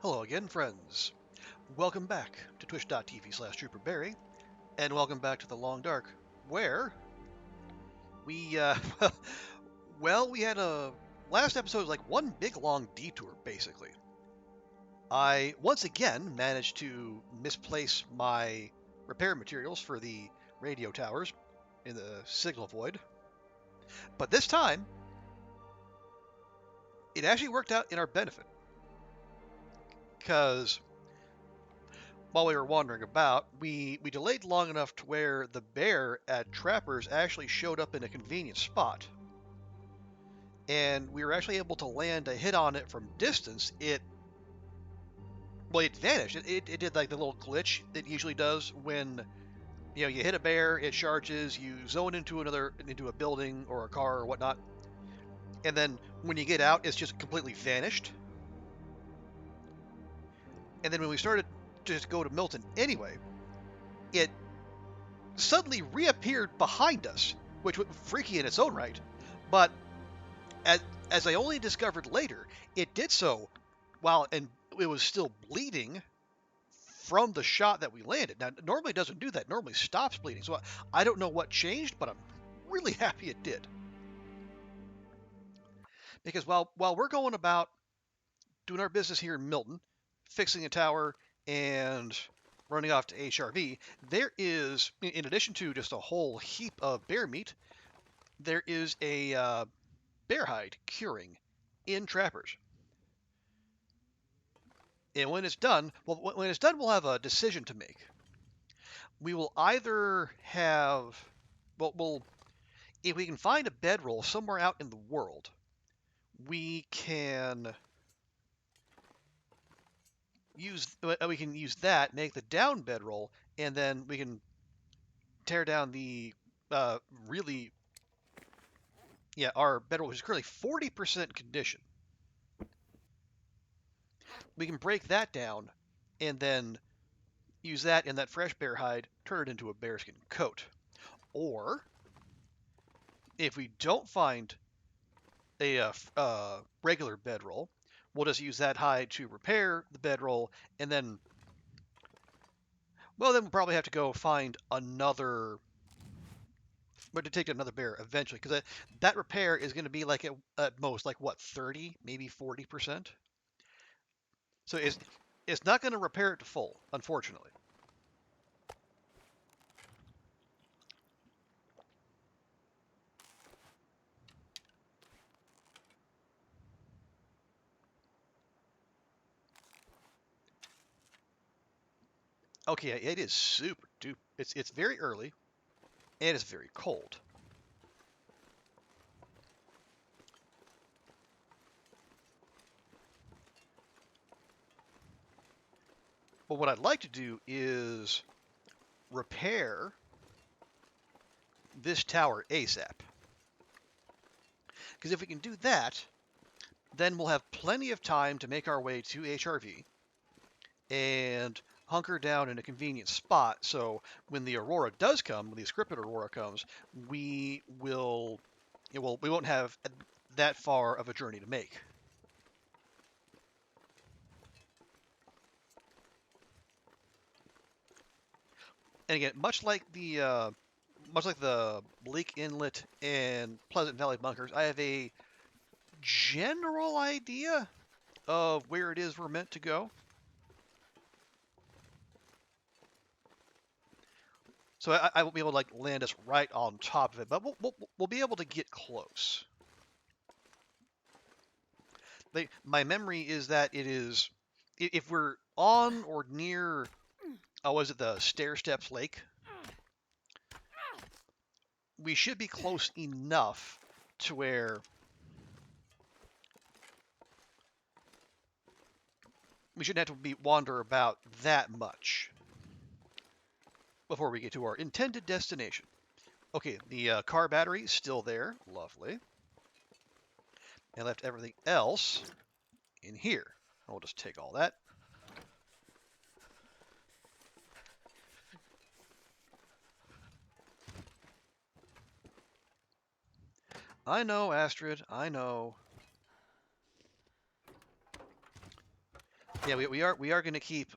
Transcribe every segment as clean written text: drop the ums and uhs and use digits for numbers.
Hello again, friends. Welcome back to twitch.tv/trooperberry, and welcome back to the Long Dark, where we, well, we had a last episode was like one big long detour, basically. I once again managed to misplace my repair materials for the radio towers in the signal void, but this time it actually worked out in our benefit, because while we were wandering about, we delayed long enough to where the bear at Trapper's actually showed up in a convenient spot. And we were actually able to land a hit on it from distance. It vanished. It did like the little glitch it usually does when you hit a bear, it charges, you zone into a building or a car or whatnot, and then when you get out, it's just completely vanished. And then when we started to just go to Milton anyway, it suddenly reappeared behind us, which was freaky in its own right. But as I only discovered later, it did so while and it was still bleeding from the shot that we landed. Now, normally it doesn't do that. It normally stops bleeding. So I don't know what changed, but I'm really happy it did. Because while we're going about doing our business here in Milton, fixing a tower and running off to HRV, there is, in addition to just a whole heap of bear meat, there is a bear hide curing in Trappers. And when it's done, we'll have a decision to make. We will either have, if we can find a bedroll somewhere out in the world, we can use that, make the down bedroll, and then we can tear down the our bedroll, which is currently 40% condition. We can break that down and then use that in that fresh bear hide, turn it into a bearskin coat. Or if we don't find a regular bedroll, we'll just use that hide to repair the bedroll, and then we'll probably have to go find another, but to take another bear eventually, because that repair is going to be like at most like what, 30, maybe 40%. So it's not going to repair it to full, unfortunately. Okay, it is super duper. It's very early, and it's very cold. But what I'd like to do is repair this tower ASAP. Because if we can do that, then we'll have plenty of time to make our way to HRV and hunker down in a convenient spot. So when the aurora does come, when the scripted aurora comes, we won't have that far of a journey to make. And again, much like the Bleak Inlet and Pleasant Valley bunkers, I have a general idea of where it is we're meant to go. So I won't be able to land us right on top of it, but we'll be able to get close. My memory is that it is, if we're on or near, was it the Stair Steps Lake? We should be close enough to where we shouldn't have to wander about that much before we get to our intended destination. Okay, the car battery is still there. Lovely. And left everything else in here. I'll just take all that. I know, Astrid, I know. Yeah, we are going to keep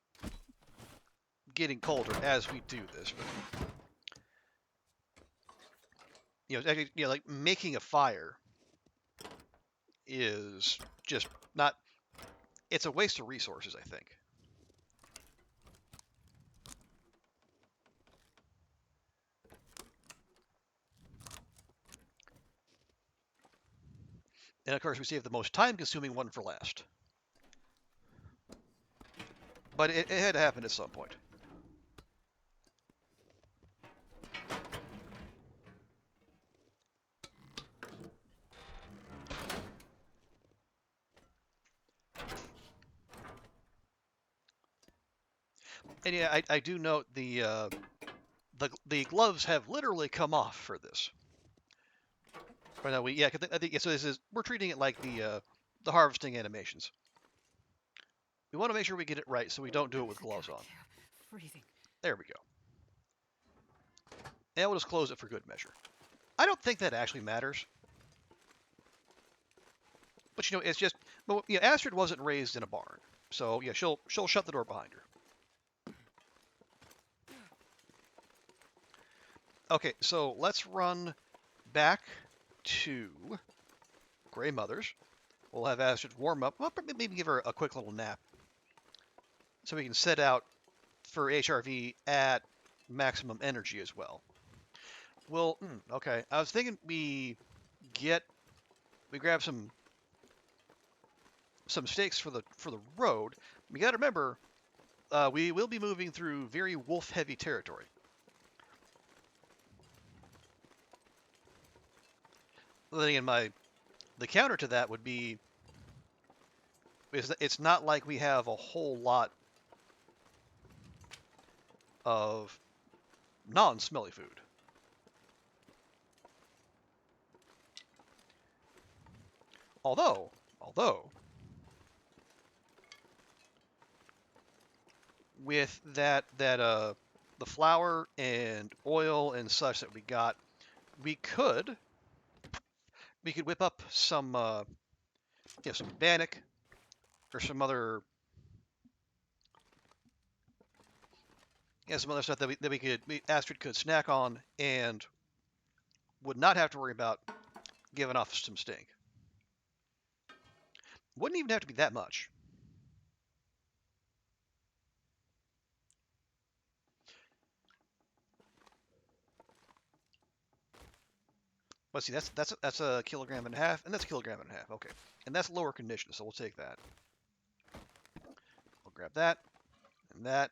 getting colder as we do this. But, actually, like making a fire is just not. It's a waste of resources, I think. And of course, we save the most time-consuming one for last. But it had to happen at some point. And yeah, I do note the gloves have literally come off for this. But no, I think so. We're treating it like the harvesting animations. We want to make sure we get it right, so we don't do it with gloves on. Freezing. There we go. And we'll just close it for good measure. I don't think that actually matters. But it's just, Astrid wasn't raised in a barn, so yeah, she'll shut the door behind her. Okay, so let's run back to Grey Mother's. We'll have Astrid warm up. Well, maybe give her a quick little nap, so we can set out for HRV at maximum energy as well. Well, okay. I was thinking we grab some steaks for the road. We got to remember, we will be moving through very wolf-heavy territory. Then again, the counter to that would be it's not like we have a whole lot of non-smelly food. Although with the flour and oil and such that we got, we could whip up some some bannock or some other some other stuff that Astrid could snack on and would not have to worry about giving off some stink. Wouldn't even have to be that much. Let's see, that's a kilogram and a half, and that's a kilogram and a half. Okay, and that's lower condition, so we'll take that. We'll grab that, and that,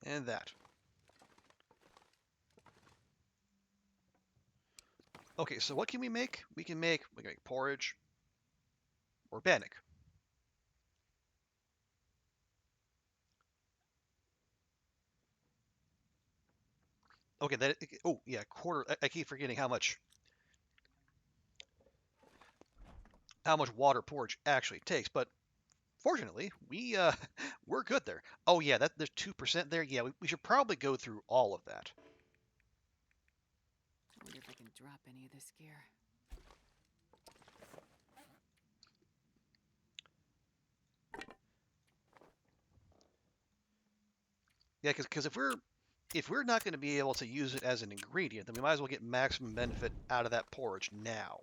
and that. Okay, so what can we make? We can make porridge or bannock. Okay, oh yeah, quarter. I keep forgetting how much water porridge actually takes, but fortunately, we're good there. Oh yeah, there's 2% there. Yeah, we should probably go through all of that. I wonder if I can drop any of this gear. Yeah, because if we're not going to be able to use it as an ingredient, then we might as well get maximum benefit out of that porridge now.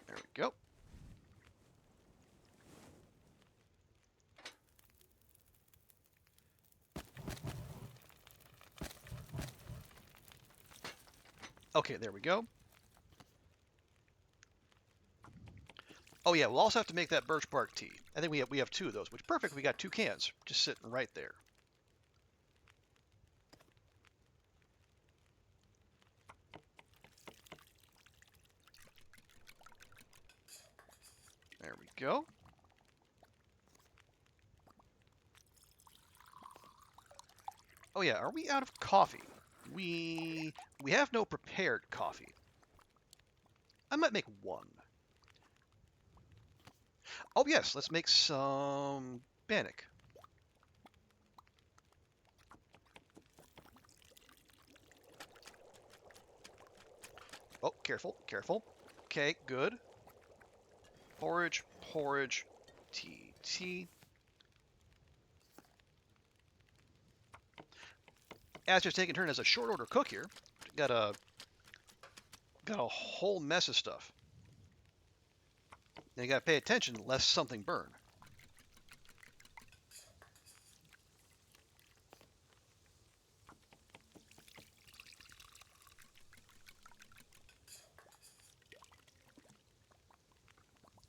There we go. Okay, there we go. Oh yeah, we'll also have to make that birch bark tea. I think we have 2 of those, which is perfect. We got 2 cans just sitting right there. There we go. Oh yeah, are we out of coffee? We have no prepared coffee. I might make 1. Oh yes, let's make some bannock. Oh, careful, careful. Okay, good. Porridge, porridge, tea. Astrid's taking turn as a short order cook here. Got a whole mess of stuff. And you gotta pay attention lest something burn.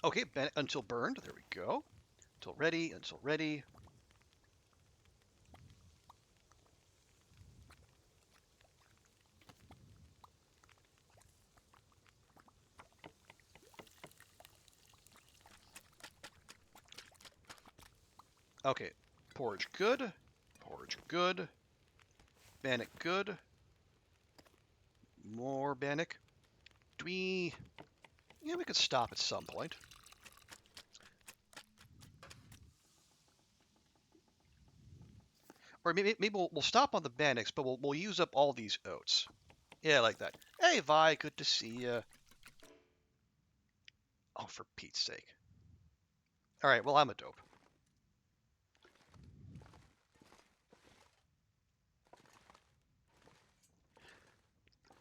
Okay, until burned. There we go. Until ready, until ready. Okay, porridge good. Porridge good. Bannock good. More bannock. Do we... Yeah, we could stop at some point. Or maybe we'll stop on the bannocks, but we'll use up all these oats. Yeah, like that. Hey, Vi, good to see you. Oh, for Pete's sake. All right, well, I'm a dope.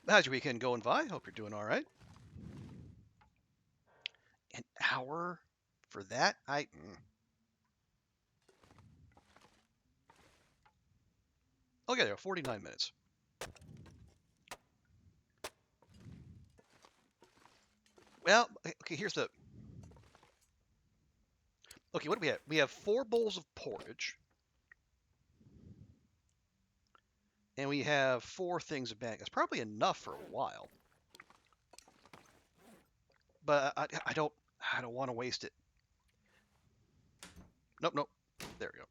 How's your weekend going, Vi? Hope you're doing all right. An hour for that? Okay, there, 49 minutes. Well, okay, here's the... Okay, what do we have? We have 4 bowls of porridge. And we have 4 things of bannock. That's probably enough for a while. But I don't want to waste it. Nope. There we go.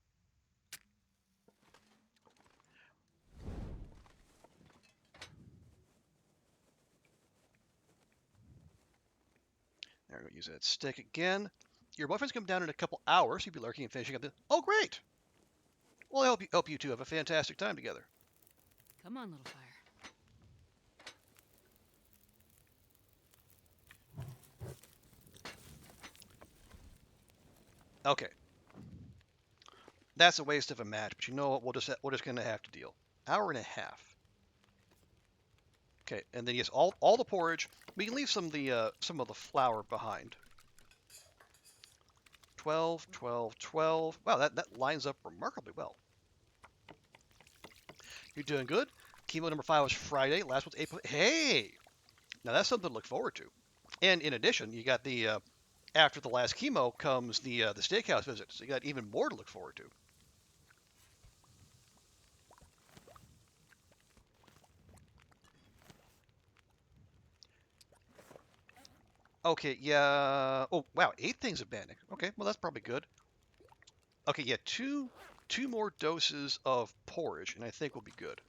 There we go. Use that stick again. Your boyfriend's coming down in a couple hours. He'll be lurking and finishing up this. Oh, great! Well, I hope you two have a fantastic time together. Come on, little fire. Okay. That's a waste of a match, but you know what? We're just gonna have to deal. Hour and a half. Okay, and then yes, all the porridge. We can leave some of the flour behind. 12, 12, 12. Wow, that lines up remarkably well. You're doing good. Chemo number 5 was Friday. Last one's April. Hey, now that's something to look forward to. And in addition, you got the after the last chemo comes the steakhouse visit, so you got even more to look forward to. Okay, yeah. Oh, wow, 8 things of bannock. Okay, well that's probably good. Okay, yeah, two more doses of porridge, and I think we'll be good.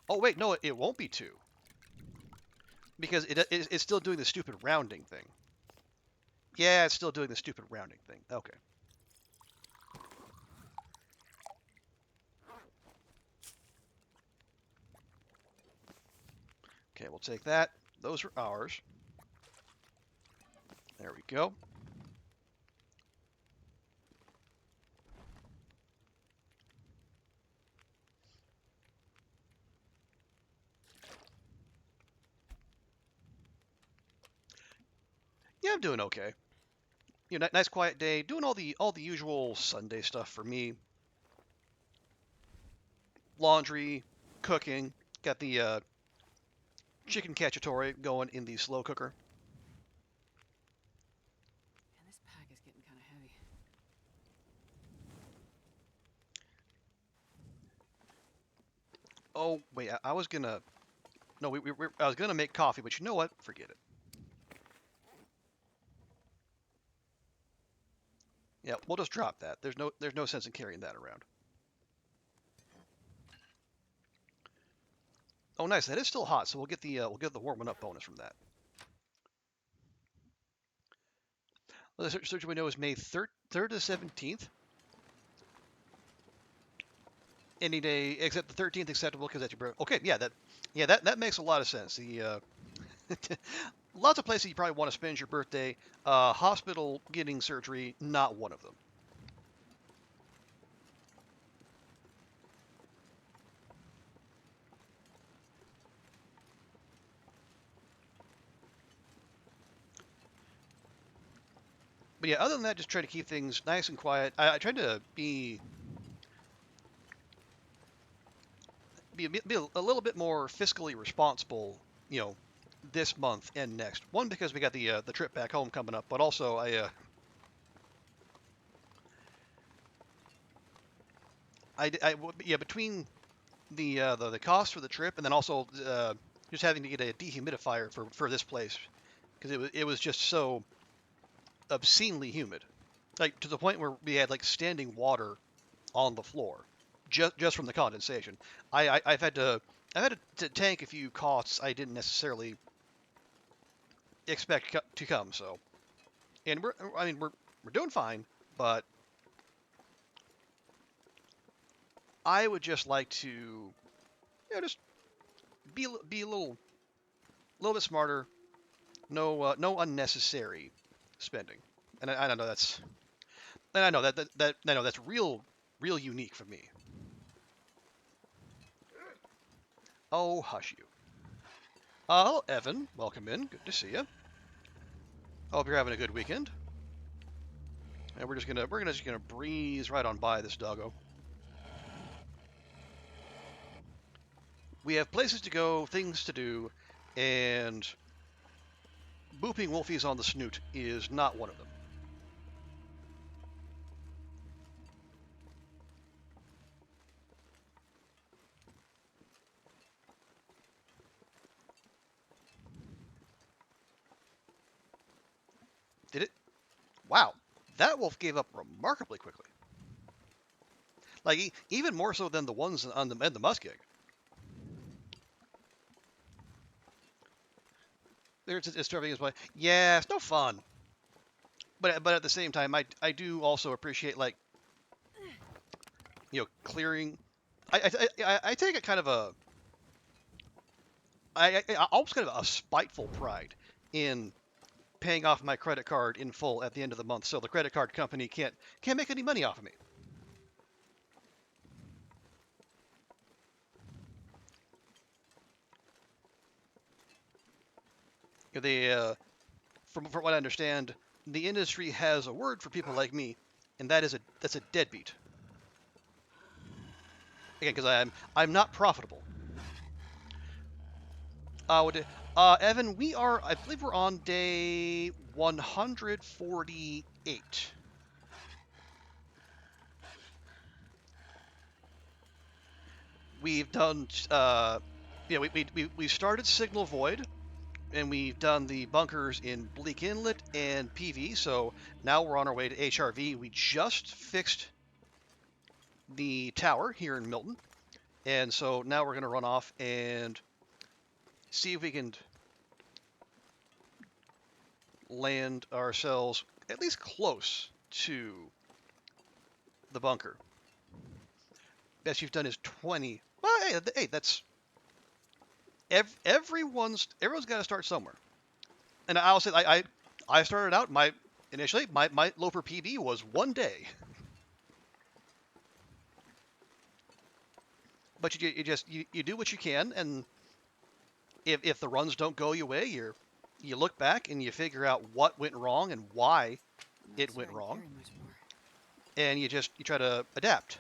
Oh wait, no, it won't be 2 because it's still doing the stupid rounding thing. Yeah, it's still doing the stupid rounding thing. Okay. Okay, we'll take that. Those are ours. There we go. Yeah, I'm doing okay. You know, nice quiet day. Doing all the usual Sunday stuff for me. Laundry, cooking. Got the chicken cacciatore going in the slow cooker. Man, this pack is getting kind of heavy. Oh wait, I was gonna. No, I was gonna make coffee, but you know what? Forget it. Yeah, we'll just drop that. There's no sense in carrying that around. Oh, nice. That is still hot, so we'll get the warming up bonus from that. Well, the search window is May 3rd to 17th. Any day except the 13th acceptable because that's your birthday. Okay, yeah, that makes a lot of sense. The lots of places you probably want to spend your birthday. Hospital getting surgery, not one of them. But yeah, other than that, just try to keep things nice and quiet. I tried to be a little bit more fiscally responsible, you know, this month and next. One, because we got the trip back home coming up, but also yeah, between the cost for the trip and then also just having to get a dehumidifier for this place because it was just so obscenely humid, like to the point where we had like standing water on the floor, just from the condensation. I've had to tank a few costs I didn't necessarily expect to come. So, and we're doing fine, but I would just like to just be a little bit smarter. No unnecessary spending. And I don't know and I know that I know that's real unique for me. Oh, hush you. Oh, Evan, welcome in. Good to see you. I hope you're having a good weekend. And we're just gonna breeze right on by this doggo. We have places to go, things to do, and booping wolfies on the snoot is not one of them. Did it? Wow, that wolf gave up remarkably quickly. Like even more so than the ones on the muskeg. There's it's starving as well. Yeah, it's no fun. But at the same time, I do also appreciate like clearing. I take it kind of almost kind of a spiteful pride in paying off my credit card in full at the end of the month, so the credit card company can't make any money off of me. They from what I understand, the industry has a word for people like me, and that's a deadbeat. Again, because I'm not profitable. Evan, I believe we're on day 148. We've done, we started Signal Void, and we've done the bunkers in Bleak Inlet and PV. So now we're on our way to HRV. We just fixed the tower here in Milton, and so now we're going to run off and see if we can land ourselves at least close to the bunker. Best you've done is 20. Well, hey, that's everyone's got to start somewhere. And I'll say I started out initially my Loper PB was 1 day, but you do what you can, and if the runs don't go your way, you look back and you figure out what went wrong and why it went wrong, and you try to adapt.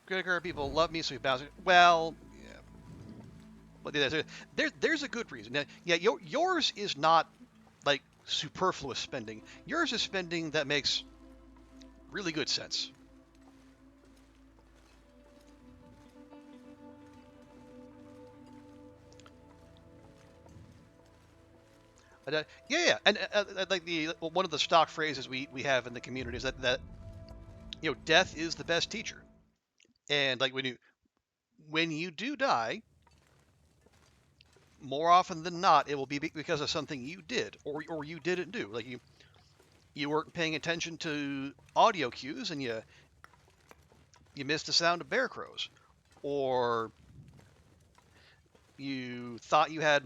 Credit card people love me, so we bounce. Well, yeah, but there's a good reason. Now, yeah, yours is not like superfluous spending. Yours is spending that makes really good sense. Yeah, and like the one of the stock phrases we have in the community is that death is the best teacher, and like when you do die, more often than not, it will be because of something you did or you didn't do. Like you weren't paying attention to audio cues and you missed the sound of bear crows, or you thought you had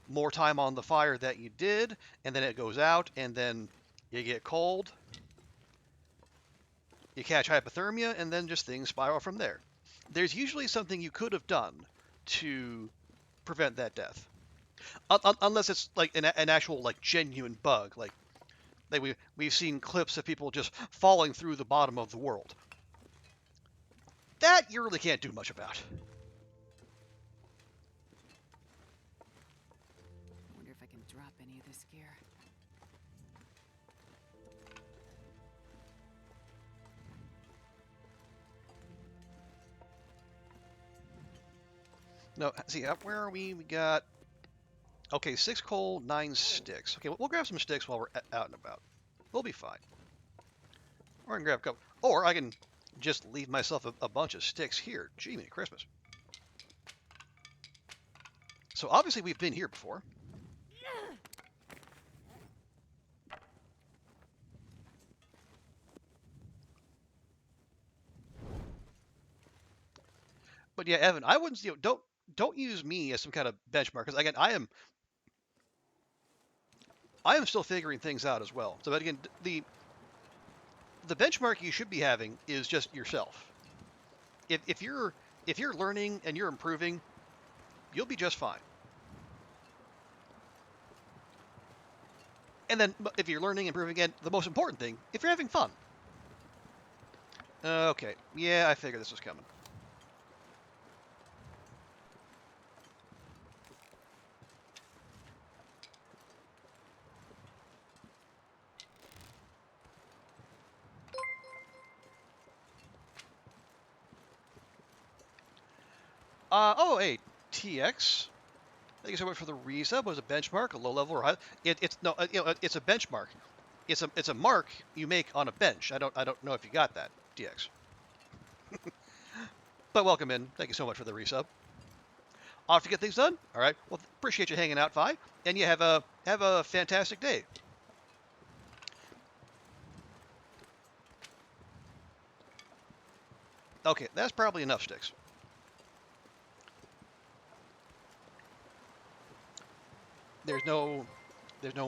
more time on the fire that you did, and then it goes out, and then you get cold, you catch hypothermia, and then just things spiral from there. There's usually something you could have done to prevent that death, unless it's like an actual like genuine bug, like we've seen clips of people just falling through the bottom of the world. That you really can't do much about. I wonder if I can drop any of this gear. No, see, where are we? We got, okay, 6 coal, 9 sticks. Okay, we'll grab some sticks while we're out and about. We'll be fine. Or I can grab a couple. Or I can just leave myself a bunch of sticks here. Gee, Merry Christmas. So obviously we've been here before. But yeah, Evan, I wouldn't, don't use me as some kind of benchmark, because again, I am still figuring things out as well. So again, the benchmark you should be having is just yourself. If you're learning and you're improving, you'll be just fine. And then if you're learning, improving, again, the most important thing, if you're having fun. Okay, yeah, I figured this was coming. Oh, hey, TX. Thank you so much for the resub. Was a benchmark, a low level or high? It's no, it's a benchmark. It's a mark you make on a bench. I don't know if you got that, TX. But welcome in. Thank you so much for the resub. Off to get things done. All right. Well, appreciate you hanging out, Vi, and you have a fantastic day. Okay, that's probably enough sticks. There's no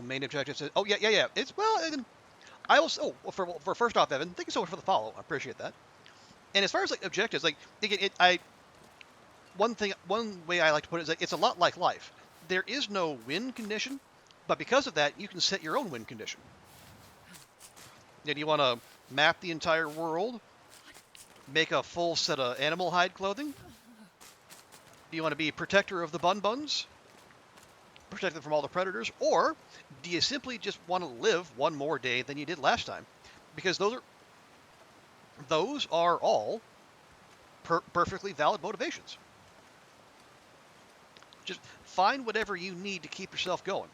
main objectives. Oh yeah. It's I will. Oh, for first off, Evan, thank you so much for the follow. I appreciate that. And as far as like objectives, like one way I like to put it is like it's a lot like life. There is no win condition, but because of that, you can set your own win condition. Do you want to map the entire world, make a full set of animal hide clothing? Do you want to be protector of the buns? Protect them from all the predators? Or do you simply just want to live one more day than you did last time? Because those are all perfectly valid motivations. Just find whatever you need to keep yourself going.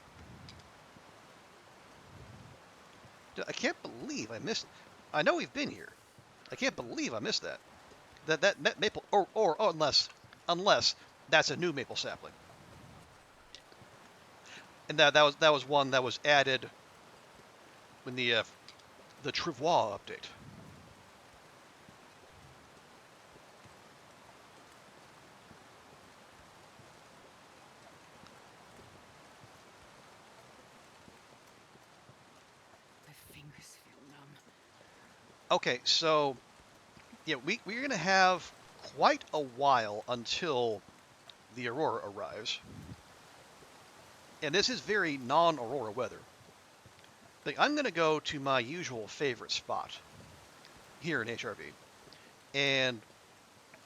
I can't believe I missed. I know we've been here. I can't believe I missed that. That maple, or unless that's a new maple sapling. And that was one that was added when the Travois update. My fingers feel numb. Okay, so yeah, we're gonna have quite a while until the aurora arrives. And this is very non-aurora weather. Like, I'm going to go to my usual favorite spot here in HRV. And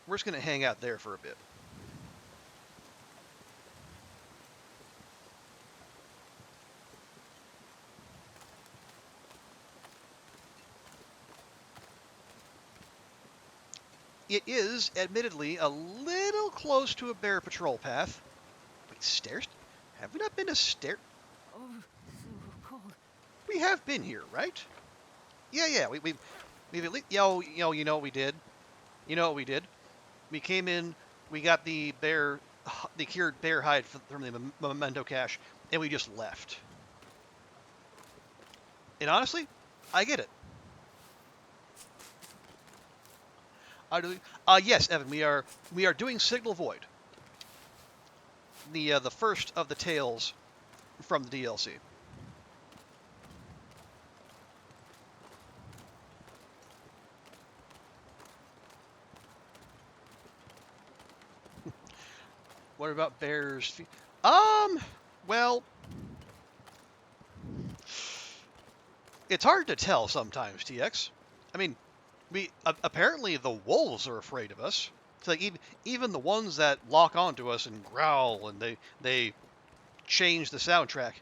we're just going to hang out there for a bit. It is, admittedly, a little close to a bear patrol path. Wait, stairs? Have we not been to stair? Oh, so cold. We have been here, right? Yeah. We've at least, you know what we did? You know what we did? We came in, we got the cured bear hide from the memento cache, and we just left. And honestly, I get it. I do. Yes, Evan, we are doing Signal Void, the first of the tales from the DLC. What about bears? Well, it's hard to tell sometimes, TX. I mean, we apparently the wolves are afraid of us. It's like even the ones that lock onto us and growl and they change the soundtrack.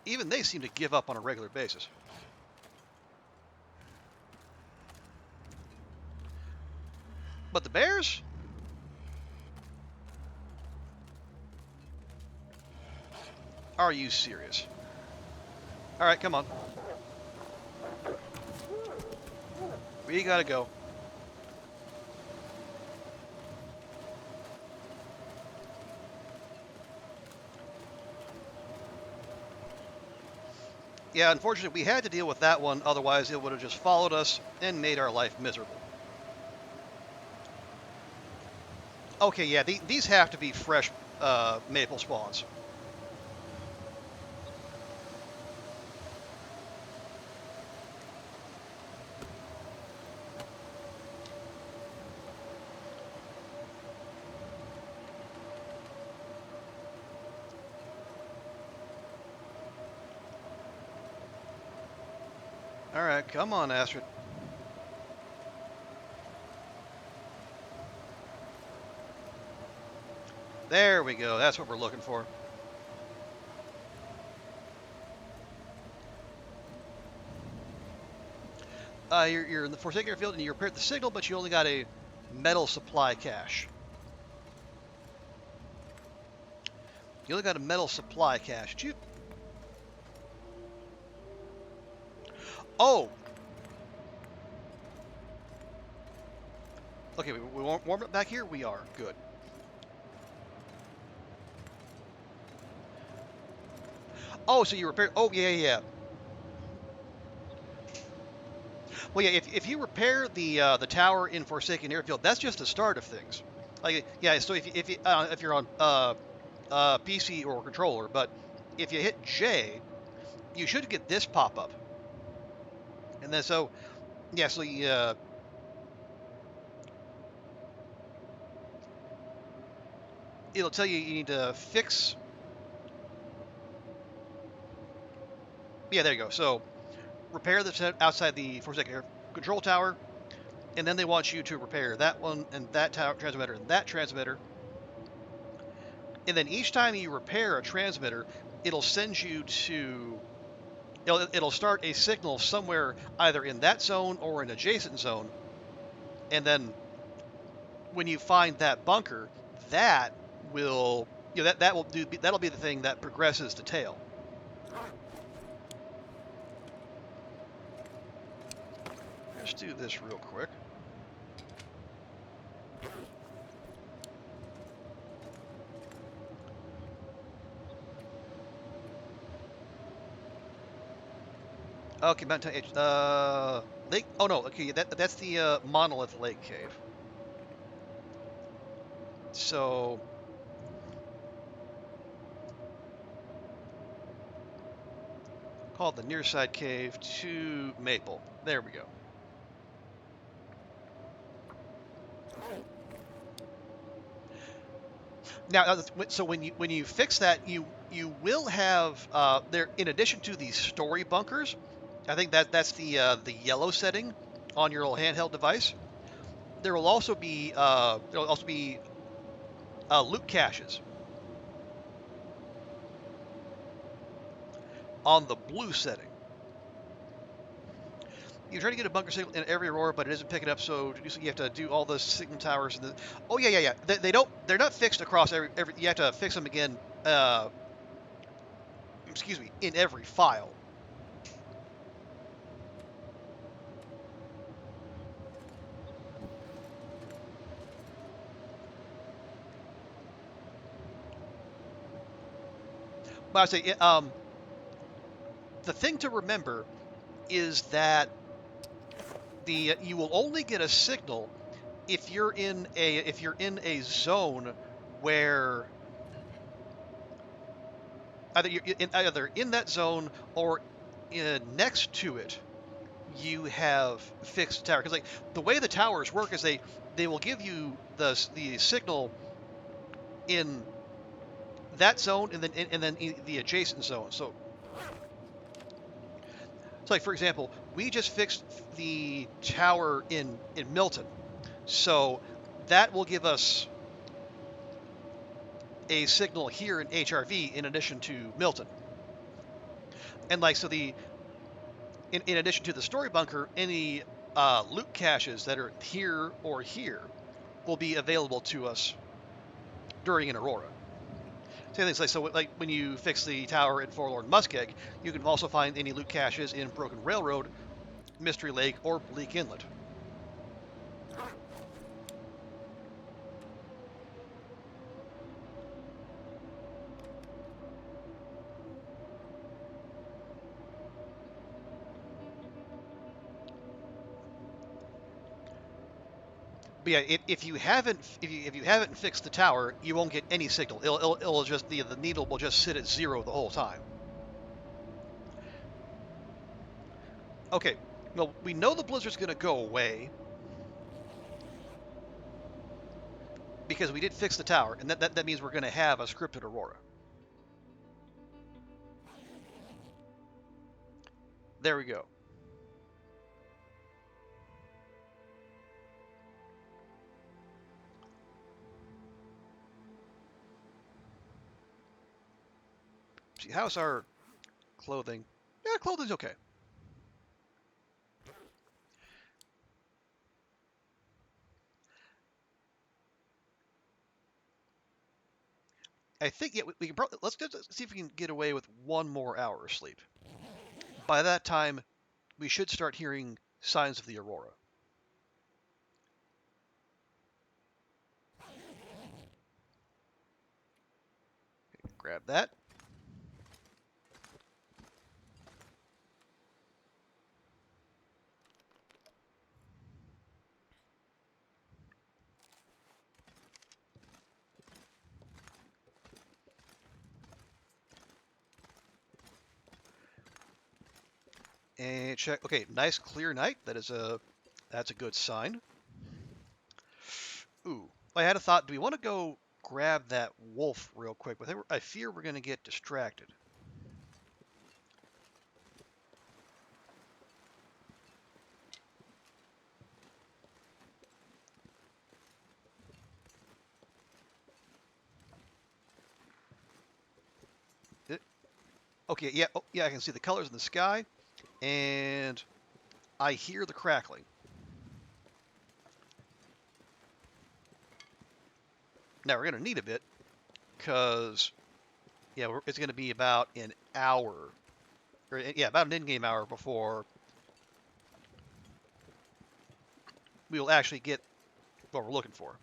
Even they seem to give up on a regular basis. But the bears? Are you serious? All right, come on. We gotta go. Yeah, unfortunately, we had to deal with that one. Otherwise, it would have just followed us and made our life miserable. Okay, yeah, these have to be fresh maple spawns. All right, come on, Astrid. There we go. That's what we're looking for. You're in the Forsaken Airfield and you repaired the signal, but you only got a metal supply cache. You only got a metal supply cache. Did you? Oh! Okay, we warm up back here? We are. Good. Oh, so you repaired... Oh, yeah. Well, yeah, if you repair the tower in Forsaken Airfield, that's just the start of things. Like, yeah, so if you're on PC or controller, but if you hit J, you should get this pop up. And then so yeah, so it'll tell you you need to fix. Yeah, there you go. So repair the outside the Forsaken Air control tower, and then they want you to repair that one and that tower transmitter and that transmitter. And then each time you repair a transmitter, it'll send you to. It'll start a signal somewhere either in that zone or an adjacent zone, and then when you find that bunker, that will that'll be the thing that progresses the tail. Let's do this real quick. Okay, Mountain H. Lake. Oh no. Okay, that's the monolith lake cave. So called the near side cave to Maple. There we go. Now, so when you fix that, you will have there in addition to the story bunkers. I think that's the yellow setting on your little handheld device. There will also be loot caches on the blue setting. You try to get a bunker signal in every aurora, but it isn't picking up. So you have to do all the signal towers. And oh yeah. They're not fixed across every. You have to fix them again. Excuse me, in every file. But I say the thing to remember is that you will only get a signal if you're in a zone where either in that zone or next to it you have fixed tower. Because like the way the towers work is they will give you the signal in that zone and then in the adjacent zone. So like for example, we just fixed the tower in Milton, so that will give us a signal here in HRV in addition to Milton. And like so in addition to the story bunker, any loot caches that are here or here will be available to us during an aurora. Same things like so like when you fix the tower at Forlorn Muskeg, you can also find any loot caches in Broken Railroad, Mystery Lake, or Bleak Inlet. But yeah, if you haven't fixed the tower, you won't get any signal. It'll just the needle will just sit at 0 the whole time. Okay, well we know the blizzard's going to go away because we did fix the tower, and that means we're going to have a scripted aurora. There we go. See, how's our clothing? Yeah, clothing's okay. I think yeah, we can probably let's see if we can get away with 1 more hour of sleep. By that time, we should start hearing signs of the aurora. Grab that. And check. Okay, nice clear night. That's a good sign. Ooh, I had a thought. Do we want to go grab that wolf real quick? But I fear we're going to get distracted. Okay, yeah, oh, yeah, I can see the colors in the sky, and I hear the crackling. Now we're going to need a bit, because yeah, it's going to be about an hour, or yeah, about an in-game hour before we will actually get what we're looking for.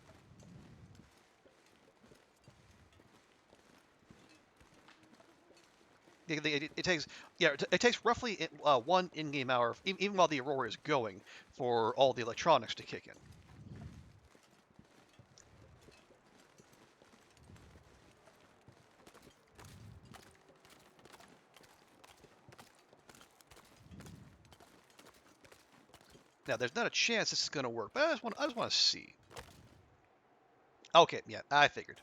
It takes it takes roughly 1 in-game hour, even while the aurora is going, for all the electronics to kick in. Now, there's not a chance this is going to work, but I just want to see. Okay, yeah, I figured.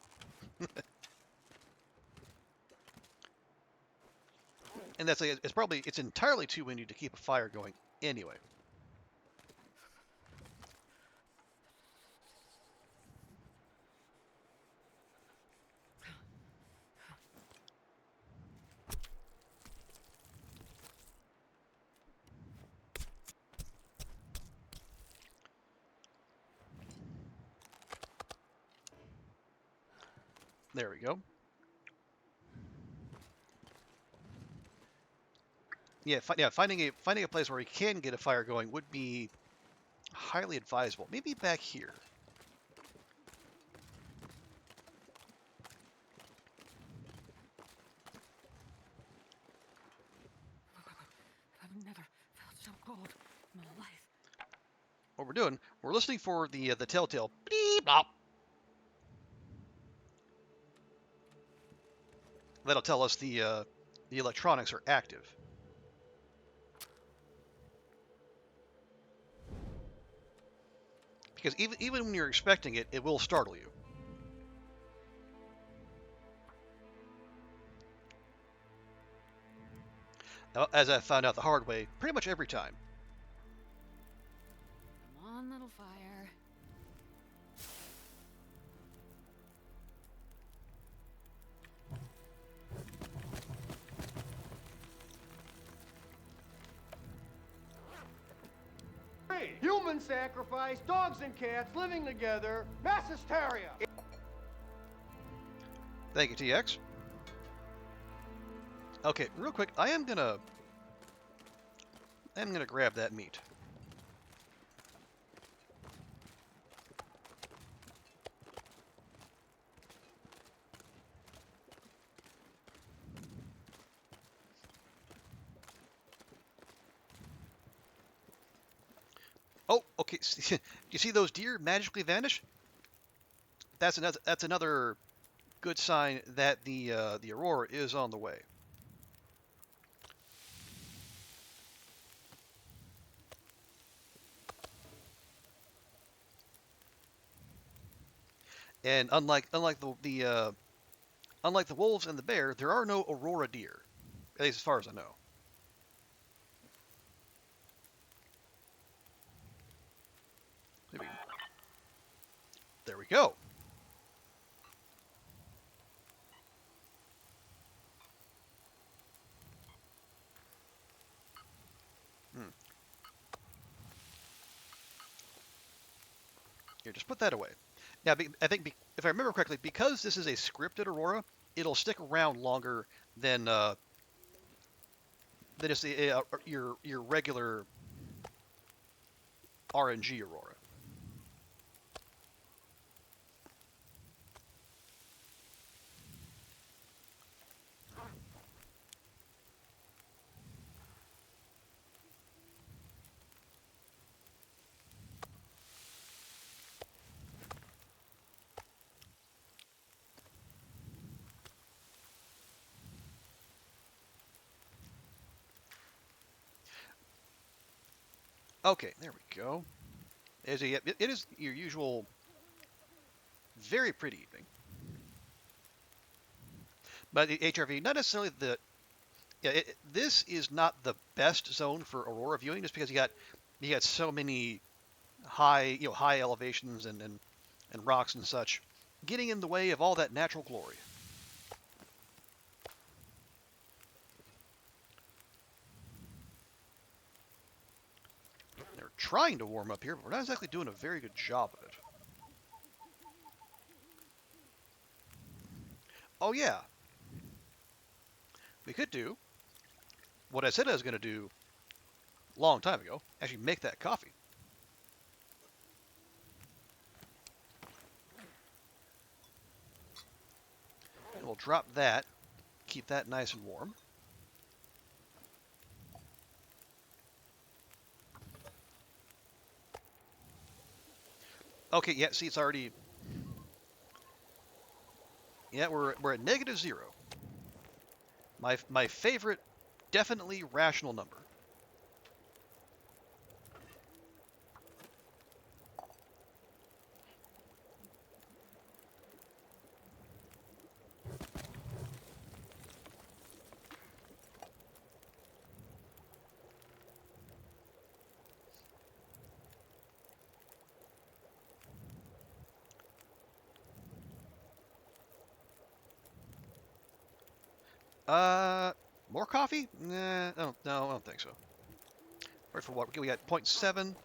And it's entirely too windy to keep a fire going anyway. There we go. Yeah, finding a place where we can get a fire going would be highly advisable. Maybe back here. what we're doing, we're listening for the telltale beep bop. That'll tell us the electronics are active. Because even when you're expecting it, it will startle you. Now, as I found out the hard way, pretty much every time. Come on, little fire. Human sacrifice, dogs and cats living together, mass hysteria. Thank you, TX. Okay, real quick, I am gonna grab that meat. Oh, okay. Do you see those deer magically vanish? That's another good sign that the aurora is on the way. And unlike the wolves and the bear, there are no aurora deer, at least as far as I know. There we go. Here, just put that away. Now, I think if I remember correctly, because this is a scripted aurora, it'll stick around longer than just your regular RNG aurora. Okay, there we go. It is your usual very pretty evening. But the HRV, not necessarily the... Yeah, this is not the best zone for aurora viewing, just because you got so many high elevations and rocks and such, getting in the way of all that natural glory. They're trying to warm up here, but we're not exactly doing a very good job of it. Oh yeah, we could do what I said I was going to do a long time ago, actually make that coffee. And we'll drop that, keep that nice and warm. Okay, yeah, see, it's already... Yeah, we're at -0. My favorite, definitely rational number. More coffee? Nah, no, I don't think so. Right, for what? We got 0.7.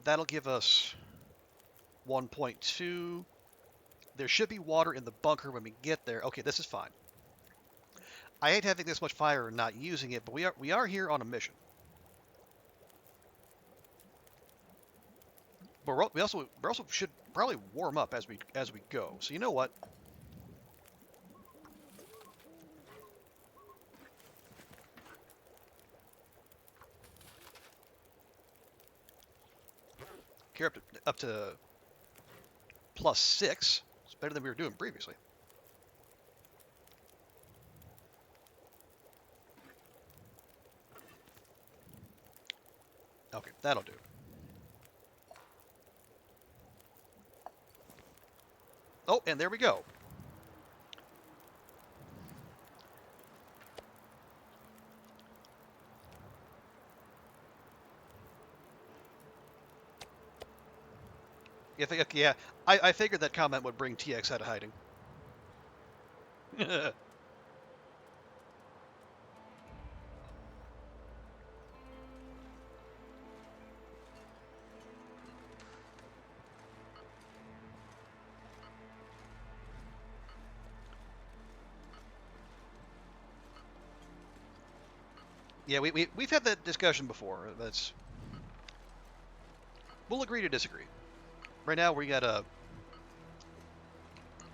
That'll give us 1.2. There should be water in the bunker when we get there. Okay, this is fine. I hate having this much fire and not using it, but we are here on a mission. But we also should probably warm up as we go. So you know what? Here up to +6. It's better than we were doing previously. Okay, that'll do. Oh, and there we go. Yeah, I figured that comment would bring TX out of hiding. Yeah, we've had that discussion before. We'll agree to disagree. Right now we have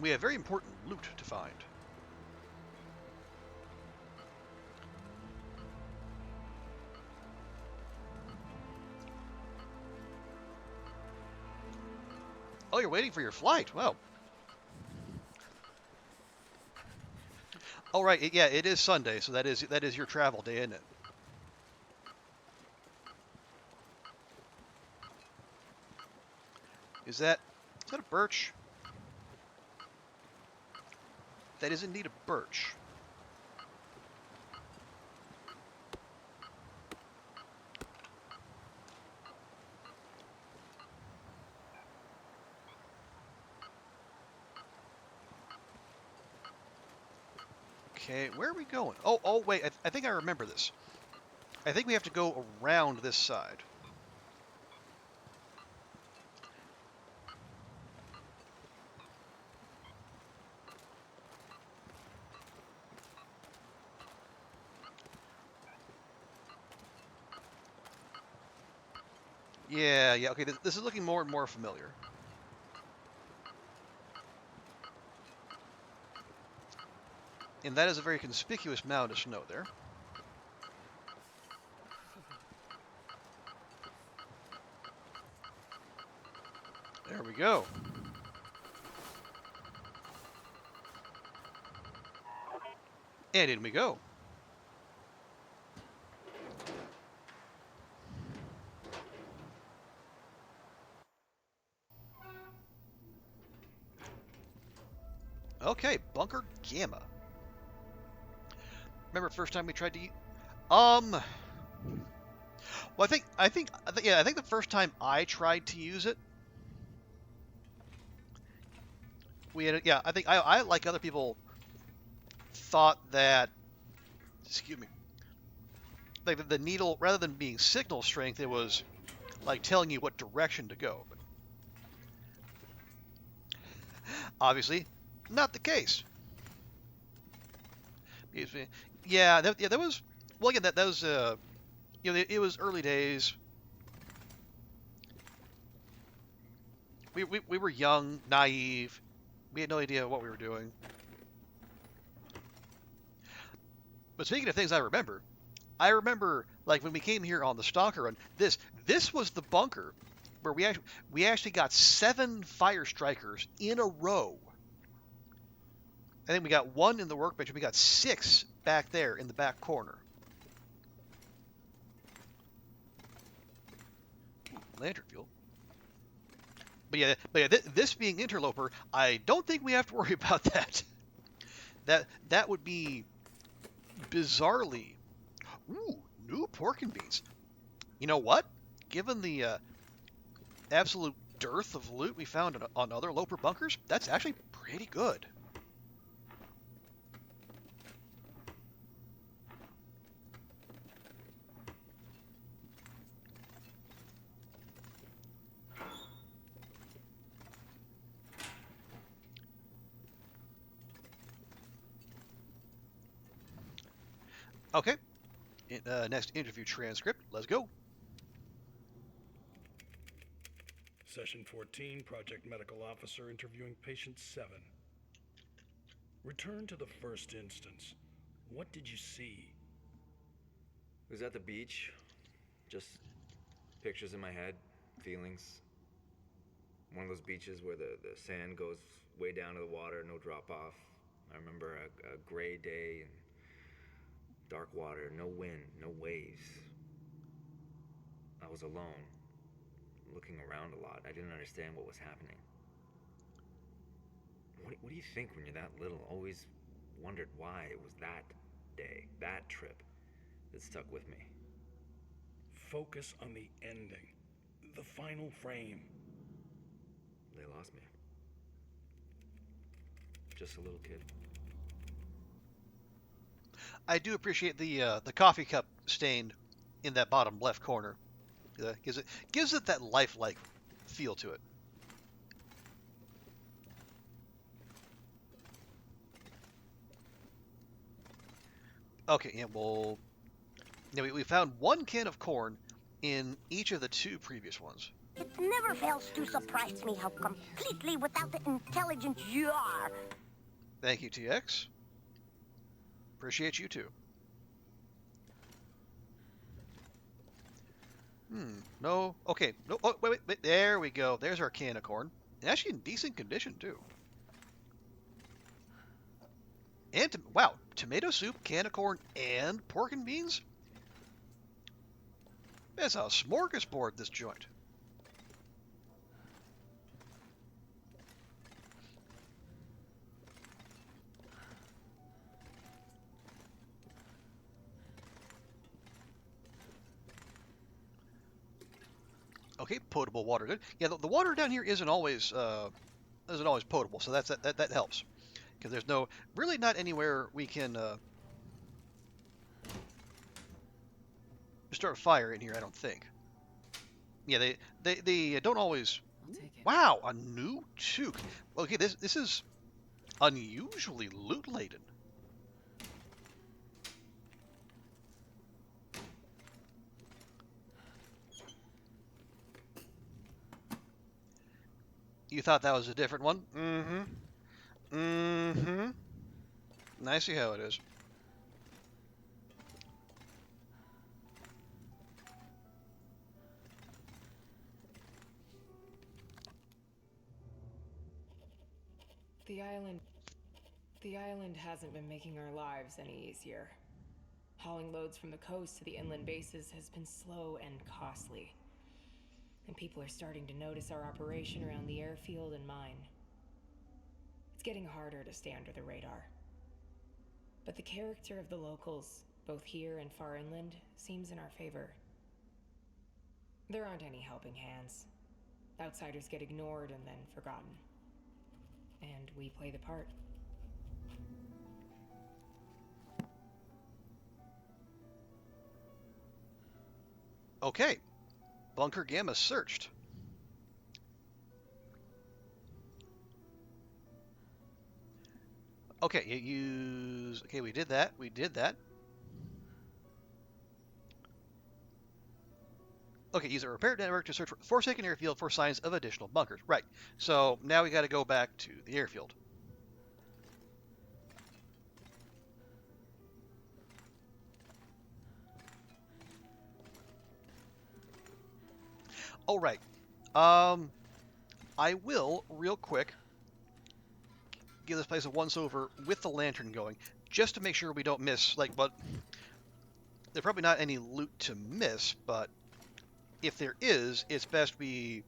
very important loot to find. Oh, you're waiting for your flight. Wow. Oh, right. Yeah, it is Sunday, so that is your travel day, isn't it? Is that a birch? That is indeed a birch. Okay, where are we going? Oh, wait. I think I remember this. I think we have to go around this side. Yeah. Okay. This is looking more and more familiar. And that is a very conspicuous mound of snow there. There we go. And in we go. Okay, Bunker Gamma. Remember first time we tried to well, I think the first time I tried to use it, I think I like other people thought that, excuse me, like the needle, rather than being signal strength, it was like telling you what direction to go. But obviously, not the case. Yeah, that was, well, again, that was, it was early days. We were young, naive. We had no idea what we were doing. But speaking of things I remember like when we came here on the Stalker run, this was the bunker where we actually got 7 firestrikers in a row. I think we got 1 in the workbench, and we got 6 back there in the back corner. Lantern fuel. But yeah, this being Interloper, I don't think we have to worry about that. That would be bizarrely. Ooh, new pork and beans. You know what? Given the absolute dearth of loot we found on other Loper bunkers, that's actually pretty good. Okay. Next interview transcript. Let's go. Session 14, Project Medical Officer interviewing Patient 7. Return to the first instance. What did you see? It was at the beach. Just pictures in my head, feelings. one of those beaches where the sand goes way down to the water, no drop off. I remember a gray day and dark water, no wind, no waves. I was alone, looking around a lot. I didn't understand what was happening. What do you think when you're that little? Always wondered why it was that day, that trip, that stuck with me. Focus on the ending. The final frame. They lost me. Just a little kid. I do appreciate the coffee cup stained in that bottom left corner. Gives it that lifelike feel to it. Okay, yeah, well, yeah, we found one can of corn in each of the two previous ones. It never fails to surprise me how completely without the intelligence you are. Thank you, TX. Appreciate you too. No. Okay. No. Oh, wait. There we go. There's our can of corn. And actually in decent condition too. And wow, tomato soup, can of corn, and pork and beans. That's a smorgasbord, this joint. Okay, potable water, good. Yeah, the water down here isn't always potable, so that helps. Because there's really not anywhere we can start a fire in here, I don't think. Yeah, they don't always. I'll take it. Wow, a new toque. Okay, this is unusually loot laden. You thought that was a different one? I see how it is. The island hasn't been making our lives any easier. Hauling loads from the coast to the inland bases has been slow and costly. And people are starting to notice our operation around the airfield and mine. It's getting harder to stay under the radar. But the character of the locals, both here and far inland, seems in our favor. There aren't any helping hands. Outsiders get ignored and then forgotten. And we play the part. Okay. Bunker Gamma searched. Okay, okay, we did that. Okay, use a repair network to search for Forsaken Airfield for signs of additional bunkers. Right. So now we got to go back to the airfield. All right. I will real quick give this place a once over with the lantern going, just to make sure we don't miss. But there's probably not any loot to miss, but if there is, it's best we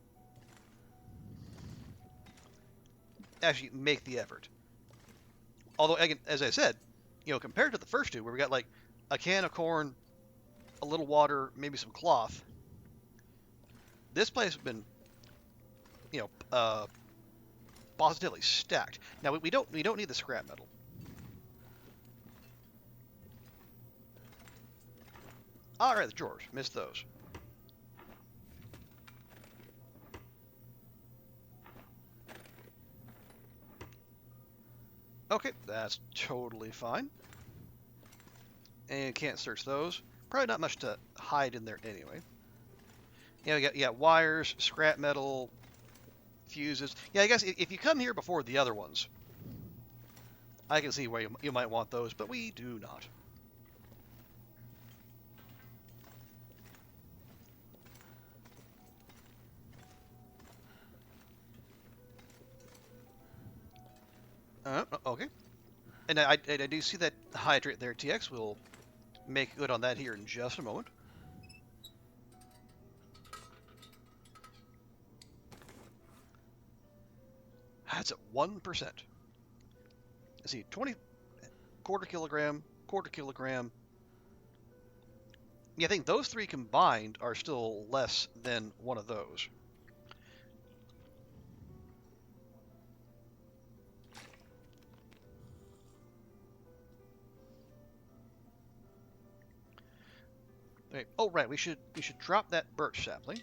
actually make the effort. Although, again, as I said, compared to the first two, where we got like a can of corn, a little water, maybe some cloth, this place has been, positively stacked. Now we don't need the scrap metal. All right, the drawers, missed those. Okay, that's totally fine. And can't search those. Probably not much to hide in there anyway. We got wires, scrap metal, fuses. Yeah, I guess if you come here before the other ones, I can see where you might want those, but we do not. Okay. And I do see that hydrate there, TX. We'll make good on that here in just a moment. That's at 1%. Let's see, 20, quarter kilogram. Yeah, I think those three combined are still less than one of those. Okay. Oh, right. We should drop that birch sapling.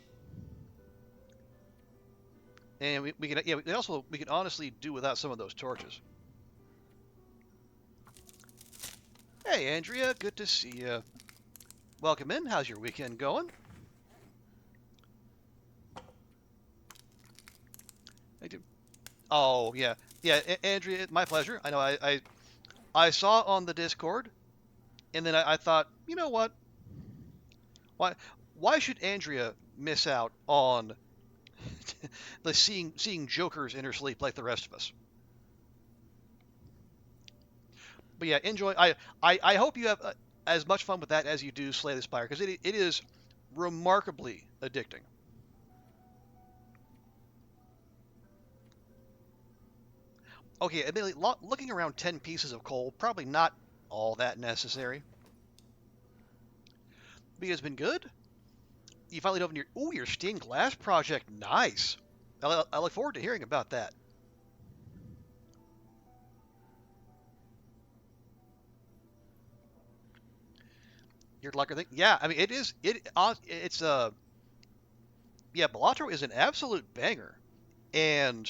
And we can, yeah, we can honestly do without some of those torches. Hey, Andrea, good to see you. Welcome in. How's your weekend going? I do. Oh, yeah. Yeah, Andrea, my pleasure. I know I saw on the Discord, and then I thought, you know what? Why should Andrea miss out on the seeing jokers in her sleep like the rest of us? But yeah, enjoy. I hope you have as much fun with that as you do Slay the Spire, because it is remarkably addicting. Okay, admittedly, looking around 10 pieces of coal, probably not all that necessary. But it's been good. You finally opened your stained glass project. Nice. I look forward to hearing about that. Your lucker thing. Yeah, I mean it's yeah, Bellator is an absolute banger, and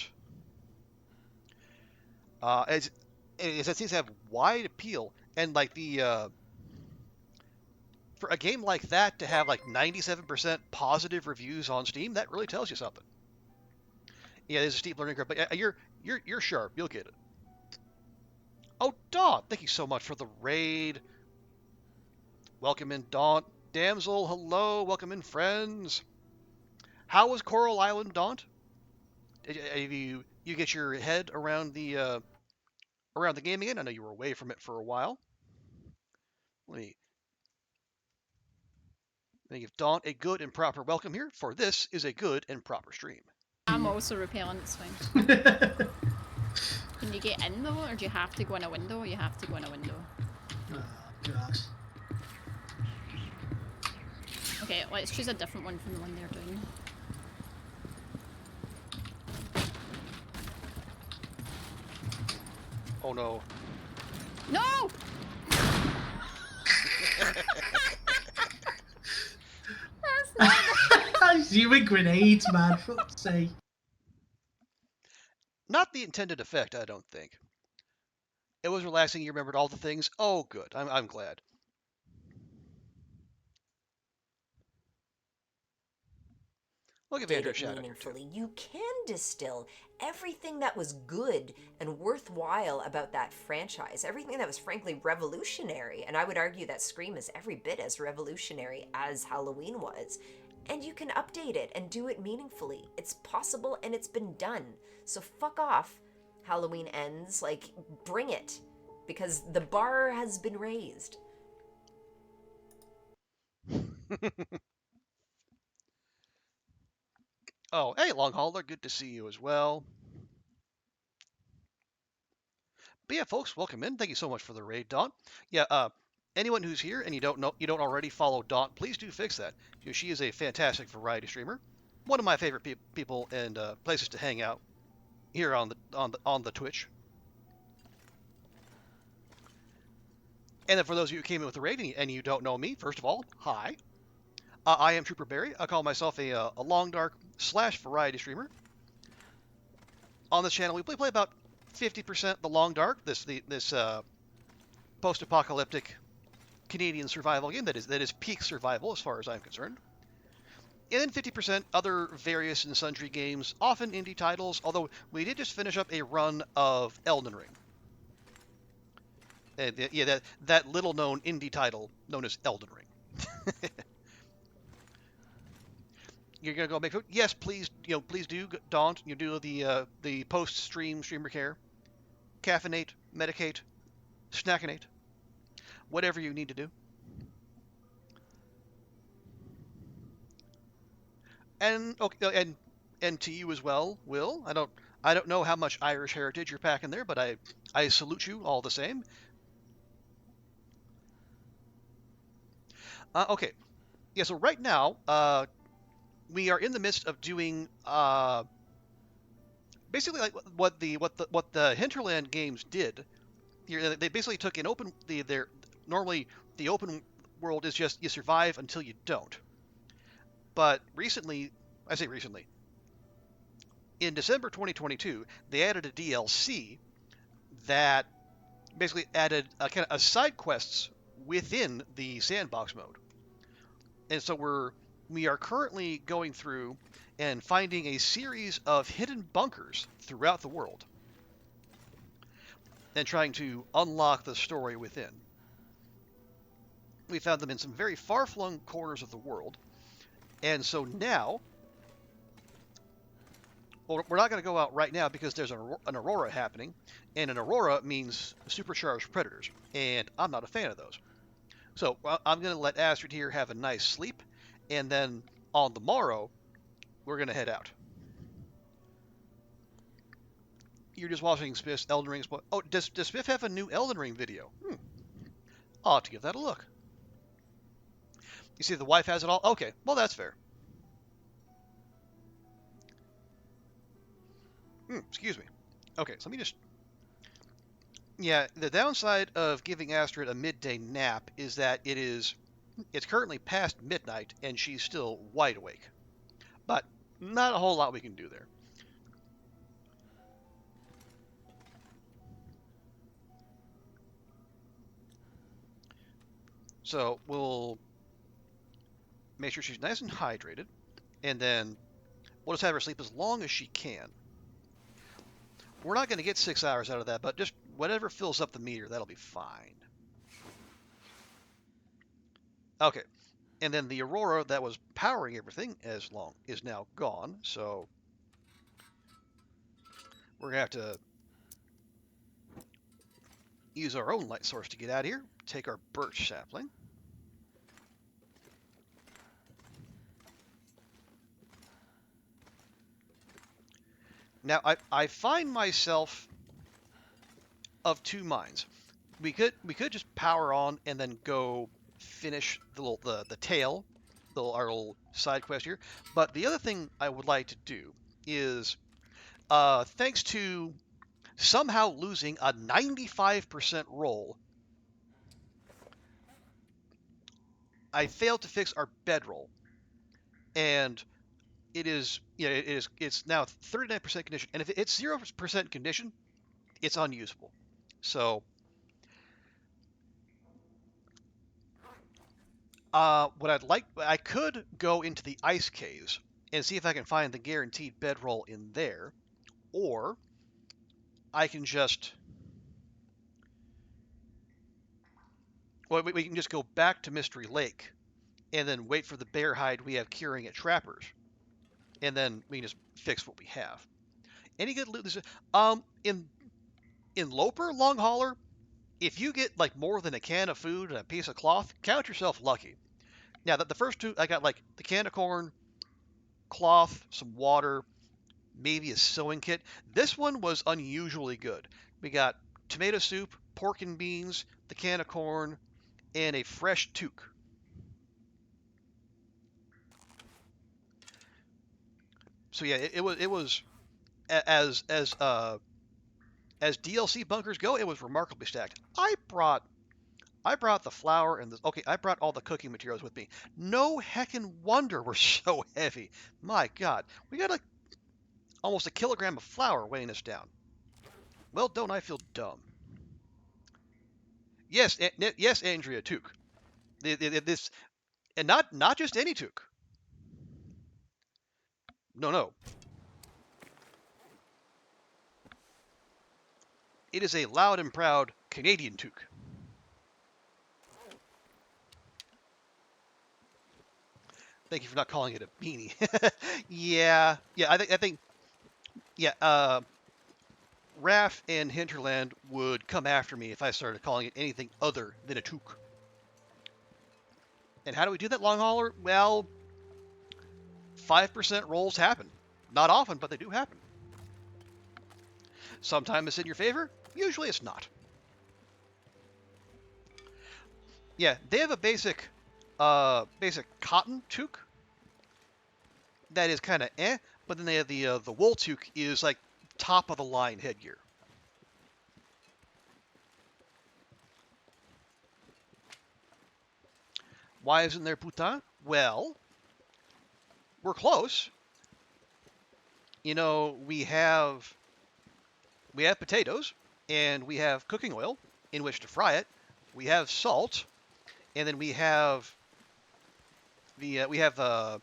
it seems to have wide appeal, and like for a game like that to have like 97% positive reviews on Steam, that really tells you something. Yeah, there's a steep learning curve, but you're sharp. You'll get it. Oh, Dawn, thank you so much for the raid. Welcome in, Dawn. Damsel, hello. Welcome in, friends. How was Coral Island, Dawn? Have you get your head around the game again? I know you were away from it for a while. Let me give Dawn a good and proper welcome here, for this is a good and proper stream. I'm also repellent, it's fine. Can you get in though, or do you have to go in a window? You have to go in a window. Oh, gosh. Okay, let's choose a different one from the one they're doing. Oh no. No! You with grenades, man, for fuck's sake. Not the intended effect, I don't think. It was relaxing. You remembered all the things. Oh, good. I'm glad. Look at Vander Shadow meaningfully, you can distill everything that was good and worthwhile about that franchise, everything that was frankly revolutionary, and I would argue that Scream is every bit as revolutionary as Halloween was, and you can update it and do it meaningfully. It's possible and it's been done. So fuck off, Halloween Ends, like, bring it, because the bar has been raised. Oh, hey, Long Hauler, good to see you as well. But yeah, folks, welcome in. Thank you so much for the raid, Dawn. Yeah, anyone who's here and you don't already follow Dawn, please do fix that. She is a fantastic variety streamer, one of my favorite people and places to hang out here on the Twitch. And then for those of you who came in with the raid and you don't know me, first of all, hi. I am Trooper Barry. I call myself a long dark / variety streamer. On this channel, we play about 50% the long dark, this post-apocalyptic Canadian survival game that is peak survival as far as I'm concerned. And then 50% other various and sundry games, often indie titles, although we did just finish up a run of Elden Ring. Yeah, that little-known indie title known as Elden Ring. You're gonna go make food? Yes, please. Please do, Dawn. You do the post-stream streamer care. caffeinate, medicate, snackinate, whatever you need to do. And okay, and to you as well, Will. I don't know how much Irish heritage you're packing there, but I salute you all the same. Okay, yeah. So right now, we are in the midst of doing basically like what the Hinterland games did. They basically took an open their normally the open world is just you survive until you don't. But recently, I say recently, in December 2022, they added a DLC that basically added a kind of a side quests within the sandbox mode. And so we are currently going through and finding a series of hidden bunkers throughout the world and trying to unlock the story within. We found them in some very far-flung corners of the world, and so now, well, we're not going to go out right now because there's an aurora happening, and an aurora means supercharged predators, and I'm not a fan of those. So I'm going to let Astrid here have a nice sleep, and then on the morrow, we're going to head out. You're just watching Spiff's Elden Ring. Oh, does Spiff have a new Elden Ring video? I'll have to give that a look. You see the wife has it all? Okay, well, that's fair. Excuse me. Okay, so let me just... Yeah, the downside of giving Astrid a midday nap is that it's currently past midnight and she's still wide awake. But not a whole lot we can do there. So we'll make sure she's nice and hydrated, and then we'll just have her sleep as long as she can. We're not going to get 6 hours out of that, but just whatever fills up the meter, that'll be fine. Okay, and then the aurora that was powering everything is now gone, so we're going to have to use our own light source to get out of here. Take our birch sapling. Now, I find myself of two minds. We could just power on and then go finish the tail, our little side quest here. But the other thing I would like to do is, thanks to somehow losing a 95% roll, I failed to fix our bedroll, and it's now 39% condition, and if it's 0% condition, it's unusable. So, I could go into the ice caves and see if I can find the guaranteed bedroll in there, or I can just, well, we can just go back to Mystery Lake and then wait for the bear hide we have curing at Trappers, and then we can just fix what we have. Any good loot? In Loper, Long Hauler, if you get like more than a can of food and a piece of cloth, count yourself lucky. Now, the first two, I got like the can of corn, cloth, some water, maybe a sewing kit. This one was unusually good. We got tomato soup, pork and beans, the can of corn, and a fresh toque. So yeah, it was as DLC bunkers go, it was remarkably stacked. I brought the flour and I brought all the cooking materials with me. No heckin' wonder we're so heavy. My God, we got almost a kilogram of flour weighing us down. Well, don't I feel dumb? Yes, yes, Andrea, toque. This, and not just any toque. No. It is a loud and proud Canadian toque. Thank you for not calling it a beanie. yeah. I think. Yeah. Raff and Hinterland would come after me if I started calling it anything other than a toque. And how do we do that, long hauler? Well, 5% rolls happen. Not often, but they do happen. Sometimes it's in your favor. Usually it's not. Yeah, they have a basic cotton toque that is kind of but then they have the wool toque is like top of the line headgear. Why isn't there putain? Well, we're close. You know, we have potatoes and we have cooking oil in which to fry it. We have salt, and then we have the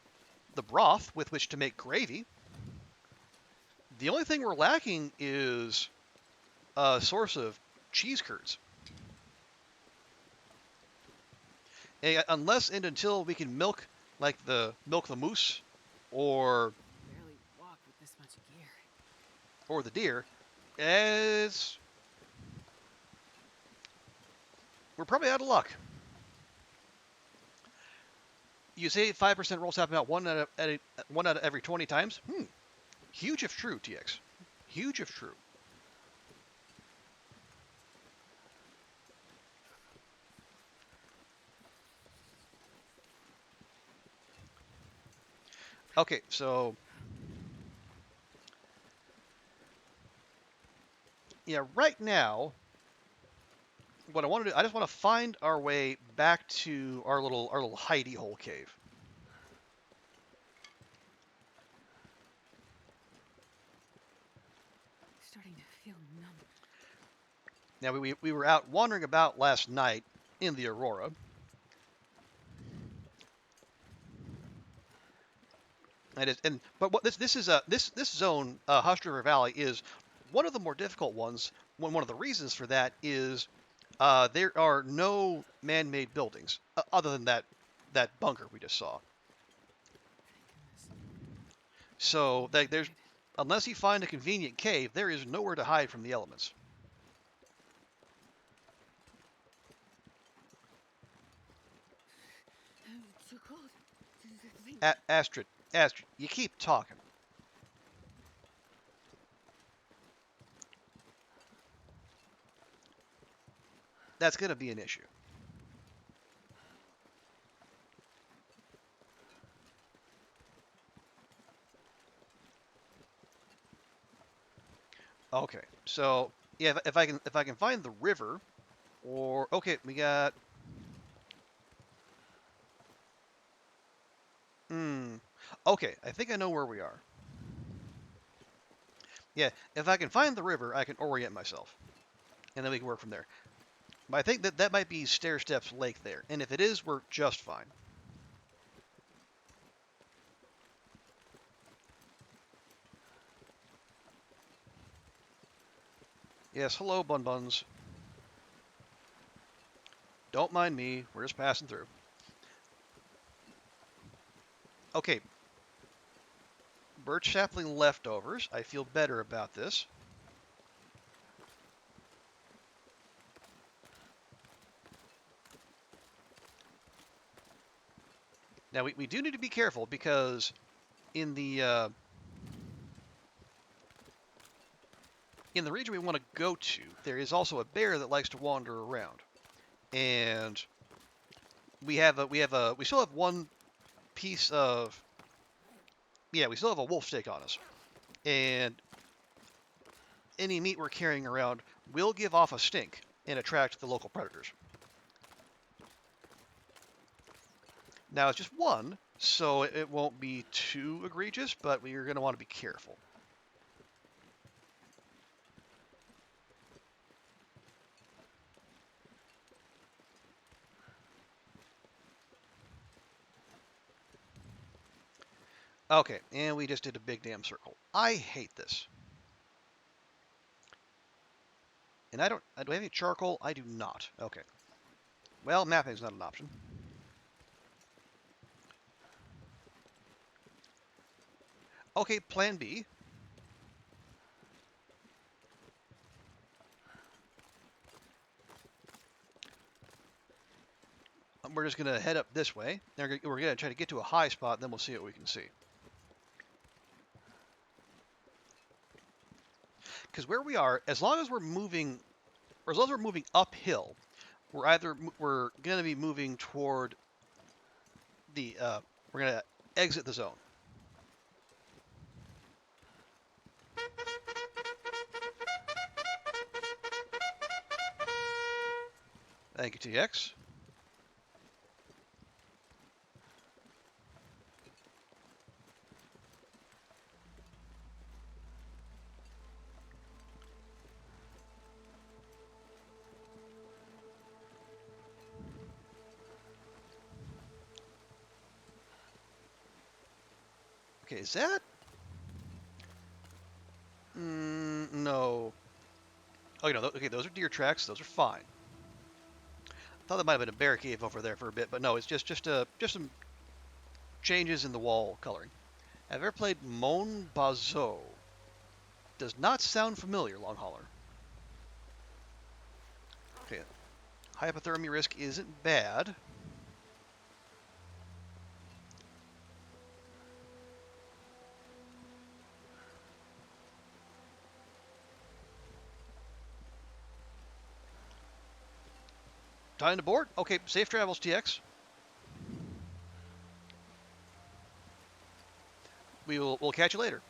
broth with which to make gravy. The only thing we're lacking is a source of cheese curds. Unless and until we can milk the moose or Barely walk with this much gear. or the deer, we're probably out of luck. You say 5% rolls happen about one out of every 20 times. Huge if true, TX. Huge if true. Okay, so yeah, right now, what I want to do, I just want to find our way back to our little hidey hole cave. Starting to feel numb. Now we were out wandering about last night in the Aurora. But what this zone, Hush River Valley, is one of the more difficult ones. One of the reasons for that is there are no man-made buildings other than that bunker we just saw. So there's unless you find a convenient cave, there is nowhere to hide from the elements. It's so cold. Astrid, you keep talking. That's going to be an issue. Okay, so yeah, if I can find the river, or okay, we got. Okay, I think I know where we are. Yeah, if I can find the river, I can orient myself, and then we can work from there. But I think that might be Stair Steps Lake there, and if it is, we're just fine. Yes, hello, Bun Buns. Don't mind me, we're just passing through. Okay. Birch sapling leftovers. I feel better about this. Now, we do need to be careful because in the region we want to go to, there is also a bear that likes to wander around. And we still have one piece of, yeah, we still have a wolf steak on us. And any meat we're carrying around will give off a stink and attract the local predators. Now, it's just one, so it won't be too egregious, but we're going to want to be careful. Okay, and we just did a big damn circle. I hate this. And do I have any charcoal? I do not. Okay. Well, mapping is not an option. Okay, plan B. we're just going to head up this way. We're going to try to get to a high spot, then we'll see what we can see. Because where we are, as long as we're moving uphill, we're going to be moving toward the we're going to exit the zone. Thank you, TX. Okay, is that? No. Oh, no. Okay, those are deer tracks. Those are fine. I thought that might have been a bear cave over there for a bit, but no, it's just some changes in the wall coloring. Have you ever played Mon Bazo? Does not sound familiar, long hauler. Okay, hypothermia risk isn't bad. Time to board? Okay, safe travels, TX. We'll catch you later.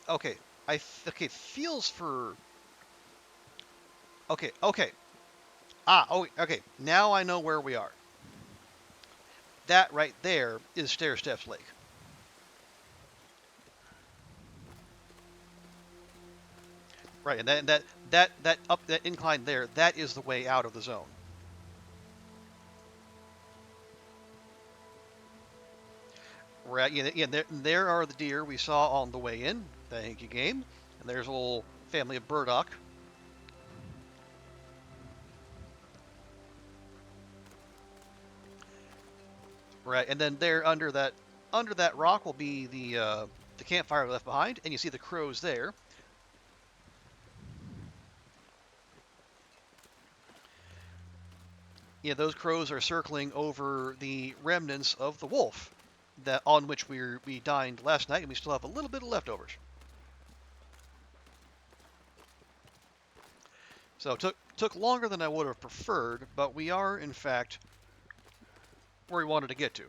Okay, okay, feels for... Okay. Okay, now I know where we are. That right there is Stair Steps Lake. Right, and that incline there, that is the way out of the zone. Right, yeah, there are the deer we saw on the way in. Thank you, game. And there's a little family of burdock. Right, and then there under that rock will be the campfire left behind, and you see the crows there. Yeah, those crows are circling over the remnants of the wolf on which we dined last night, and we still have a little bit of leftovers. So it took longer than I would have preferred, but we are in fact where we wanted to get to.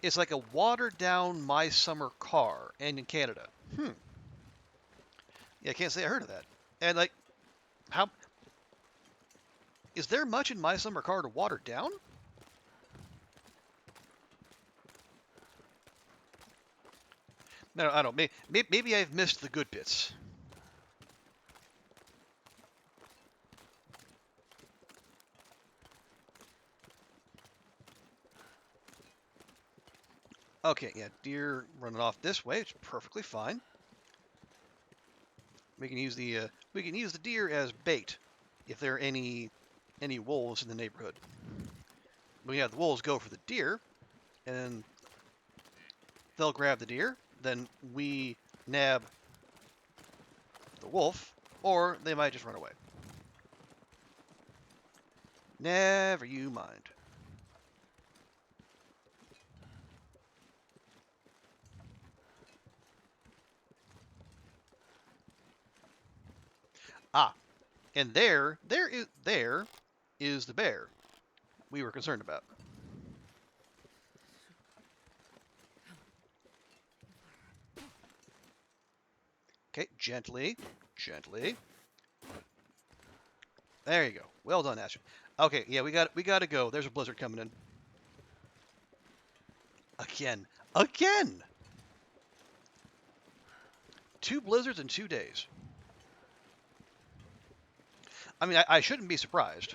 It's like a watered-down My Summer Car, and in Canada. Yeah, I can't say I heard of that. And like, how is there much in My Summer Car to water down? No, I don't. Maybe I've missed the good bits. Okay, yeah, deer running off this way. It's perfectly fine. We can use the deer as bait if there are any wolves in the neighborhood. We have the wolves go for the deer, and they'll grab the deer. Then we nab the wolf, or they might just run away. Never you mind. Ah, and there is the bear we were concerned about. Okay, gently. There you go. Well done, Astrid. Okay, yeah, we got to go. There's a blizzard coming in. Again. 2 blizzards in 2 days. I mean, I shouldn't be surprised.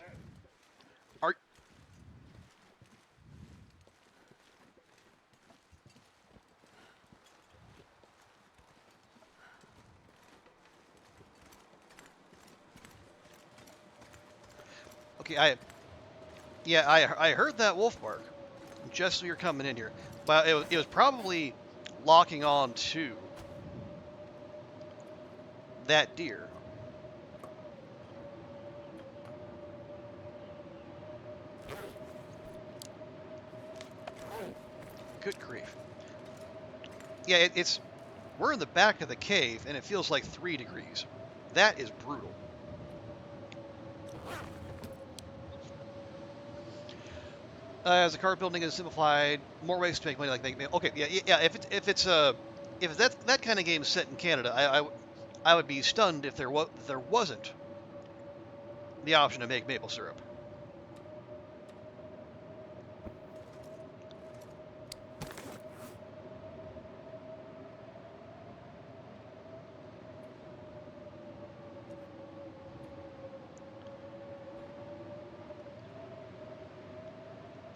Okay, I heard that wolf bark just as we were coming in here. But it was probably locking on to that deer. Good grief. Yeah, we're in the back of the cave and it feels like 3 degrees. That is brutal. As the car building is simplified, more ways to make money, like okay, yeah. If it's that kind of game set in Canada, I would be stunned if there wasn't the option to make maple syrup.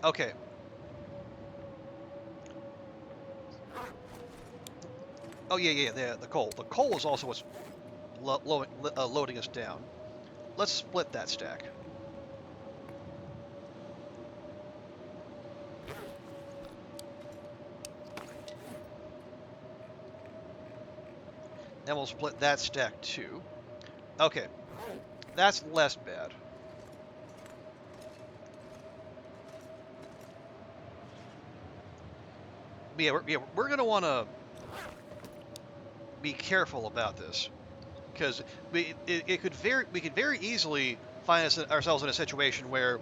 Okay. Oh yeah. The coal. The coal is also what's loading us down. Let's split that stack. Then we'll split that stack too. Okay, that's less bad. But yeah, we're gonna want to be careful about this because we could very easily find ourselves in a situation where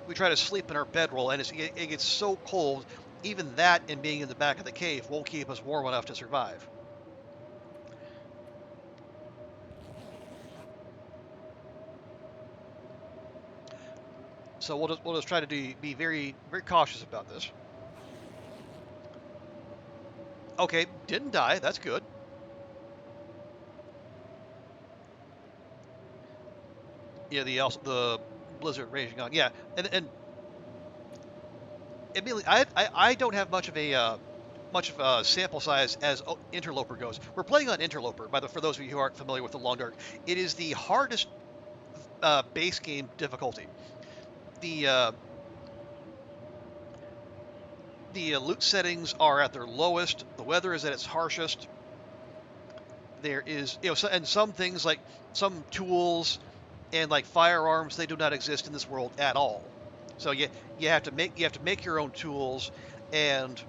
we try to sleep in our bedroll and it gets so cold, even that and being in the back of the cave won't keep us warm enough to survive. So we'll just try to be very cautious about this. Okay, didn't die. That's good. Yeah, the blizzard raging on. Yeah, and immediately I don't have much of a sample size as Interloper goes. We're playing on Interloper. For those of you who aren't familiar with the Long Dark, it is the hardest base game difficulty. The loot settings are at their lowest. The weather is at its harshest. There is and some things like some tools and like firearms, they do not exist in this world at all. So you have to make your own tools, and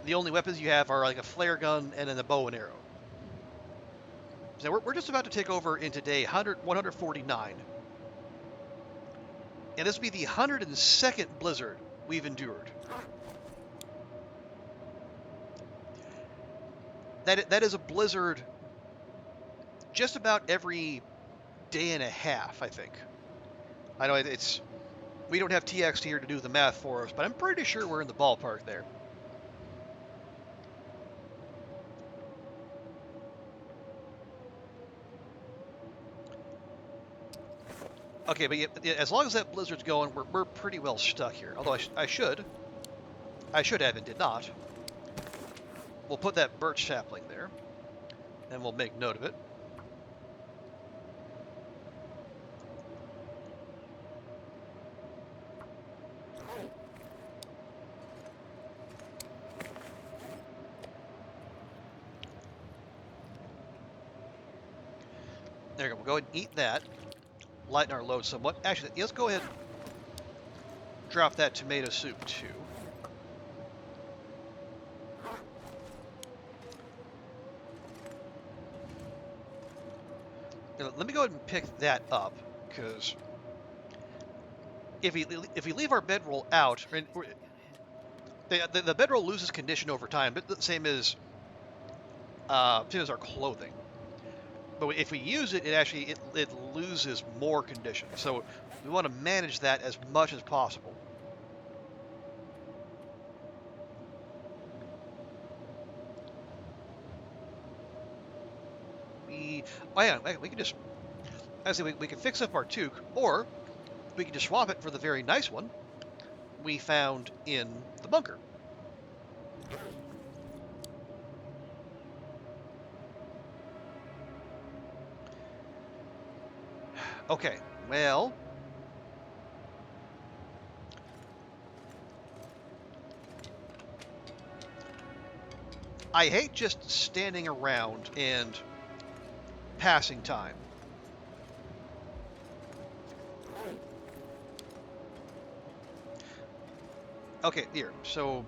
the only weapons you have are like a flare gun and then a bow and arrow. So we're just about to take over into day 149. And this will be the 102nd blizzard we've endured. That is a blizzard just about every day and a half, I think. I know we don't have TX here to do the math for us, but I'm pretty sure we're in the ballpark there. Okay, but yeah, as long as that blizzard's going, we're pretty well stuck here. Although I should have and did not. We'll put that birch sapling there, and we'll make note of it. There we go. We'll go ahead and eat that. Lighten our load somewhat. Actually, let's go ahead and drop that tomato soup too. Let me go ahead and pick that up, because if we leave our bedroll out, the bedroll loses condition over time, but the same as our clothing. But if we use it, it loses more condition. So we want to manage that as much as possible. We can just, we can fix up our toque, or we can just swap it for the very nice one we found in the bunker. Okay, well, I hate just standing around and passing time. Okay, here. So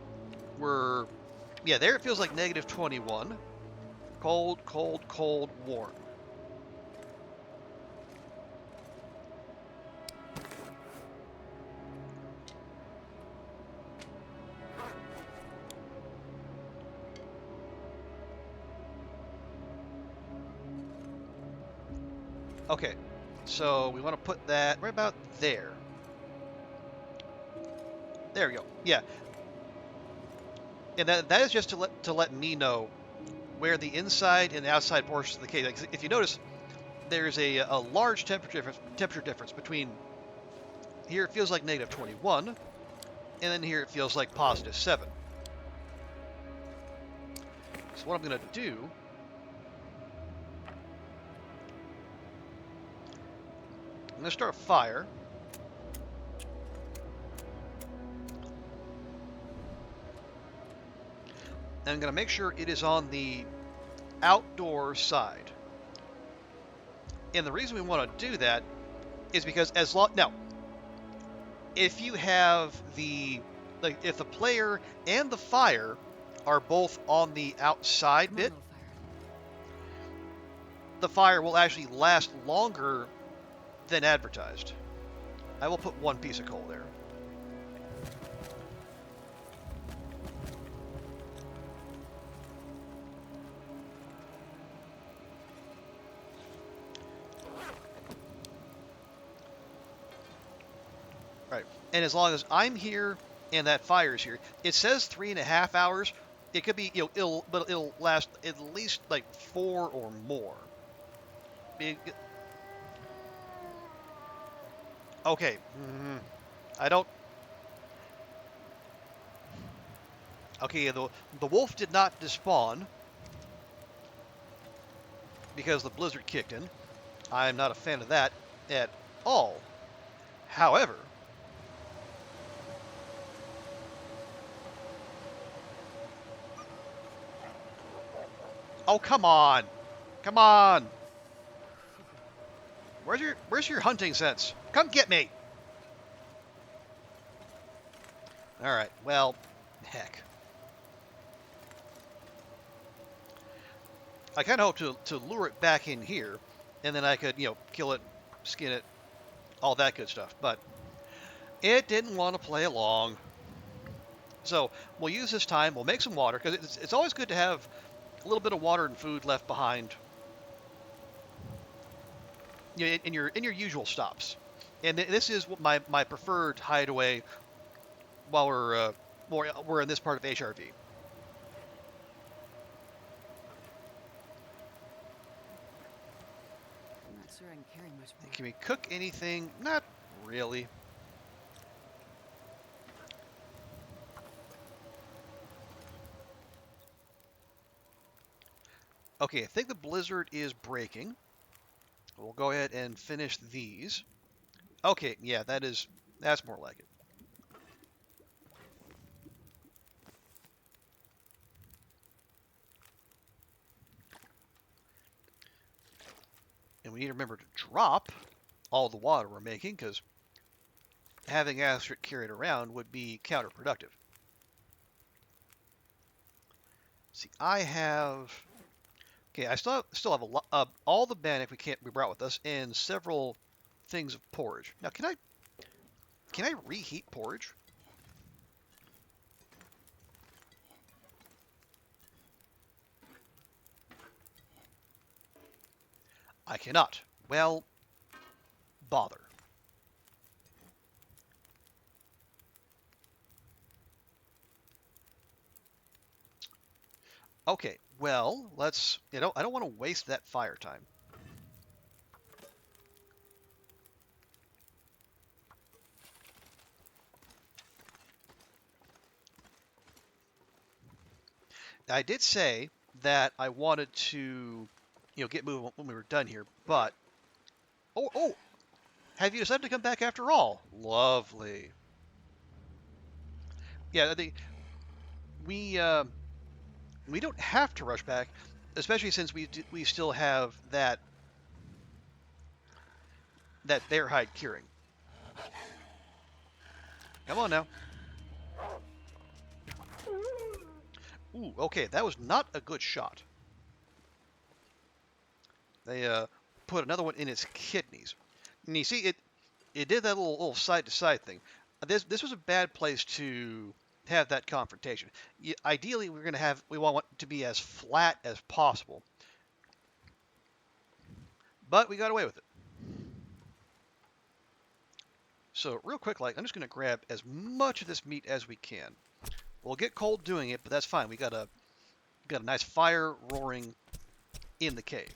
we're, yeah, there it feels like negative 21. Cold, cold, cold, warm. Okay, so we want to put that right about there. There we go. Yeah, and that is just to let me know where the inside and outside portions of the cave. Like, if you notice, there's a large temperature difference between here. It feels like negative 21, and then here it feels like positive 7. So what I'm going to do, I'm going to start a fire. And I'm going to make sure it is on the outdoor side. And the reason we want to do that is because now, if you have if the player and the fire are both on the outside bit, the fire will actually last longer than advertised. I will put 1 piece of coal there. Right, and as long as I'm here and that fire is here, it says 3.5 hours. It could be, but it'll last at least like 4 or more. Okay, I don't. Okay, the wolf did not despawn because the blizzard kicked in. I'm not a fan of that at all. However, oh, come on. Come on. Where's your hunting sense? Come get me. All right. Well, heck. I kind of hope to lure it back in here, and then I could, kill it, skin it, all that good stuff. But it didn't want to play along. So we'll use this time. We'll make some water, because it's always good to have a little bit of water and food left behind, in your usual stops. And this is my preferred hideaway while we're in this part of HRV. I'm not sure I can carry much more. Can we cook anything? Not really. Okay, I think the blizzard is breaking. We'll go ahead and finish these. Okay, yeah, that's more like it. And we need to remember to drop all the water we're making, because having Astrid carried around would be counterproductive. See, I have... Okay, I still have a lot, all the bannock we brought with us, and several things of porridge. Now, can I reheat porridge? I cannot. Well, bother. Okay, well, let's, I don't want to waste that fire time. I did say that I wanted to, get moving when we were done here, but oh, have you decided to come back after all? Lovely. Yeah, we We don't have to rush back, especially since we still have that bear hide curing. Come on now. Ooh, okay, that was not a good shot. They put another one in his kidneys. And you see, it did that little side to side thing. This was a bad place to have that confrontation. Ideally, we want it to be as flat as possible, but we got away with it. So real quick, I'm just going to grab as much of this meat as we can. We'll get cold doing it, but that's fine. We got a nice fire roaring in the cave.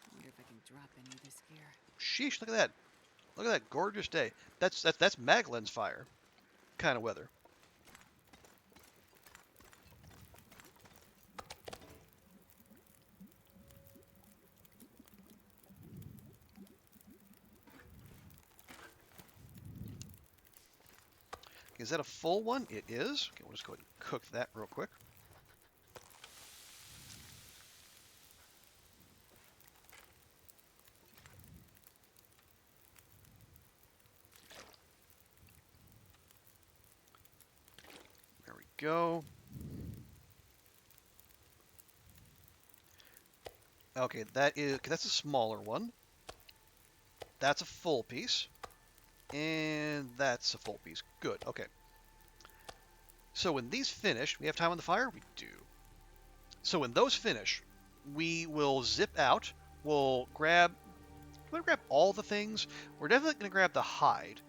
I wonder if I can drop any of this gear. Sheesh! Look at that! Look at that gorgeous day. That's Magdalene's fire kind of weather. Is that a full one? It is. Okay, we'll just go ahead and cook that real quick. There we go. Okay, that's a smaller one. That's a full piece. And that's a full piece. Good, okay. So when these finish, we have time on the fire? We do. So when those finish, we will zip out. We'll grab all the things. We're definitely going to grab the hide.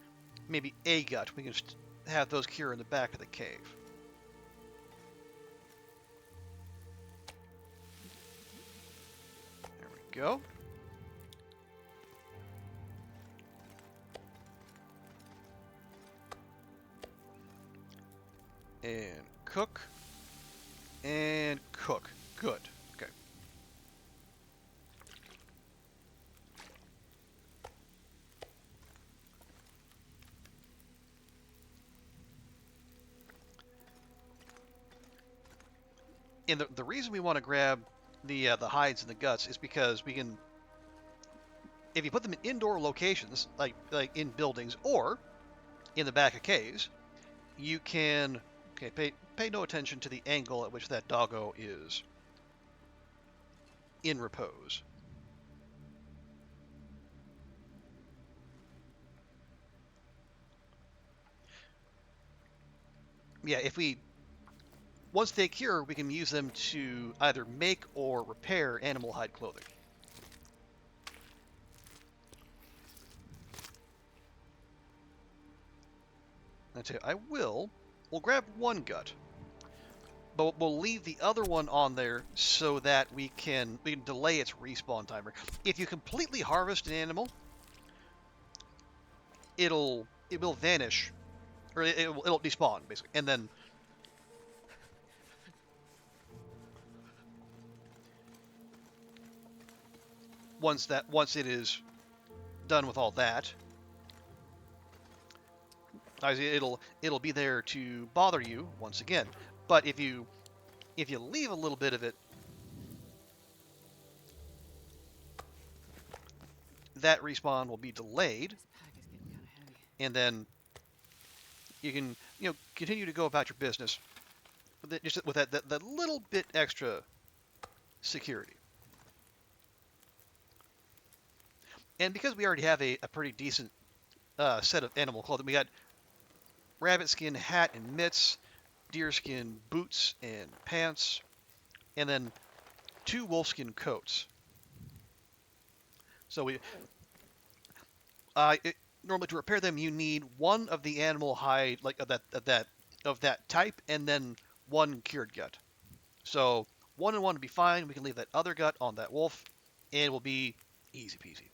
Maybe a gut. We can just have those cure in the back of the cave. There we go. And cook. And cook. Good. Okay. And the reason we want to grab the hides and the guts is because we can, if you put them in indoor locations, like in buildings or in the back of caves, you can pay no attention to the angle at which that doggo is in repose. Yeah, once they cure, we can use them to either make or repair animal hide clothing. I tell you, we'll grab one gut, but we'll leave the other one on there so that we can delay its respawn timer. If you completely harvest an animal, it will vanish, or it'll despawn basically, and then once it is done with all that, it'll be there to bother you once again. But if you leave a little bit of it, that respawn will be delayed, and then you can continue to go about your business with that little bit extra security. And because we already have a pretty decent set of animal clothing, we got rabbit skin hat and mitts, deerskin boots and pants, and then 2 wolfskin coats. So normally to repair them, you need 1 of the animal hide, like of that type, and then 1 cured gut. So 1 and 1 would be fine. We can leave that other gut on that wolf, and it will be easy peasy.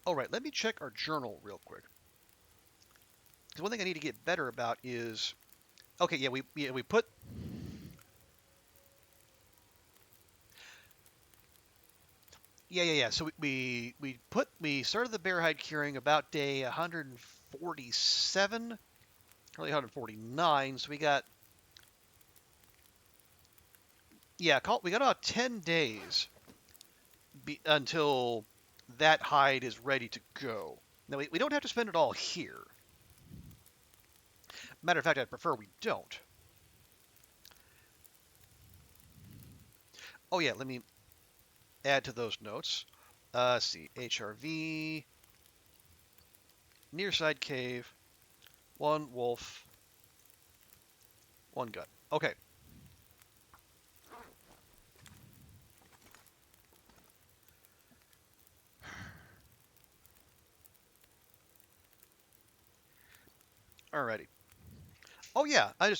All right, let me check our journal real quick. Because one thing I need to get better about is, okay, yeah, we put Yeah. So we started the bear hide curing about day 147, probably 149. So we got we got about 10 days until that hide is ready to go. Now we don't have to spend it all here. Matter of fact, I'd prefer we don't. Oh yeah, let me add to those notes. Let's see, HRV, near side cave, one wolf, one gun. Okay. Alrighty. Oh yeah, Andrea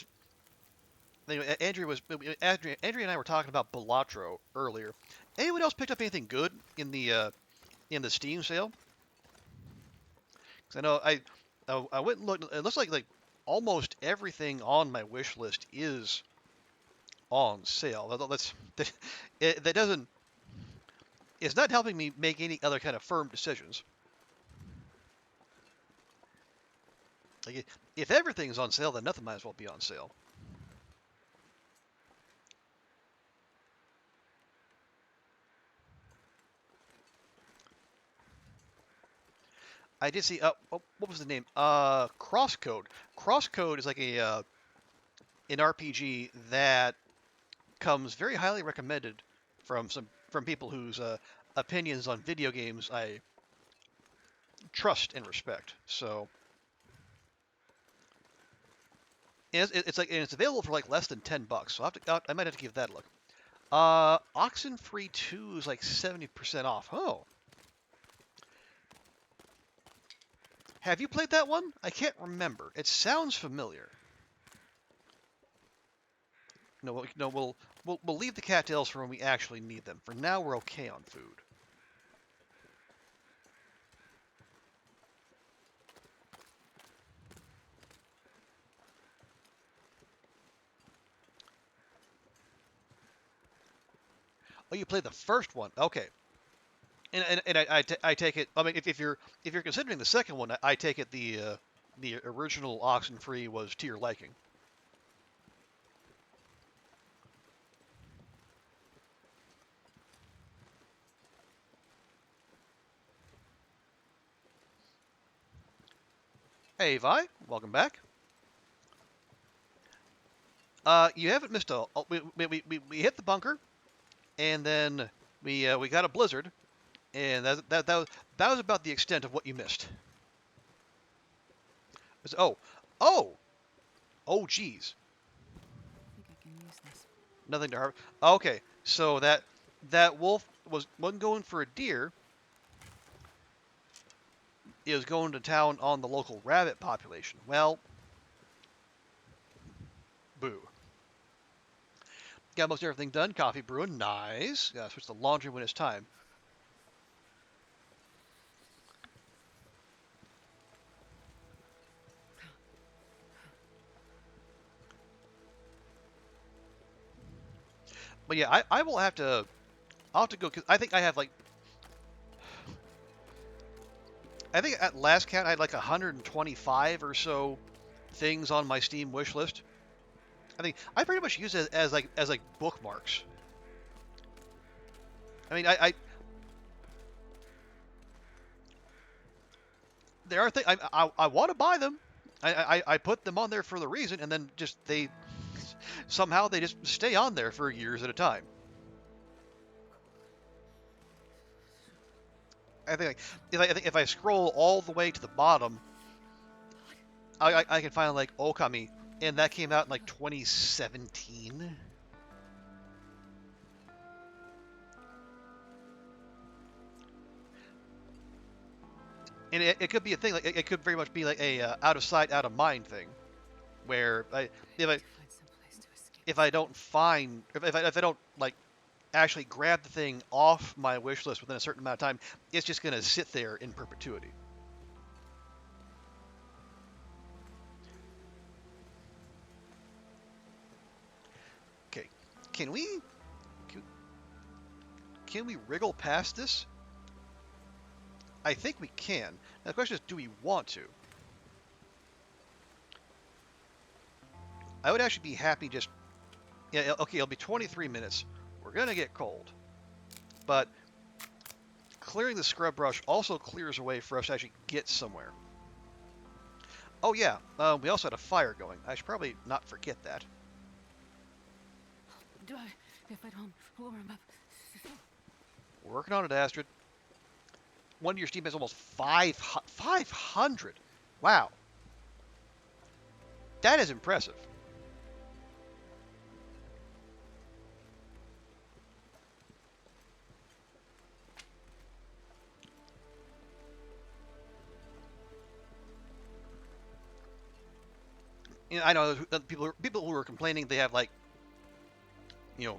and I were talking about Balatro earlier. Anyone else picked up anything good in the Steam sale? Because I know I went and looked. It looks like almost everything on my wish list is on sale. That doesn't. It's not helping me make any other kind of firm decisions. Like if everything's on sale, then nothing might as well be on sale. I did see. What was the name? Crosscode. Crosscode is like an RPG that comes very highly recommended from people whose opinions on video games I trust and respect. So it's available for like less than $10. So I might have to give that a look. Oxenfree 2 is like 70% off. Oh. Have you played that one? I can't remember. It sounds familiar. No, we'll leave the cattails for when we actually need them. For now, we're okay on food. Oh, you played the first one. Okay. And I take it. I mean, if you're considering the second one, I take it the original Oxenfree was to your liking. Hey, Vi, welcome back. You haven't missed a. We hit the bunker, and then we got a blizzard, and that was about the extent of what you missed. Oh, geez. I think I can use this. Nothing to harvest. Okay, so that wolf wasn't going for a deer. It was going to town on the local rabbit population. Well, boo. Got most everything done. Coffee brewing. Nice. Gotta switch the laundry when it's time. But yeah, I'll have to go because I think I have I think at last count I had like 125 or so things on my Steam wish list. I think I pretty much use it as bookmarks. I mean, there are things I want to buy them. I put them on there for the reason, and then somehow they just stay on there for years at a time. I think if I scroll all the way to the bottom, I can find like Okami, and that came out in like 2017. And it could be a thing, like it could very much be like a out of sight, out of mind thing, where if I don't like actually grab the thing off my wish list within a certain amount of time, it's just gonna sit there in perpetuity. Okay, can can we wriggle past this? I think we can. Now the question is, do we want to? I would actually be happy just... Yeah, okay, it'll be 23 minutes. We're going to get cold. But clearing the scrub brush also clears a way for us to actually get somewhere. Oh yeah, we also had a fire going. I should probably not forget that. If at home, warm up. We're working on it, Astrid. One of your steam is almost 500. Wow. That is impressive. You know, I know people who are complaining they have like,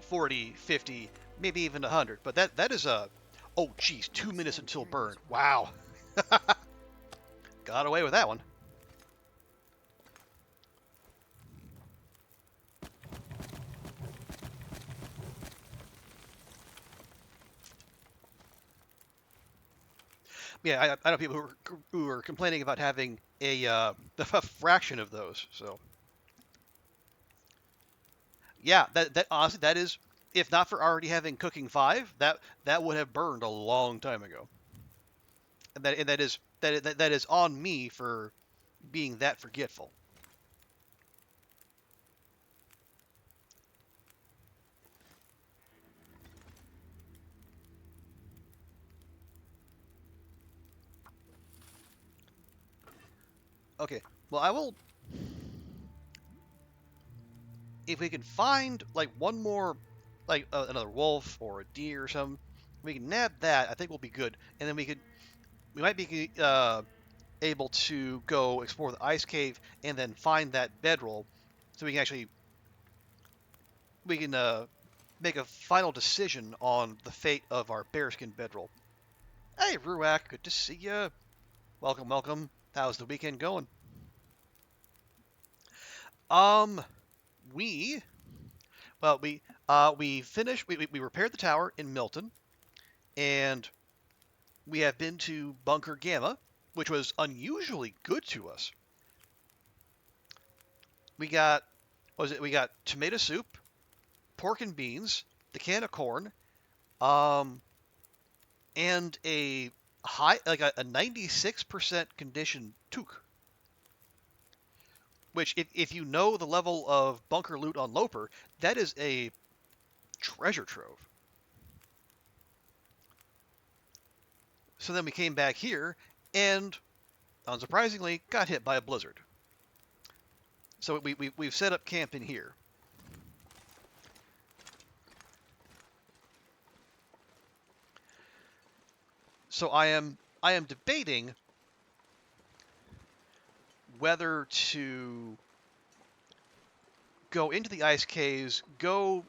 40, 50, maybe even 100, but that is a, oh geez, 2 minutes until burn. Wow. Got away with that one. Yeah, I know people who are complaining about having a fraction of those. So, yeah, that honestly, that is, if not for already having cooking 5, that would have burned a long time ago. And that is on me for being that forgetful. Okay, well, I will... If we can find, like, one more, like, another wolf or a deer or something, we can nab that, I think we'll be good. And then we might be able to go explore the ice cave and then find that bedroll so we can make a final decision on the fate of our bearskin bedroll. Hey, Ruak, good to see you. Welcome, welcome. How's the weekend going? We finished. We repaired the tower in Milton, and we have been to Bunker Gamma, which was unusually good to us. We got we got tomato soup, pork and beans, the can of corn, and a 96% condition toque. Which, if you know the level of bunker loot on Loper, that is a treasure trove. So then we came back here, and unsurprisingly, got hit by a blizzard. So we've set up camp in here. So I am debating whether to go into the ice caves, go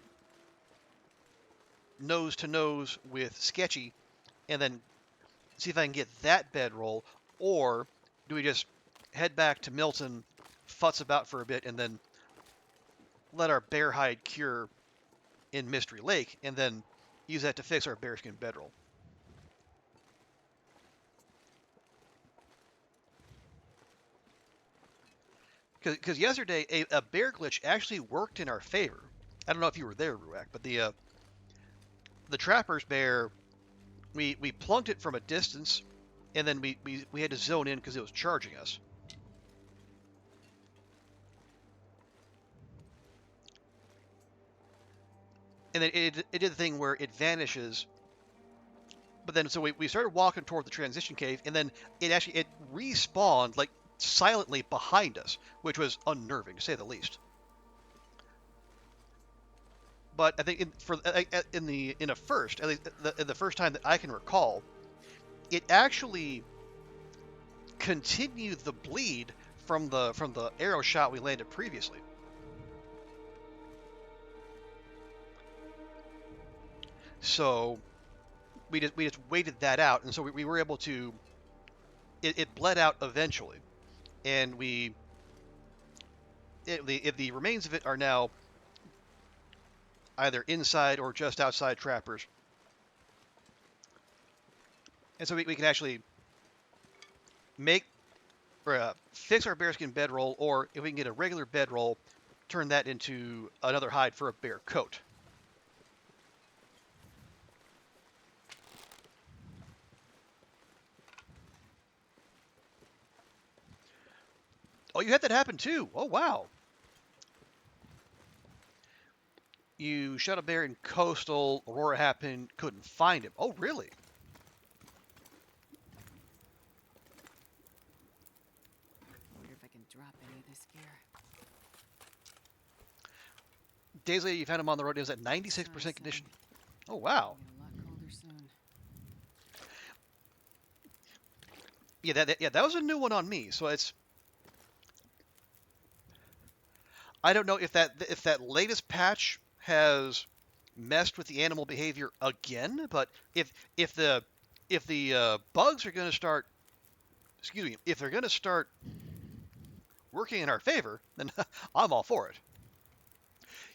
nose to nose with Sketchy, and then see if I can get that bedroll, or do we just head back to Milton, futz about for a bit, and then let our bear hide cure in Mystery Lake, and then use that to fix our bearskin bedroll? Because yesterday, a bear glitch actually worked in our favor. I don't know if you were there, Ruak, but the trapper's bear, we plunked it from a distance, and then we had to zone in because it was charging us. And then it did the thing where it vanishes. But then, so we started walking toward the transition cave, and then it respawned, like, silently behind us, which was unnerving, to say the least. But I think in the first time that I can recall, it actually continued the bleed from the arrow shot we landed previously. So we just waited that out, and so we were able to. It bled out eventually, and the remains of it are now either inside or just outside trappers. And so we can actually make or fix our bearskin bedroll, or if we can get a regular bedroll, turn that into another hide for a bear coat. Oh, you had that happen too. Oh, wow. You shot a bear in coastal. Aurora happened. Couldn't find him. Oh, really? Wonder if I can drop any of this gear. Days later, you found him on the road. It was at 96% condition. Oh, wow. Get a lot colder soon. Yeah, that was a new one on me. So it's. I don't know if that latest patch has messed with the animal behavior again, but if the bugs are going to start, excuse me, if they're going to start working in our favor, then I'm all for it.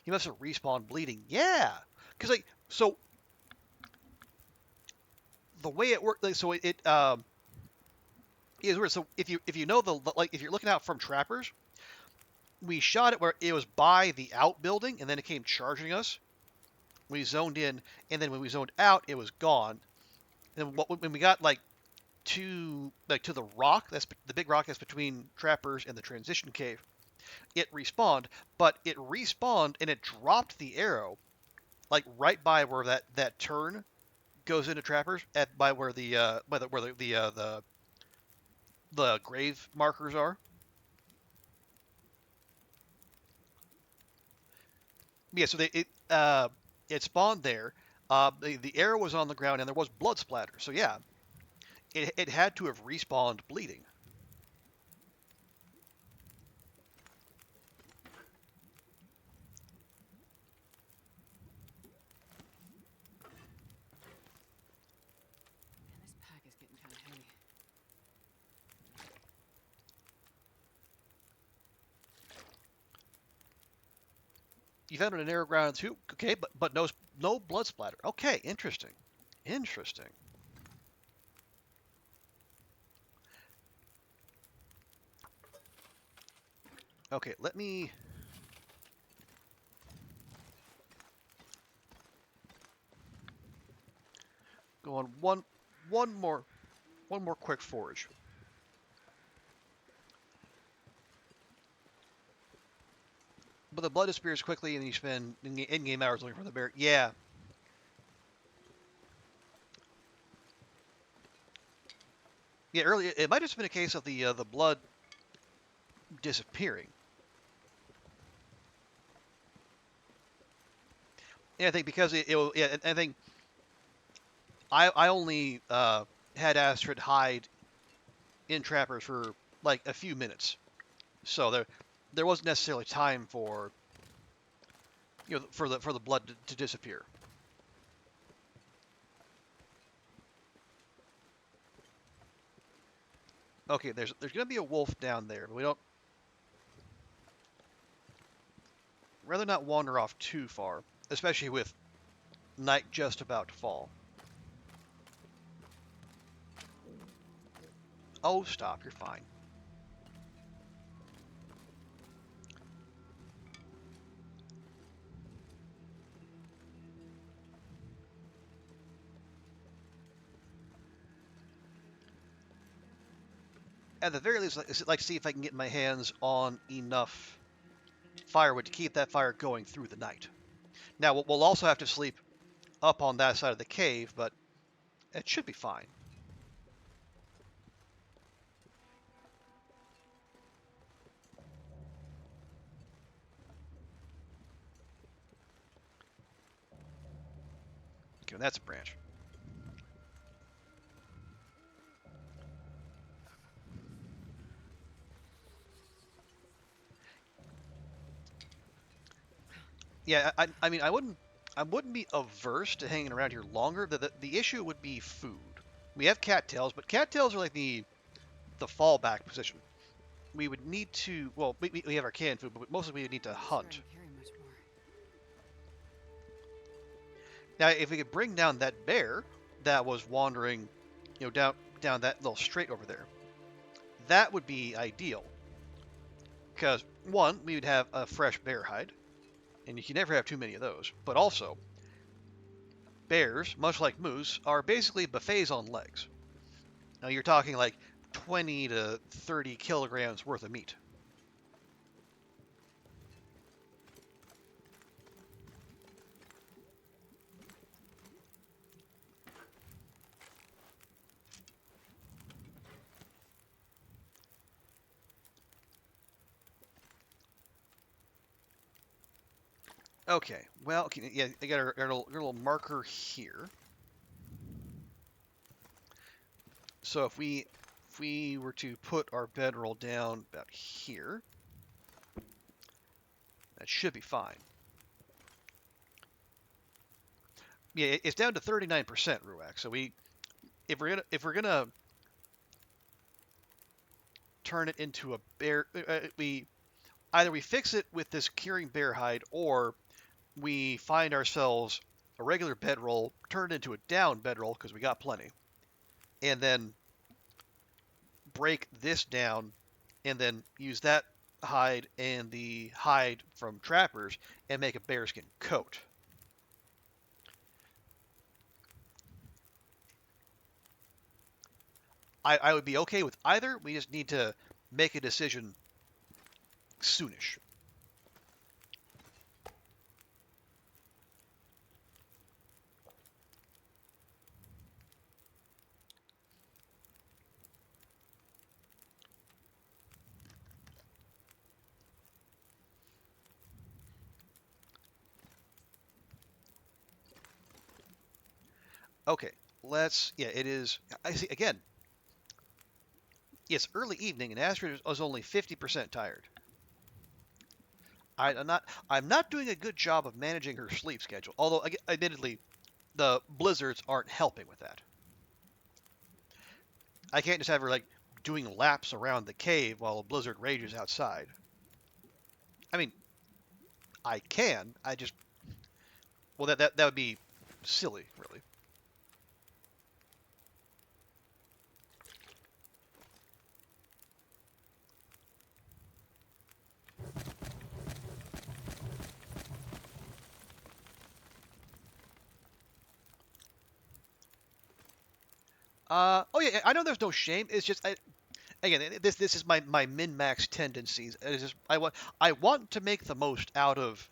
He must have respawned bleeding. Yeah, because like so the way it worked, like, so it is weird. So if you know like if you're looking out from trappers, we shot it where it was by the outbuilding, and then it came charging us. We zoned in, and then when we zoned out, it was gone. And when we got to the rock, that's the big rock that's between trappers and the transition cave, it respawned. But it respawned and it dropped the arrow, like right by where that turn goes into trappers, by where the grave markers are. Yeah, so it spawned there. The arrow was on the ground and there was blood splatter. So yeah, it had to have respawned bleeding. Man, this pack is getting kind of heavy. You found it in narrow ground too, okay, but no blood splatter. Okay, interesting. Okay, let me. Go on one more quick forage. But the blood disappears quickly, and you spend in-game hours looking for the bear. Yeah. Yeah, earlier it might have just been a case of the blood disappearing. Yeah, I think because I think I only had Astrid hide in trappers for like a few minutes, so there wasn't necessarily time for for the blood to disappear. Okay, there's gonna be a wolf down there, but we don't. Rather not wander off too far, especially with night just about to fall. Oh, stop! You're fine. At the very least, I'd like to see if I can get my hands on enough firewood to keep that fire going through the night. Now, we'll also have to sleep up on that side of the cave, but it should be fine. Okay, well, that's a branch. Yeah, I mean, I wouldn't be averse to hanging around here longer. The issue would be food. We have cattails, but cattails are like the fallback position. We would need to, well, we have our canned food, but mostly we would need to hunt. Now, if we could bring down that bear that was wandering down that little straight over there. That would be ideal. Because, one, we would have a fresh bear hide, and you can never have too many of those. But also, bears, much like moose, are basically buffets on legs. Now you're talking like 20 to 30 kilograms worth of meat. Okay, well, yeah, I got our little marker here. So if we were to put our bedroll down about here, that should be fine. Yeah, it's down to 39%, Ruac. So if we're gonna turn it into a bear, we fix it with this curing bear hide, or we find ourselves a regular bedroll, turn it into a down bedroll because we got plenty, and then break this down, and then use that hide and the hide from trappers and make a bearskin coat. I would be okay with either. We just need to make a decision soonish. Okay, it is, I see, again, it's early evening and Astrid is only 50% tired. I'm not doing a good job of managing her sleep schedule, although, admittedly, the blizzards aren't helping with that. I can't just have her, like, doing laps around the cave while a blizzard rages outside. I mean, I can, well, that would be silly, really. Oh yeah, I know there's no shame. It's just, again, this is my min-max tendencies. It's just I want to make the most out of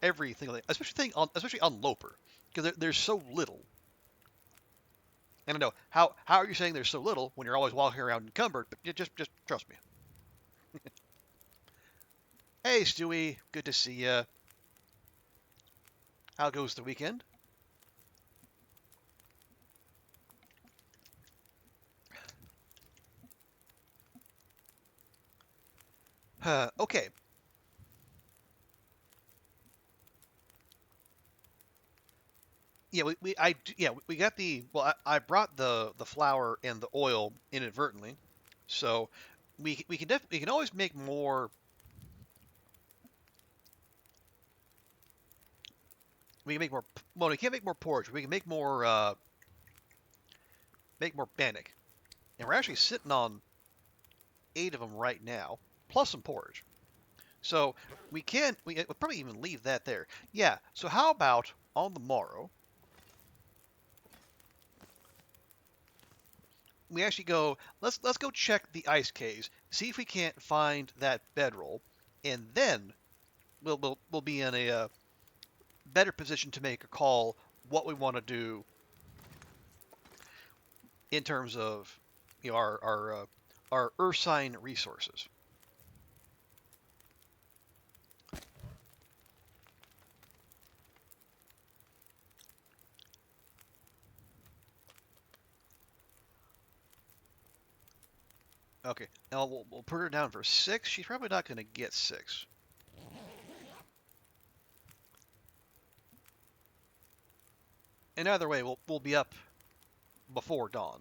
everything, especially on Loper, because there's so little. And I know how are you saying there's so little when you're always walking around encumbered? But just trust me. Hey Stewie, good to see you. How goes the weekend? Okay. Yeah, we got I brought the flour and the oil inadvertently, so we can always make more. We can make more. Well, we can't make more porridge. We can make more bannock, and we're actually sitting on 8 of them right now, plus some porridge. So we'll probably even leave that there. Yeah. So how about on the morrow, we actually go. Let's go check the ice caves, see if we can't find that bedroll, and then we'll be in a better position to make a call what we want to do in terms of our earth sign resources. Okay, now we'll put her down for 6. She's probably not going to get 6. And either way, we'll be up before dawn,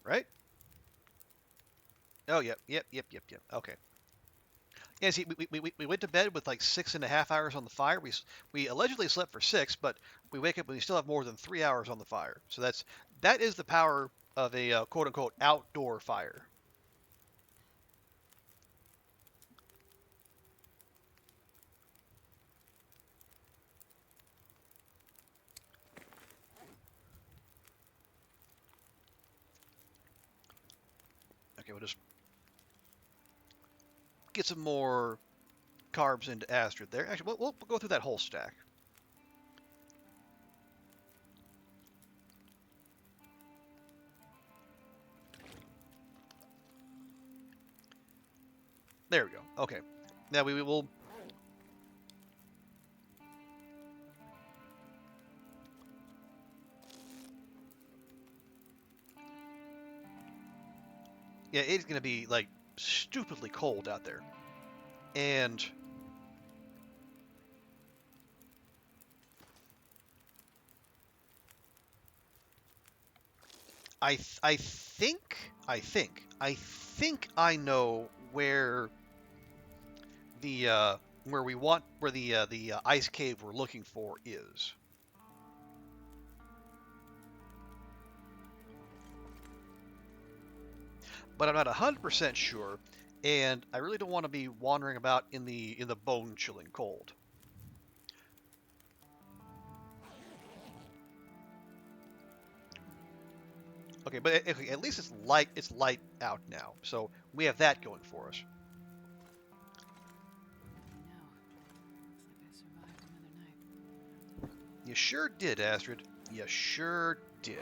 right? Oh, yep. Okay. Yeah, see, we went to bed with like 6.5 hours on the fire. We allegedly slept for 6, but we wake up and we still have more than 3 hours on the fire. So that's That is the power of a quote-unquote outdoor fire. Okay, we'll just get some more carbs into Astrid there. Actually, we'll go through that whole stack. There we go. Okay. Now we will... Yeah, it's going to be, like, stupidly cold out there. And... I think I know where the ice cave we're looking for is. But I'm not 100% sure, and I really don't want to be wandering about in the bone-chilling cold. Okay, but at least it's light. It's light out now, so we have that going for us. Looks like I survived another night. You sure did, Astrid. You sure did.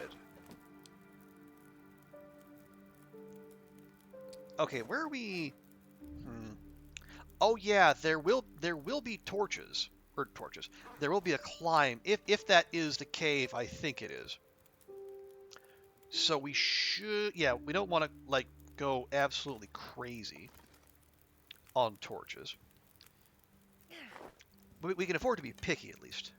Okay, where are we? Oh yeah, there will be torches. There will be a climb if that is the cave I think it is. So we should, yeah, we don't want to like go absolutely crazy on torches. But we can afford to be picky at least.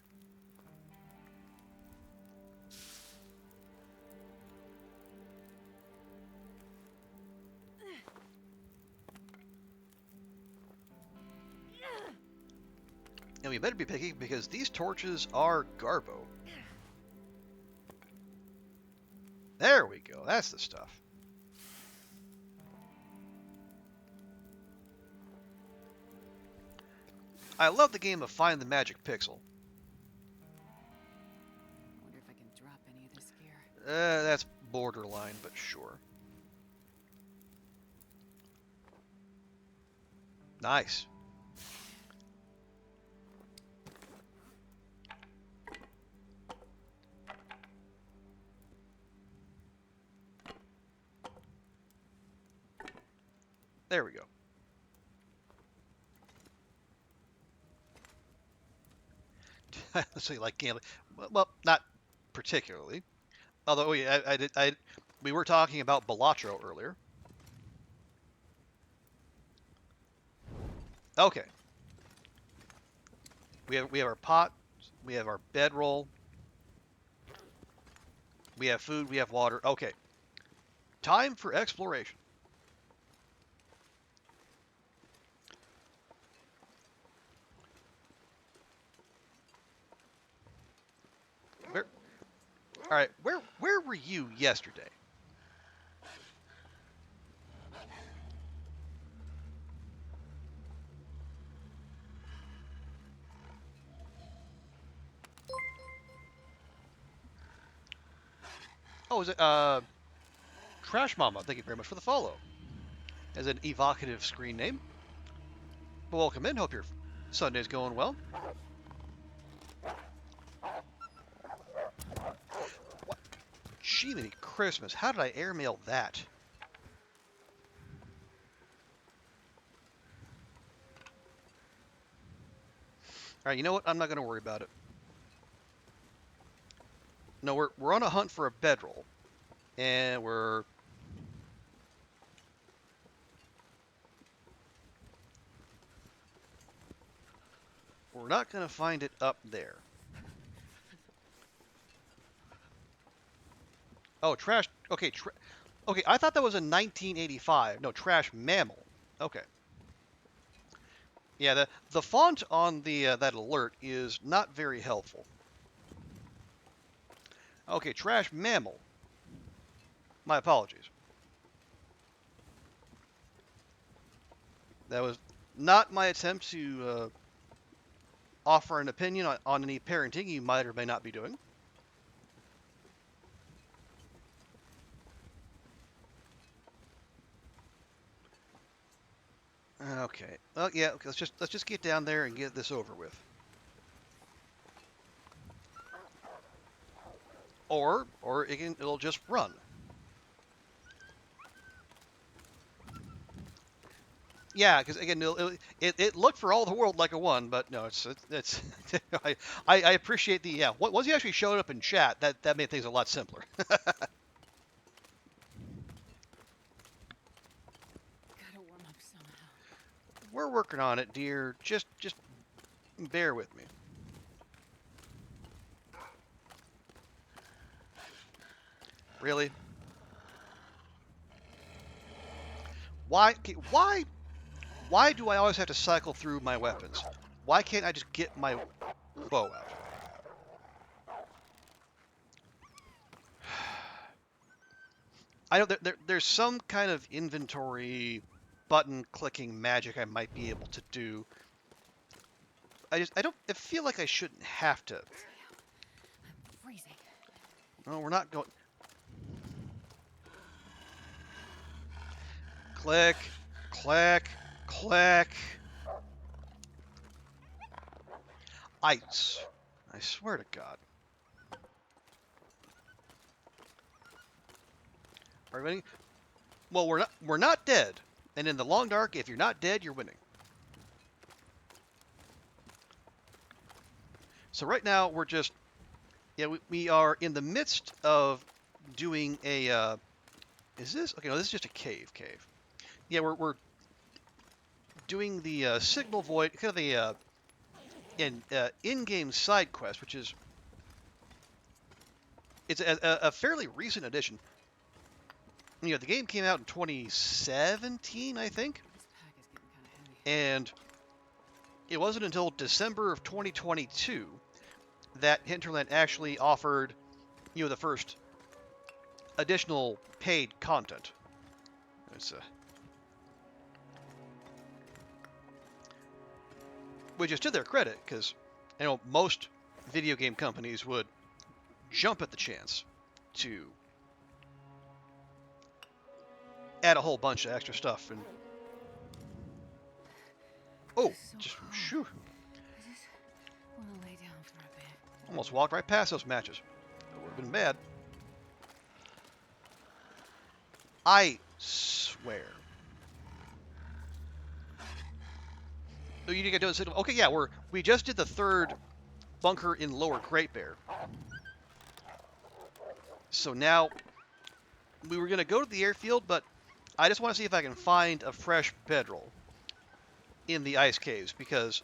And we better be picky because these torches are garbo. There we go. That's the stuff. I love the game of Find the Magic Pixel. I wonder if I can drop any of this gear. That's borderline, but sure. Nice. There we go. So you like gambling? Well, not particularly. Although we were talking about Balatro earlier. Okay. We have our pot. We have our bedroll. We have food. We have water. Okay. Time for exploration. All right, where were you yesterday? Oh, is it Trash Mama? Thank you very much for the follow. As an evocative screen name. But welcome in. Hope your Sunday's going well. Jiminy Christmas, how did I airmail that? Alright, you know what? I'm not going to worry about it. No, we're on a hunt for a bedroll. And we're... We're not going to find it up there. Oh, trash. Okay, okay. I thought that was a 1985. No, trash mammal. Okay. Yeah, the font on the that alert is not very helpful. Okay, trash mammal. My apologies. That was not my attempt to offer an opinion on any parenting you might or may not be doing. Okay. Well, yeah. Okay, let's just get down there and get this over with. Or it'll just run. Yeah, because again, it looked for all the world like a 1, but no, it's I appreciate the yeah. Once you actually showed up in chat, that made things a lot simpler. Gotta warm up somehow. We're working on it, dear. Just bear with me. Really? Why do I always have to cycle through my weapons? Why can't I just get my bow out? I know there's some kind of inventory button clicking magic I might be able to do. I feel like I shouldn't have to. I'm freezing. No, we're not going. Click, click, click. I swear to God. Are we winning? Well, we're not dead. And in the long dark, if you're not dead, you're winning. So right now we're just we are in the midst of doing a is this okay? No, this is just a cave. Yeah, we're doing the signal void, kind of the in-game side quest, which is it's a fairly recent addition. You know, the game came out in 2017, I think, This pack is getting kind of heavy. and it wasn't until December of 2022 that Hinterland actually offered, the first additional paid content. It's which is to their credit, because most video game companies would jump at the chance to add a whole bunch of extra stuff and just shoo. I just want to lay down for a bit. Almost walked right past those matches. That would have been bad. I swear. So you need to do it. Okay, yeah, we just did the third bunker in Lower Great Bear. So now we were gonna go to the airfield, but I just want to see if I can find a fresh bedroll in the ice caves, because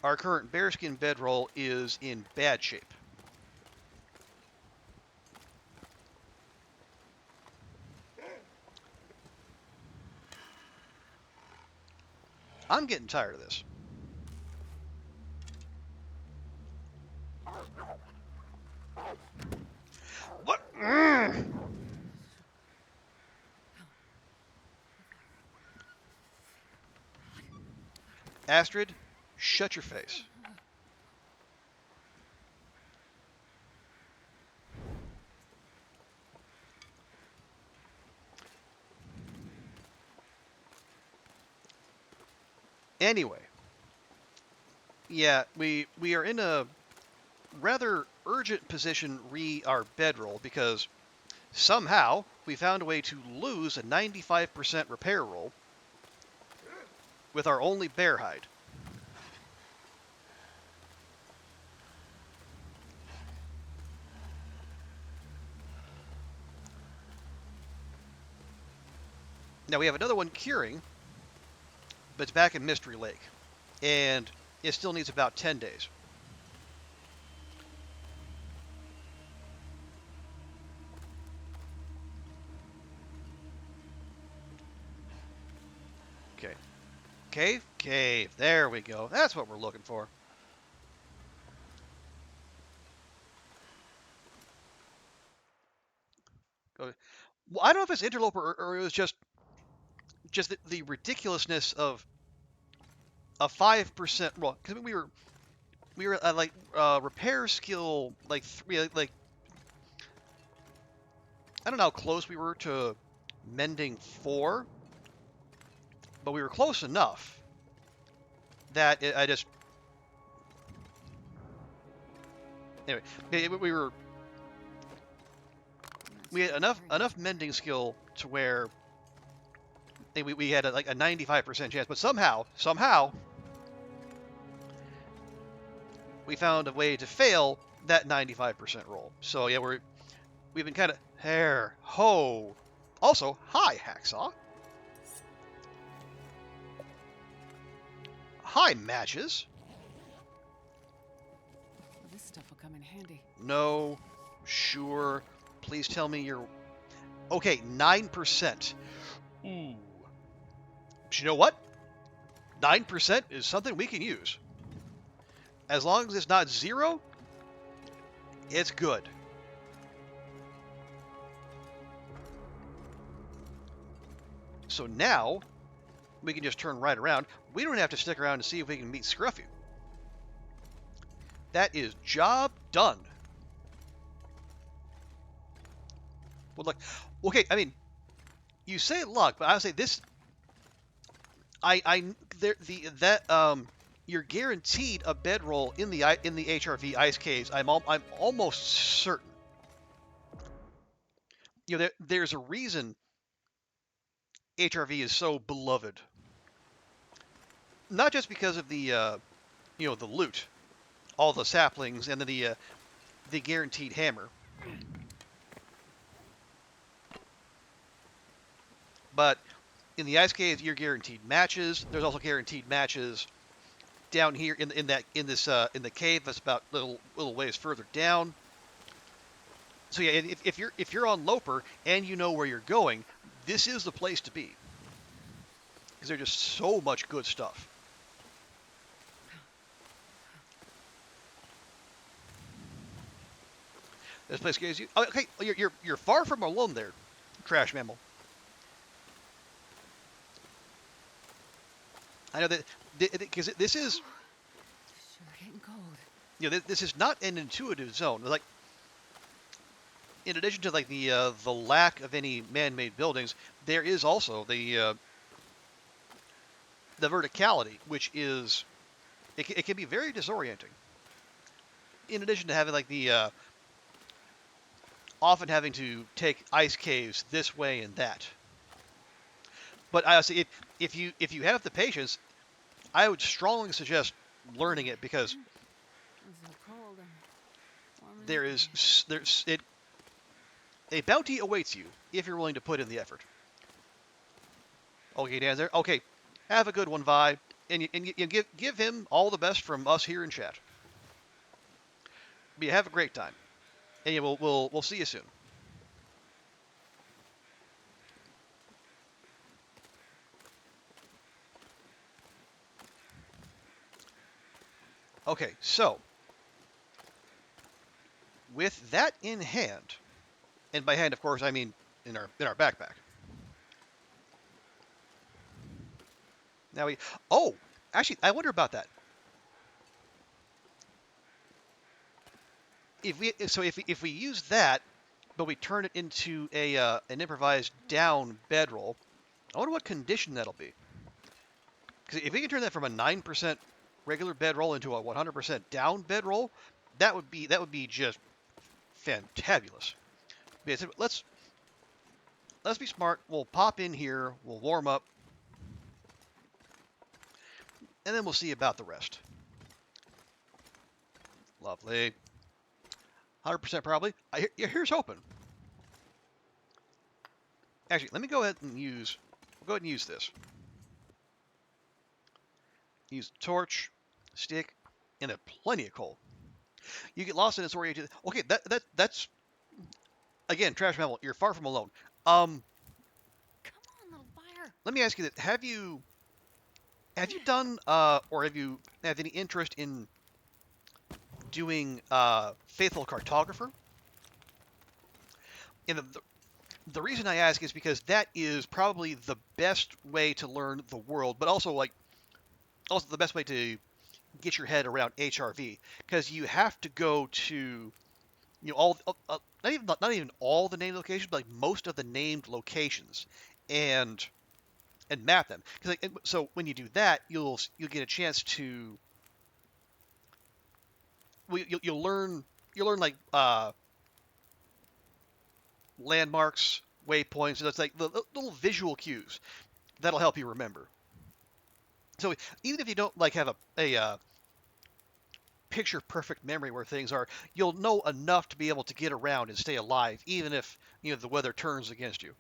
our current bearskin bedroll is in bad shape. I'm getting tired of this. What? Astrid, shut your face. Anyway, yeah, we are in a rather urgent position re our bedroll, because somehow we found a way to lose a 95% repair roll with our only bear hide. Now we have another one curing, but it's back in Mystery Lake, and it still needs about 10 days. Okay. Cave. There we go. That's what we're looking for. Go. Well, I don't know if it's Interloper or it was just the ridiculousness of a 5% roll. Because we were at like repair skill like 3, like I don't know how close we were to mending 4, but we were close enough that I just anyway we had enough mending skill to where we had like a 95% chance, but somehow we found a way to fail that 95% roll. So yeah, we've been kind of ho. Also, hi hacksaw. Hi matches. Well, this stuff will come in handy. No, sure. Please tell me you're okay. 9%. Ooh. But you know what? 9% is something we can use. As long as it's not 0, it's good. So now we can just turn right around. We don't have to stick around to see if we can meet Scruffy. That is job done. Well, look, okay. I mean, you say luck, but I would say this. You're guaranteed a bedroll in the HRV ice caves. I'm almost certain. You know, there's a reason HRV is so beloved. Not just because of the the loot, all the saplings, and the guaranteed hammer. But in the ice caves, you're guaranteed matches. There's also guaranteed matches down here in the cave that's about little ways further down. So yeah, if you're on Loper and you know where you're going, this is the place to be because there's just so much good stuff. This place gives you okay. You're far from alone there, trash mammal. I know that because this is Sure getting cold. You know, this is not an intuitive zone. Like, in addition to like the lack of any man-made buildings, there is also the verticality, which is it can be very disorienting. In addition to having like the often having to take ice caves this way and that. But I say if you have the patience, I would strongly suggest learning it because It's so cold and warm there's a bounty awaits you if you're willing to put in the effort. Okay, Dan, there. Okay, have a good one, Vi, and you give him all the best from us here in chat. But you have a great time, and yeah, we'll see you soon. Okay, so with that in hand, and by hand, of course, I mean in our backpack. Now actually, I wonder about that. If we use that, but we turn it into an improvised down bedroll, I wonder what condition that'll be. Because if we can turn that from a 9% regular bedroll into a 100% down bedroll, that would be just fantabulous. Let's be smart. We'll pop in here. We'll warm up, and then we'll see about the rest. Lovely. 100% probably. Here's hoping. Actually, let me go ahead and use this. Use torch, stick, and a plenty of coal. You get lost in this orientation. Okay, that's again, trash mammal. You're far from alone. Come on, little fire. Let me ask you that: Have you done or have any interest in doing faithful cartographer? And The reason I ask is because that is probably the best way to learn the world, but also the best way to get your head around HRV, because you have to go to all not even all the named locations, but like most of the named locations, and map them. So when you do that, you'll get a chance to you'll learn like landmarks, waypoints. So that's like the little visual cues that'll help you remember. So even if you don't like have a picture perfect memory where things are, you'll know enough to be able to get around and stay alive, even if the weather turns against you.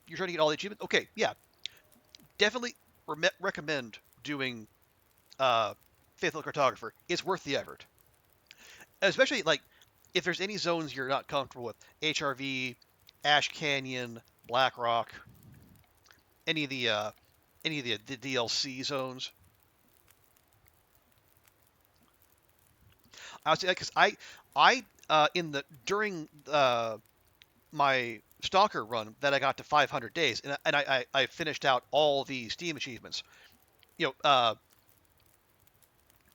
You're trying to get all the achievements. Okay, yeah, definitely recommend doing Faithful Cartographer. It's worth the effort, especially like if there's any zones you're not comfortable with, HRV, Ash Canyon, Black Rock, any of the DLC zones. I would say because I in the during my Stalker run that I got to 500 days, and I finished out all the Steam achievements.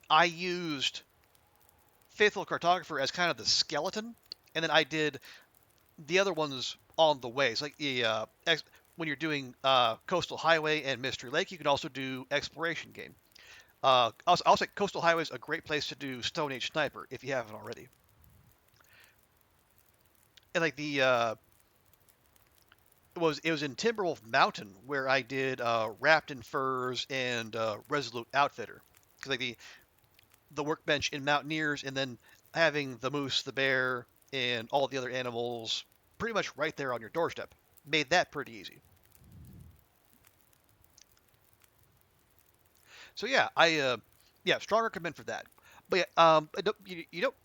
I used Faithful Cartographer as kind of the skeleton, and then I did the other ones on the way. It's like when you're doing Coastal Highway and Mystery Lake, you can also do Exploration Game. I'll say Coastal Highway is a great place to do Stone Age Sniper if you haven't already. And like it was in Timberwolf Mountain where I did Wrapped in Furs and Resolute Outfitter. Because like the workbench in Mountaineers, and then having the moose, the bear, and all the other animals pretty much right there on your doorstep made that pretty easy. So yeah, I strong recommend for that. But yeah, you don't.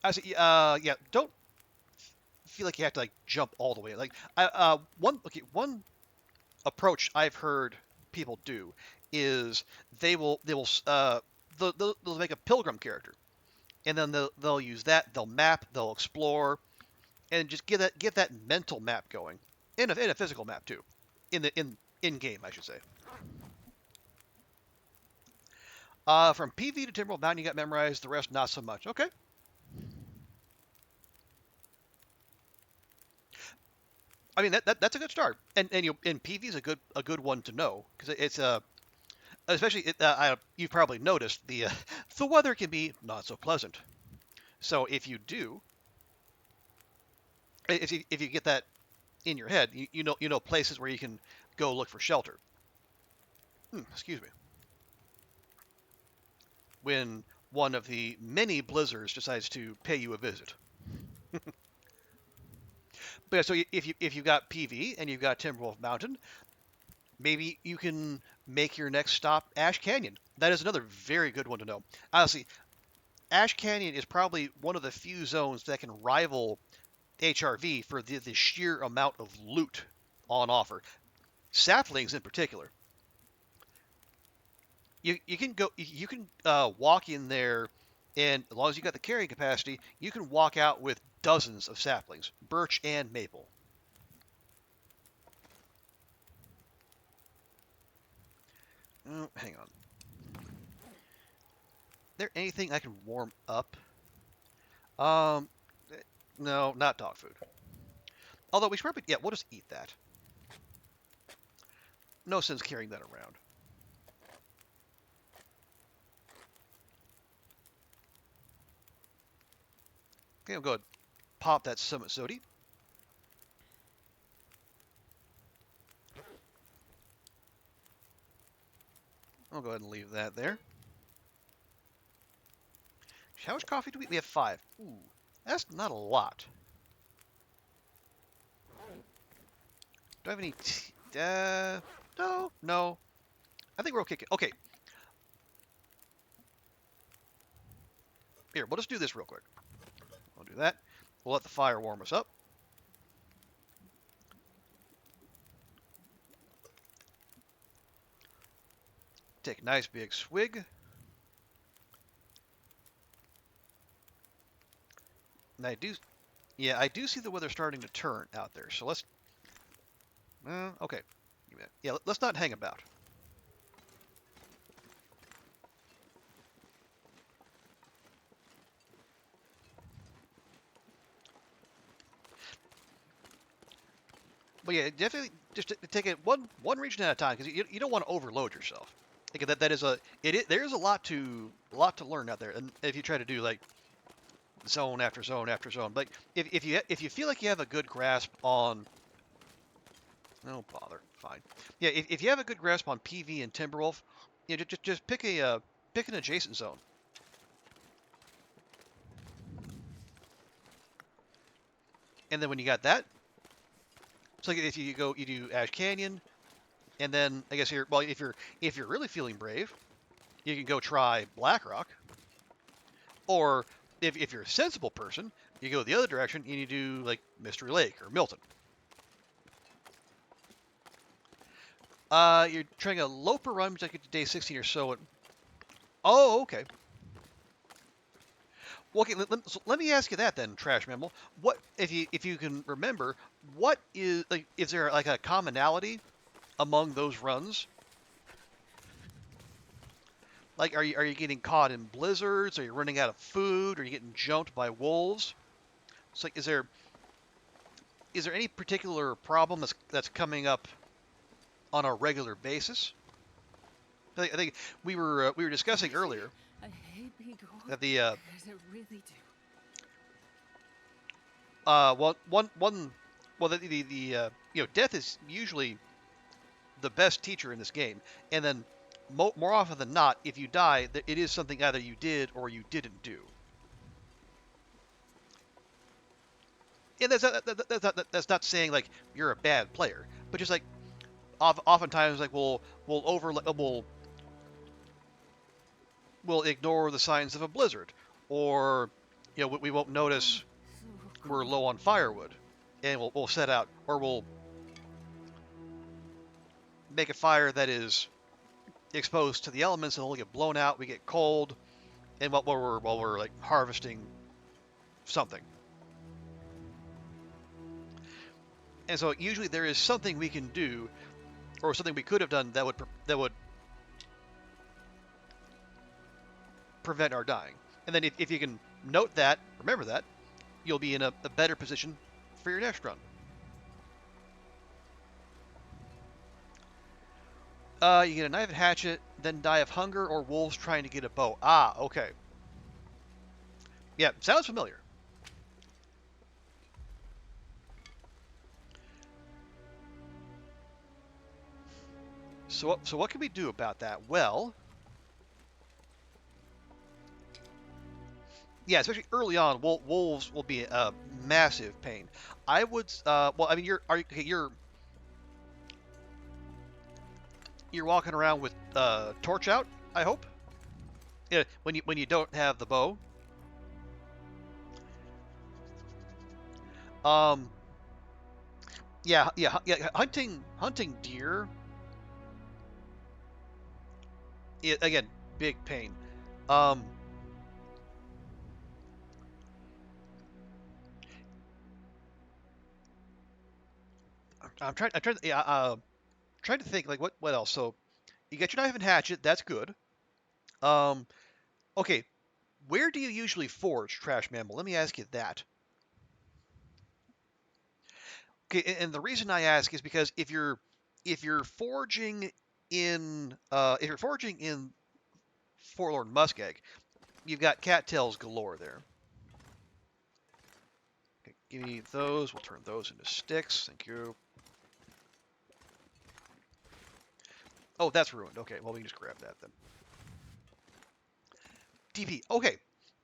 I say yeah, don't feel like you have to like jump all the way. Like one approach I've heard people do is they'll make a pilgrim character, and then they'll use that. They'll map, they'll explore, and just get that mental map going, and a physical map too, in game I should say. From PV to Timberwolf Mountain, you got memorized. The rest not so much. Okay. I mean that's a good start, and PV is a good one to know because it's especially you've probably noticed the weather can be not so pleasant. So if you get that in your head, you know places where you can go look for shelter. Excuse me. When one of the many blizzards decides to pay you a visit. But yeah, so if you've got PV and you've got Timberwolf Mountain, maybe you can make your next stop Ash Canyon. That is another very good one to know. Honestly, Ash Canyon is probably one of the few zones that can rival HRV for the sheer amount of loot on offer. Saplings in particular. You can walk in there, and as long as you got the carrying capacity, you can walk out with dozens of saplings, birch and maple. Oh, hang on. Is there anything I can warm up? No, not dog food. Although we should probably, yeah, we'll just eat that. No sense carrying that around. Okay, I'll go ahead and pop that Summit Sodi. I'll go ahead and leave that there. How much coffee do we? We have 5. Ooh, that's not a lot. Do I have any tea? No. I think we're okay. Okay. Here, we'll just do this real quick. I'll do that. We'll let the fire warm us up. Take a nice big swig. And I do Yeah, I do see the weather starting to turn out there. So let's. Okay. Yeah, let's not hang about. But yeah, definitely just take it one region at a time because you don't want to overload yourself. Like that is there is a lot to learn out there, and if you try to do like zone after zone after zone, like if you feel like you have a good grasp on, no bother, fine. Yeah, if you have a good grasp on PV and Timberwolf, you know, just pick an adjacent zone. And then when you got that, it's like if you do Ash Canyon, and then I guess if you're really feeling brave, you can go try Blackrock. Or if you're a sensible person, you go the other direction and you do like Mystery Lake or Milton. You're trying a Loper run, which I get to day 16 or so. Oh, okay. Well, okay, so let me ask you that then, Trash Mammal. What if you can remember? What is like? Is there like a commonality among those runs? Like, are you getting caught in blizzards? Are you running out of food? Are you getting jumped by wolves? It's like, is there any particular problem that's coming up on a regular basis? I think we were discussing earlier I hate being cold. that the I really do. death is usually the best teacher in this game, and then more often than not, if you die, it is something either you did or you didn't do. And that's not saying like you're a bad player, but just like oftentimes like we'll ignore the signs of a blizzard, or we won't notice we're low on firewood, and we'll set out, or we'll make a fire that is exposed to the elements, and it'll get blown out. We get cold, and while we're like harvesting something. And so usually there is something we can do, or something we could have done that would prevent our dying. And then if you can note that, remember that, you'll be in a better position for your next run. You get a knife and hatchet, then die of hunger or wolves trying to get a bow. Ah, okay. Yeah, sounds familiar. So what can we do about that? Well, yeah, especially early on, wolves will be a massive pain. I would, well, I mean, you're walking around with torch out, I hope. Yeah, when you don't have the bow. Yeah, hunting deer. Again, big pain. I'm trying to think like what else. So you get your knife and hatchet. That's good. Okay, where do you usually forge, Trash Mammal? Let me ask you that. Okay, and the reason I ask is because if you're forging in Forlorn Muskeg, you've got cattails galore there. Okay, give me those. We'll turn those into sticks. Thank you. Oh, that's ruined. Okay, well, we can just grab that then. DP. Okay.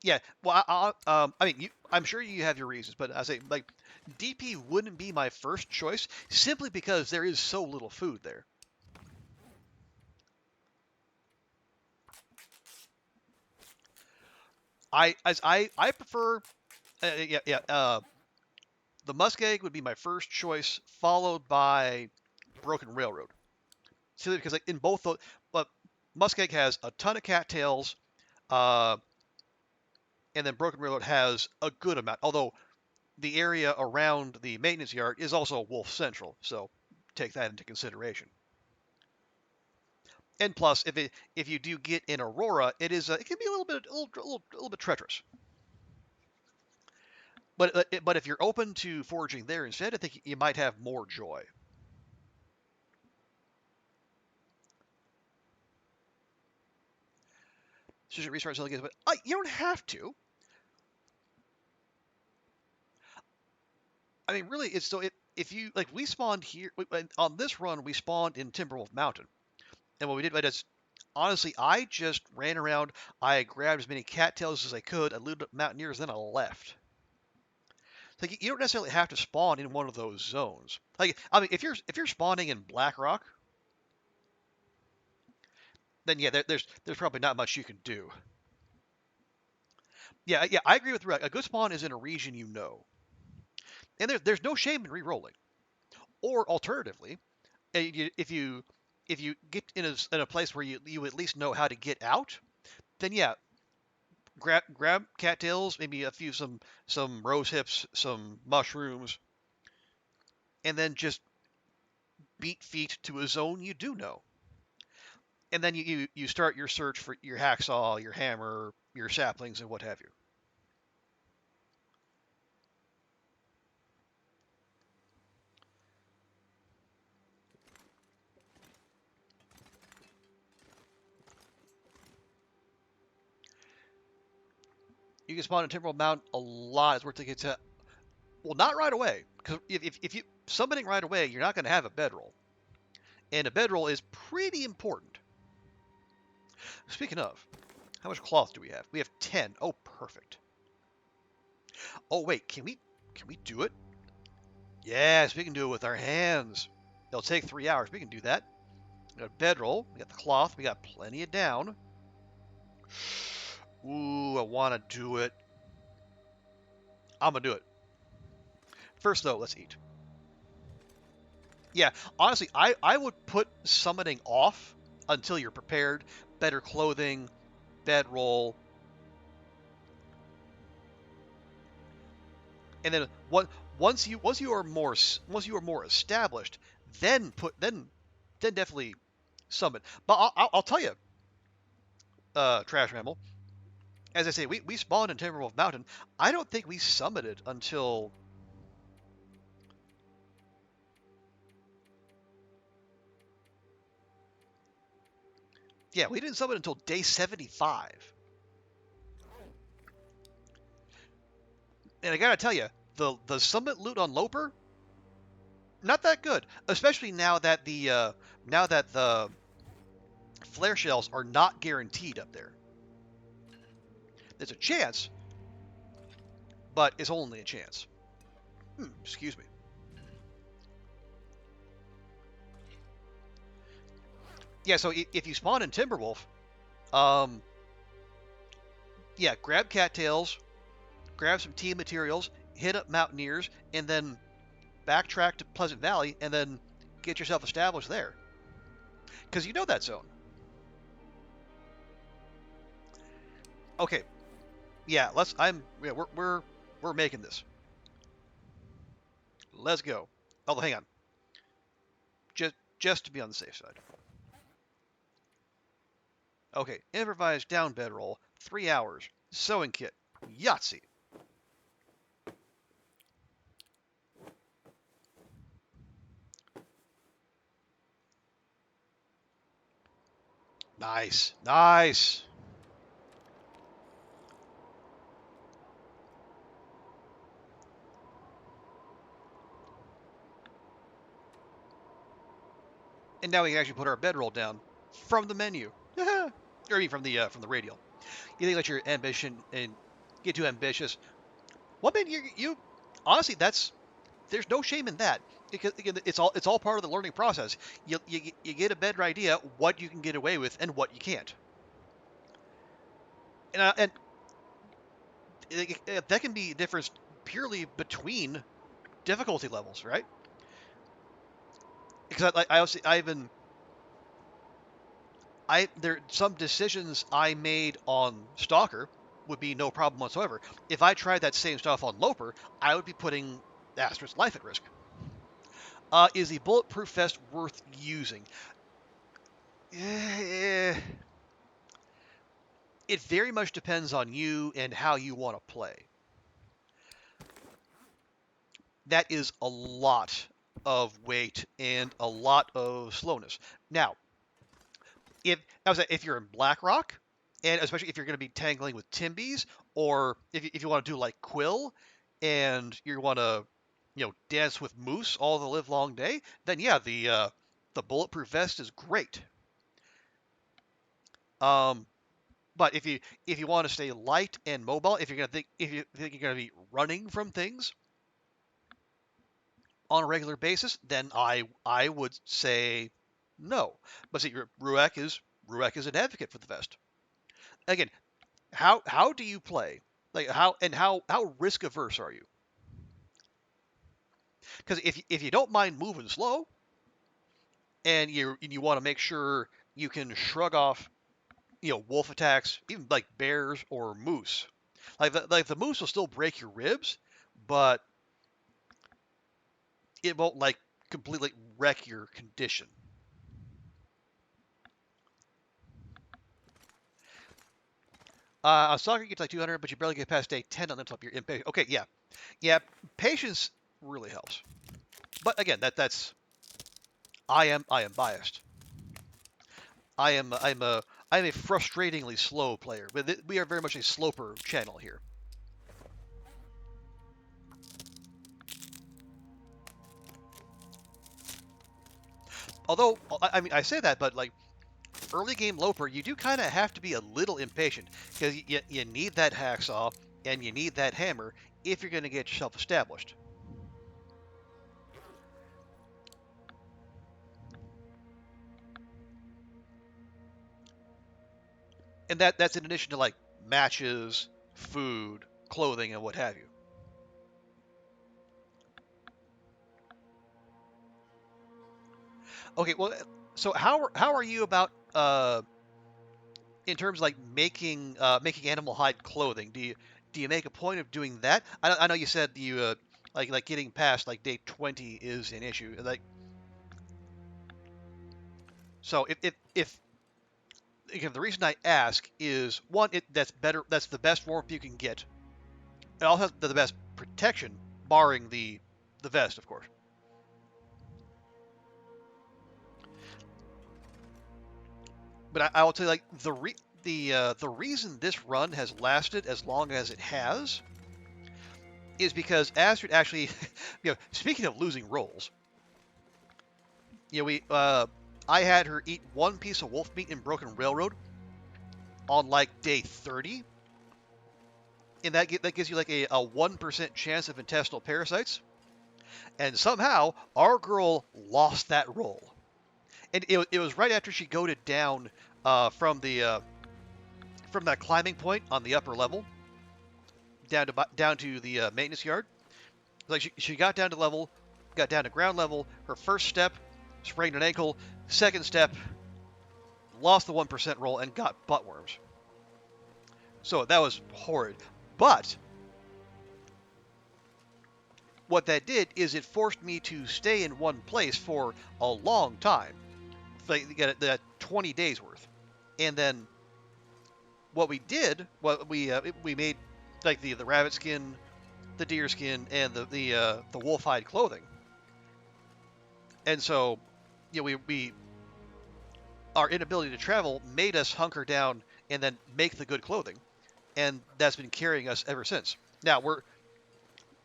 Yeah. Well, I mean, I'm sure you have your reasons, but I say like DP wouldn't be my first choice simply because there is so little food there. I prefer the muskeg would be my first choice, followed by Broken Railroad. Simply because like in both those, but muskeg has a ton of cattails, and then Broken Railroad has a good amount. Although the area around the maintenance yard is also wolf central, so take that into consideration. And plus, if you do get an aurora, it can be a little bit treacherous. But if you're open to foraging there instead, I think you might have more joy. So you restart something, but you don't have to. I mean, really, it's so if you like, we spawned here on this run. We spawned in Timberwolf Mountain, and what we did was, honestly, I just ran around. I grabbed as many cattails as I could. I looted up mountaineers, then I left. Like, you don't necessarily have to spawn in one of those zones. Like, I mean, if you're spawning in Blackrock, then yeah, there's probably not much you can do. Yeah, I agree with Rick. A good spawn is in a region you know, and there's no shame in re-rolling. Or alternatively, if you get in a place where you at least know how to get out, then yeah, grab cattails, maybe some rose hips, some mushrooms, and then just beat feet to a zone you do know. And then you start your search for your hacksaw, your hammer, your saplings, and what have you. You can spawn in Timberwolf Mountain a lot. It's worth to get to. Well, not right away, because if you summoning right away, you're not going to have a bedroll, and a bedroll is pretty important. Speaking of, how much cloth do we have? We have 10. Oh, perfect. Oh wait, can we do it? Yes, we can do it with our hands. It'll take 3 hours. We can do that. We got a bedroll. We got the cloth. We got plenty of down. Ooh, I want to do it. I'm gonna do it. First though, let's eat. Yeah, honestly, I would put summoning off until you're prepared. Better clothing, bedroll, and then once you are more established, then definitely summon. But I'll tell you, Trash Mammal. As I say, we spawned in Timberwolf Mountain. I don't think we summited until. Yeah, we didn't summon until day 75. And I gotta tell you, the summit loot on Loper, not that good. Especially now that the flare shells are not guaranteed up there. There's a chance, but it's only a chance. Excuse me. Yeah, so if you spawn in Timberwolf, yeah, grab cattails, grab some tea materials, hit up Mountaineers, and then backtrack to Pleasant Valley, and then get yourself established there. Because you know that zone. Okay. Yeah, we're making this. Let's go. Oh, hang on. Just to be on the safe side. Okay, improvised down bedroll, 3 hours. Sewing kit, Yahtzee. Nice, nice. And now we can actually put our bedroll down from the menu. Or I mean from the radial. You think let your ambition and get too ambitious. Well, I mean, you honestly, there's no shame in that, because again, it's all part of the learning process. You get a better idea what you can get away with and what you can't. And that can be a difference purely between difficulty levels, right? Because there some decisions I made on Stalker would be no problem whatsoever. If I tried that same stuff on Loper, I would be putting Astrid's life at risk. Is the bulletproof vest worth using? It very much depends on you and how you want to play. That is a lot of weight and a lot of slowness. Now, if you're in Blackrock, and especially if you're going to be tangling with Timbies, or if you want to do like Quill, and you want to, dance with Moose all the live long day, then yeah, the bulletproof vest is great. But if you want to stay light and mobile, if you think you're going to be running from things on a regular basis, then I would say no. But see, Ruek is an advocate for the vest. Again, how do you play? Like how risk averse are you? Because if you don't mind moving slow, and you want to make sure you can shrug off, wolf attacks, even like bears or moose. Like the moose will still break your ribs, but it won't like completely wreck your condition. On soccer, you get to like 200, but you barely get past day 10 on the top. You're impatient. Okay, yeah. Patience really helps. But again, that's I am biased. I'm a frustratingly slow player. But we are very much a sloper channel here. Although I say that, but like early game Loper, you do kind of have to be a little impatient because you need that hacksaw and you need that hammer if you're going to get yourself established. And that's in addition to like matches, food, clothing, and what have you. Okay, well, so how are you about in terms of like making animal hide clothing? Do you make a point of doing that? I know you said you like getting past like day 20 is an issue. Like, so if again, the reason I ask is one, that's better. That's the best warmth you can get. It also has the best protection, barring the vest, of course. But I will tell you, like the reason this run has lasted as long as it has is because Astrid actually, speaking of losing rolls, I had her eat one piece of wolf meat in Broken Railroad on like day 30, and that gives you like a 1% chance of intestinal parasites, and somehow our girl lost that roll, and it was right after she goaded down from that climbing point on the upper level down to the maintenance yard. Like she got down to ground level. Her first step, sprained an ankle. Second step, lost the 1% roll and got buttworms. So that was horrid. But what that did is it forced me to stay in one place for a long time. Like, get that 20 days worth. And then what we made like the rabbit skin, the deer skin, and the wolf hide clothing. And so, our inability to travel made us hunker down and then make the good clothing, and that's been carrying us ever since. Now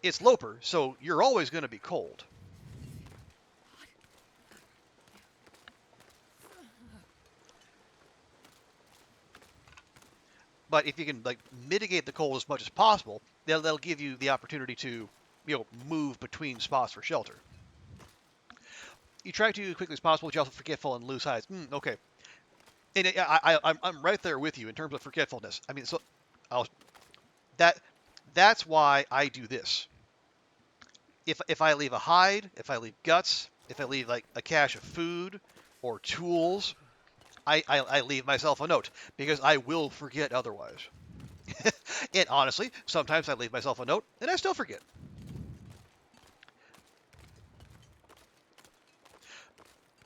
it's Loper, so you're always going to be cold. But if you can like mitigate the cold as much as possible, that'll give you the opportunity to move between spots for shelter. You try to as quickly as possible, but you also forgetful and lose hides. Okay, and I'm right there with you in terms of forgetfulness. I mean, so that's why I do this. If I leave a hide, if I leave guts, if I leave like a cache of food or tools, I leave myself a note because I will forget otherwise. And honestly, sometimes I leave myself a note and I still forget.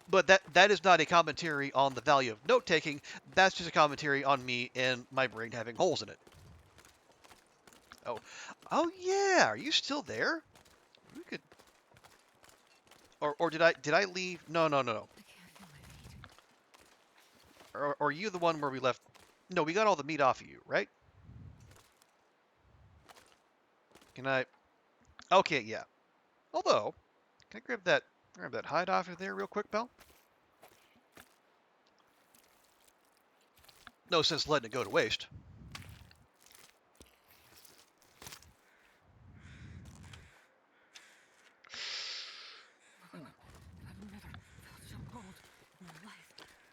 But that is not a commentary on the value of note taking. That's just a commentary on me and my brain having holes in it. Oh yeah. Are you still there? We could. Or did I leave? No. Or are you the one where we left? No, we got all the meat off of you, right? Can I? Okay, yeah. Although, can I grab that hide off of there real quick, pal? No sense letting it go to waste.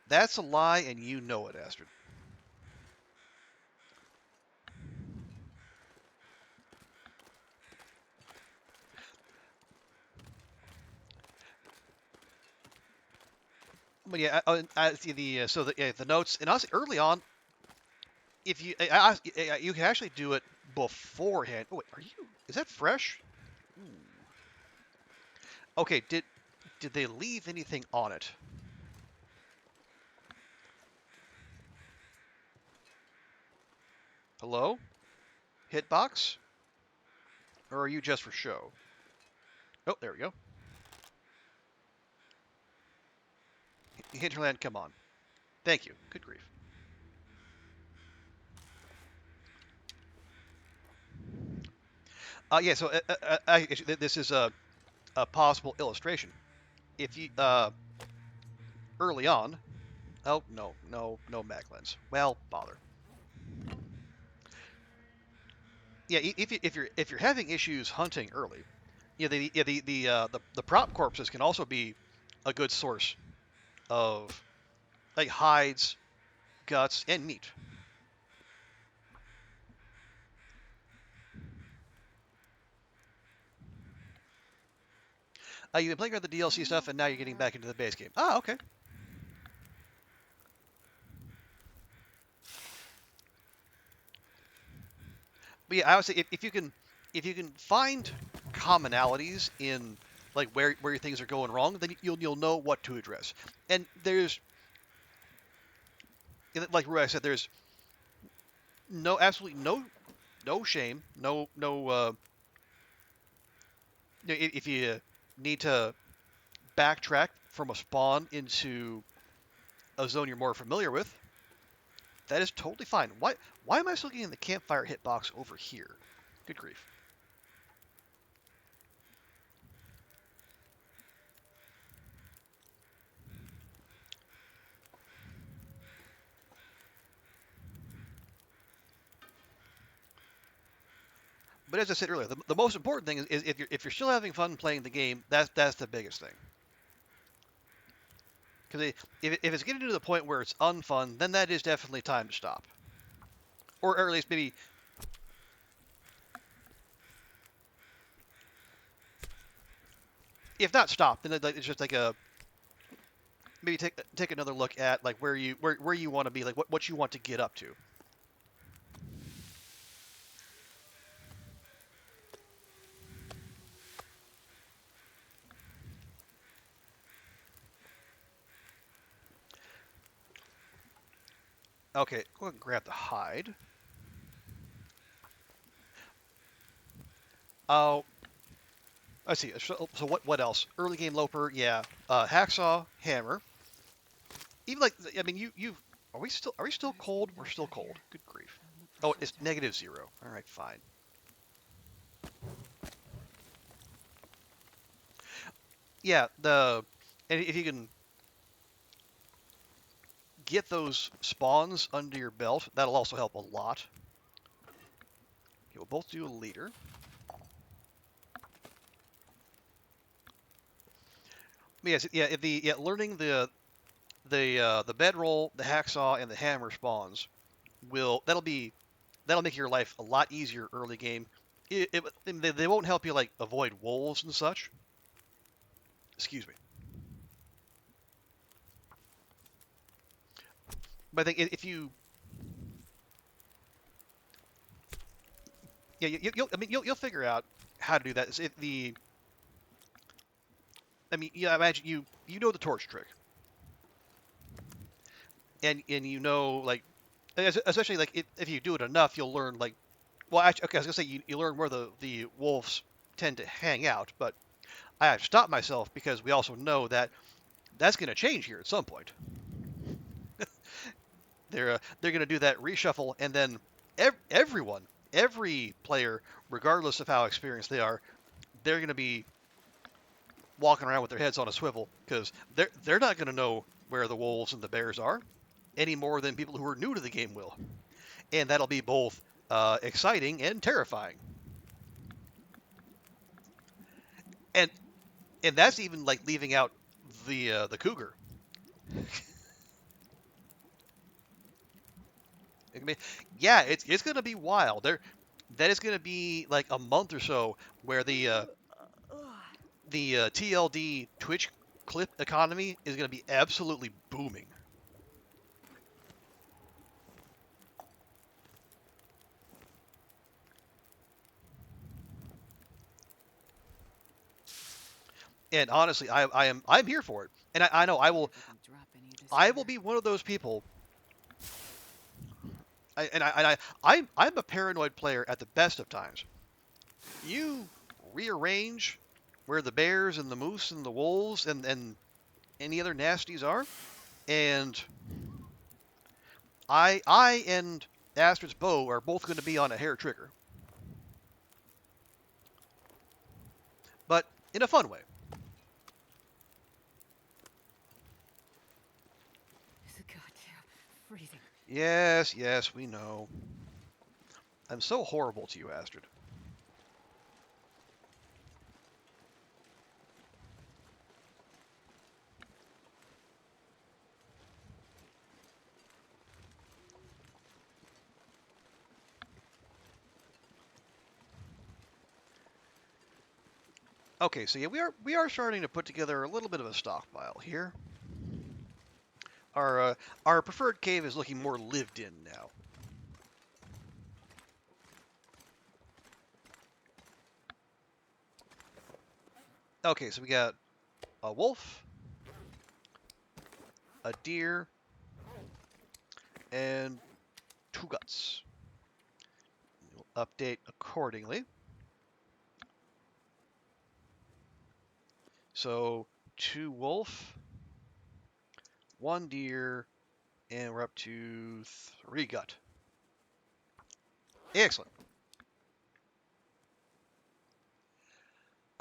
That's a lie, and you know it, Astrid. But yeah, I see the notes, and honestly, early on, if you can actually do it beforehand. Oh wait, is that fresh? Ooh. Okay, did they leave anything on it? Hello? Hitbox? Or are you just for show? Oh, there we go. Hinterland, come on. Thank you. Good grief. Yeah, so this is a possible illustration. If you early on, oh no mag lens. Well, bother. Yeah, if you're having issues hunting early, yeah, the prop corpses can also be a good source of like hides, guts, and meat. You've been playing around the DLC stuff, and now you're getting back into the base game. Ah, okay. But yeah, I would say if you can find commonalities in like where your things are going wrong, then you'll know what to address. And there's like Roy said, there's absolutely no shame, if you need to backtrack from a spawn into a zone you're more familiar with, that is totally fine. Why am I still getting the campfire hitbox over here? Good grief. But as I said earlier, the most important thing is if you're still having fun playing the game, that's the biggest thing. Because if it's getting to the point where it's unfun, then that is definitely time to stop. Or at least maybe, if not stop, then it's just like maybe take another look at like where you want to be, like what you want to get up to. Okay, go ahead and grab the hide. Oh, I see. So what else? Early game Loper, yeah. Hacksaw, hammer. Even like, I mean, you are we still cold? We're still cold. Good grief. Oh, it's -0. All right, fine. Yeah, and if you can get those spawns under your belt, that'll also help a lot. Okay, we'll both do a leader. Yes, yeah, learning the bedroll, the hacksaw, and the hammer spawns that'll make your life a lot easier early game. They won't help you like avoid wolves and such. Excuse me. But I think if you Yeah, you'll figure out how to do that. Yeah, imagine you know the torch trick, and you know, like, especially like if you do it enough, you'll learn, like, well, actually, okay, I was gonna say you learn where the wolves tend to hang out, but I have to stop myself because we also know that that's gonna change here at some point. They're gonna do that reshuffle, and then every player, regardless of how experienced they are, they're gonna be walking around with their heads on a swivel because they're not gonna know where the wolves and the bears are any more than people who are new to the game will, and that'll be both exciting and terrifying. And that's even like leaving out the cougar. I mean, yeah, it's gonna be wild. That is gonna be like a month or so where the TLD Twitch clip economy is gonna be absolutely booming. And honestly, I'm here for it, and I know I will be one of those people. I'm a paranoid player at the best of times. You rearrange where the bears and the moose and the wolves and any other nasties are, and I and Astrid's bow are both going to be on a hair trigger, but in a fun way. It's goddamn freezing. Yes, we know. I'm so horrible to you, Astrid. Okay, so yeah, we are starting to put together a little bit of a stockpile here. Our preferred cave is looking more lived in now. Okay, so we got a wolf, a deer, and 2 guts. We'll update accordingly. So 2 wolf, 1 deer, and we're up to 3 gut. Excellent.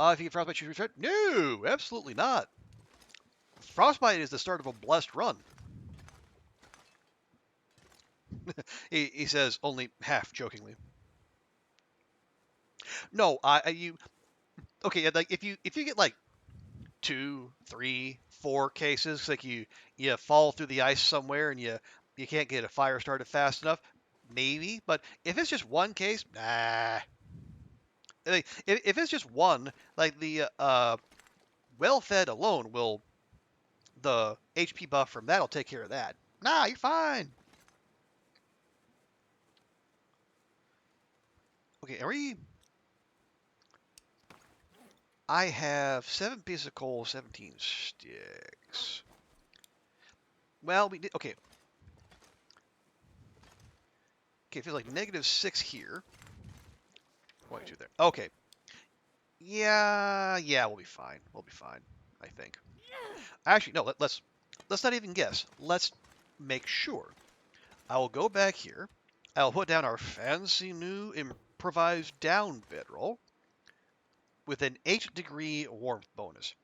If you get frostbite, choose retreat. No, absolutely not. Frostbite is the start of a blessed run. he says, only half jokingly. No, okay, like if you get like 2, 3, 4 cases, like you fall through the ice somewhere and you can't get a fire started fast enough, maybe. But if it's just one case, nah. Like, if it's just one, like the well-fed alone the HP buff from that'll take care of that. Nah, you're fine. Okay, I have 7 pieces of coal, 17 sticks. Well, we did. Okay. Okay, it feels like -6 here. 0.2 there. Okay. Yeah, we'll be fine. We'll be fine, I think. Actually, no, let's not even guess. Let's make sure. I will go back here. I'll put down our fancy new improvised down bedroll with an 8-degree warmth bonus.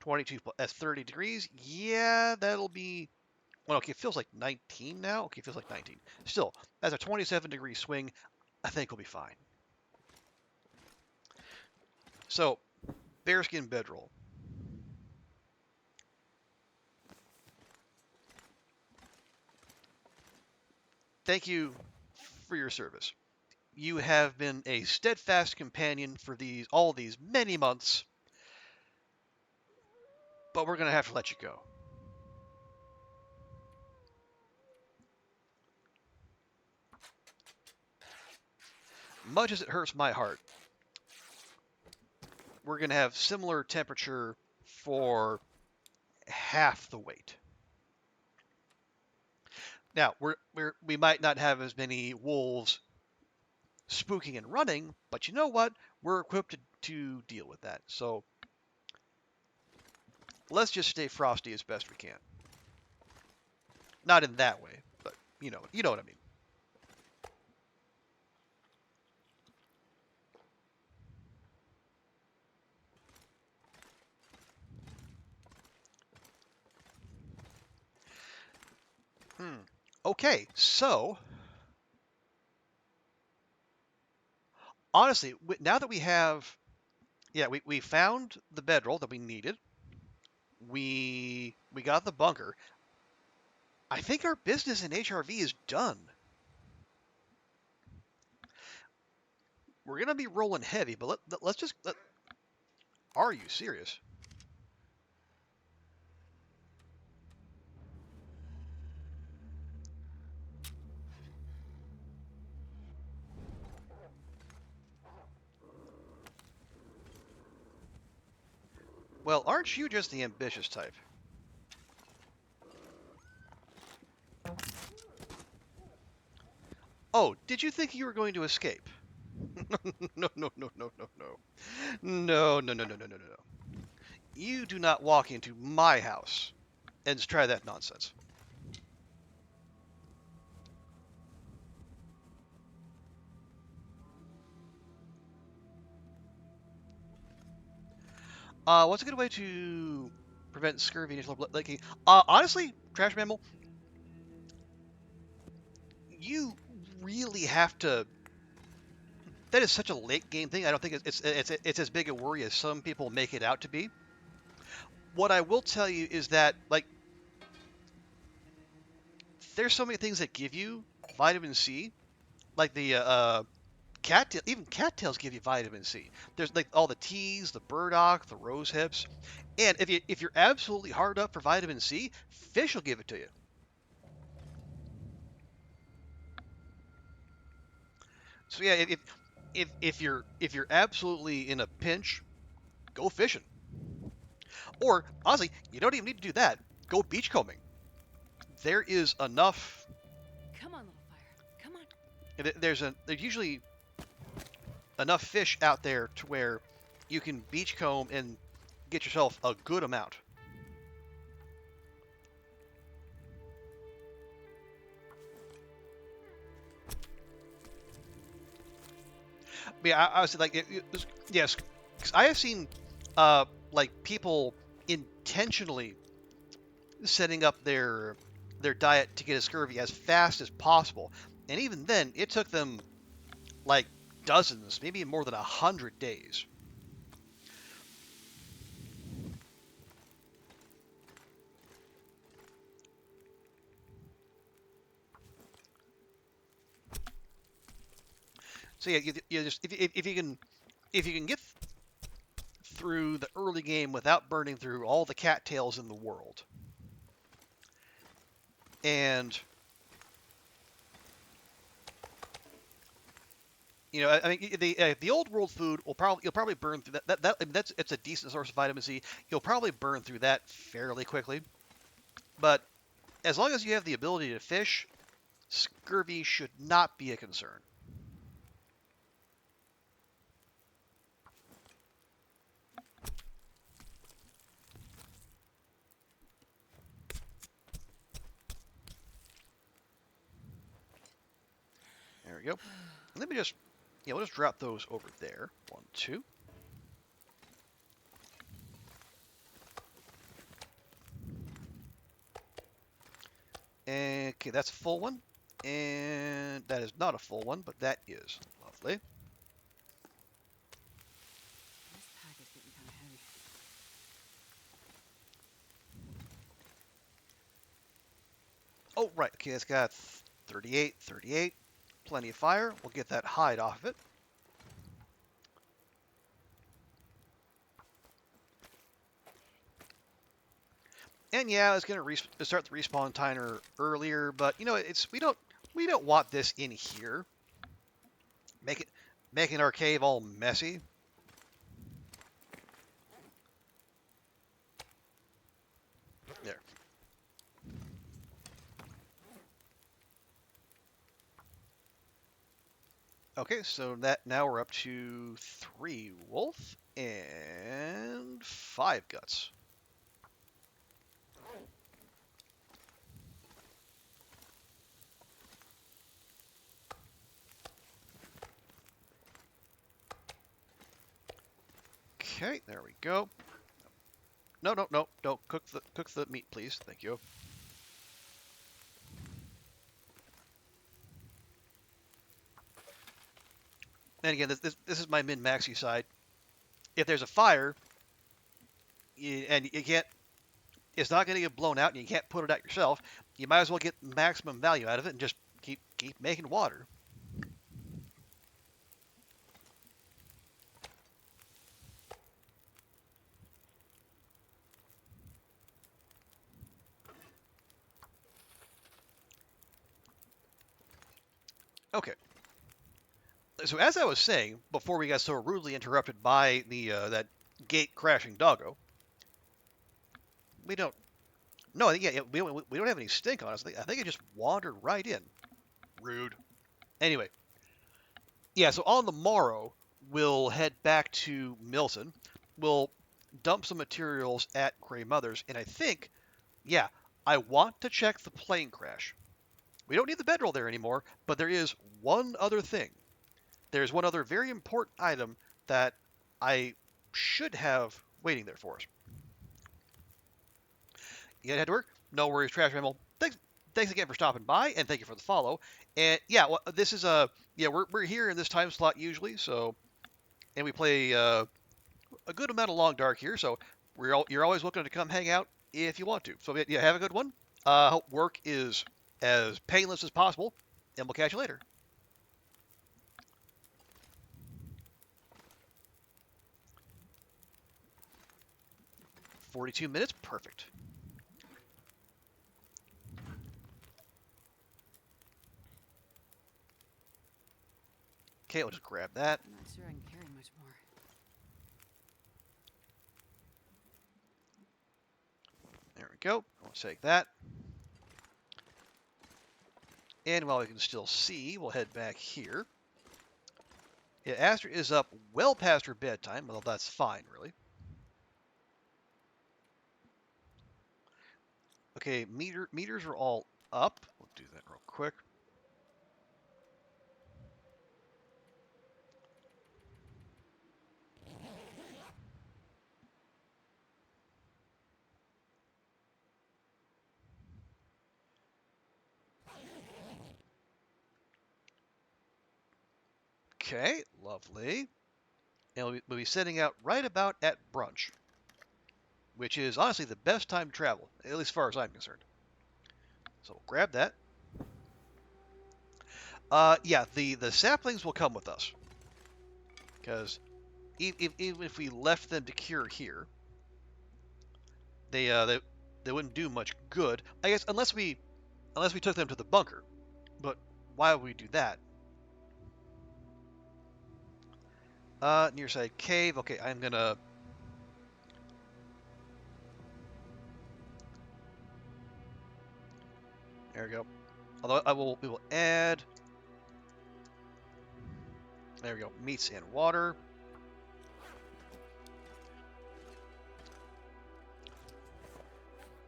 22 at 30 degrees. Yeah, that'll be. Well, okay, it feels like 19 now. Okay, it feels like 19. Still, that's a 27-degree swing. I think we'll be fine. So, bearskin bedroll. Thank you for your service. You have been a steadfast companion for all these many months, but we're going to have to let you go. much as it hurts my heart, we're going to have similar temperature for half the weight. Now, we might not have as many wolves spooking and running, but you know what? We're equipped to deal with that. So let's just stay frosty as best we can. Not in that way, but you know what I mean. Okay, so honestly, now that we have, we found the bedroll that we needed. We got the bunker. I think our business in HRV is done. We're gonna be rolling heavy, but let's just. Are you serious? Well, aren't you just the ambitious type? Oh, did you think you were going to escape? No, no, no, no, no, no. No, no, no, no, no, no, no, no. You do not walk into my house and just try that nonsense. What's a good way to prevent scurvy and interloper leaking? Honestly, trash mammal, you really have to. That is such a late game thing. I don't think it's as big a worry as some people make it out to be. What I will tell you is that, like, there's so many things that give you vitamin C, like the cattail. Even cattails give you vitamin C. There's like all the teas, the burdock, the rose hips, and if you're absolutely hard up for vitamin C, fish will give it to you. So yeah, if you're absolutely in a pinch, go fishing. Or honestly, you don't even need to do that. Go beachcombing. There is enough. Come on, little fire. Come on. There's usually enough fish out there to where you can beachcomb and get yourself a good amount. Yeah, I was like, yes, because I have seen like people intentionally setting up their diet to get a scurvy as fast as possible, and even then, it took them like dozens, maybe more than 100 days. So yeah, you just if you can get through the early game without burning through all the cattails in the world, and you know, I mean, the old world food you'll probably burn through that. It's a decent source of vitamin C. You'll probably burn through that fairly quickly, but as long as you have the ability to fish, scurvy should not be a concern. There we go. Let me just, we'll just drop those over there. 1, 2. And, okay, that's a full one. And that is not a full one, but that is lovely. This pack is getting kind of heavy. Oh, right. Okay, it's got 38, 38. Plenty of fire. We'll get that hide off of it. And yeah, it's going to start the respawn timer earlier, but you know, we don't want this in here. making our cave all messy. There. Okay, so that now we're up to 3 wolf and 5 guts. Okay, there we go. No, no, no, don't cook the meat, please. Thank you. And again, this is my min-maxy side. If there's a fire, and you can't, it's not going to get blown out, and you can't put it out yourself, you might as well get maximum value out of it and just keep making water. Okay. So as I was saying before we got so rudely interrupted by the that gate crashing doggo, we don't. No, I think yeah, we don't have any stink on us. I think it just wandered right in. Rude. Anyway, yeah. So on the morrow, we'll head back to Milton. We'll dump some materials at Grey Mother's, and I think, yeah, I want to check the plane crash. We don't need the bedroll there anymore, but there is one other thing. There's one other very important item that I should have waiting there for us. You gotta head to work? No worries, Trash Mammal. Thanks again for stopping by, and thank you for the follow. And yeah, well, this is we're here in this time slot usually, so, and we play a good amount of Long Dark here, so you're always welcome to come hang out if you want to. So yeah, have a good one. Hope work is as painless as possible, and we'll catch you later. $42, perfect. Okay, we'll just grab that. I'm not sure I can carry much more. There we go. We'll take that. And while we can still see, we'll head back here. Yeah, Astrid is up well past her bedtime, although that's fine, really. Okay, meters are all up. We'll do that real quick. Okay, lovely. And we'll be setting out right about at brunch, which is honestly the best time to travel, at least as far as I'm concerned. So we'll grab that. Yeah, the saplings will come with us, because even if we left them to cure here, they wouldn't do much good. I guess unless we took them to the bunker. But why would we do that? Near side cave. Okay, I'm gonna. There we go. Although we will add. There we go. Meats and water.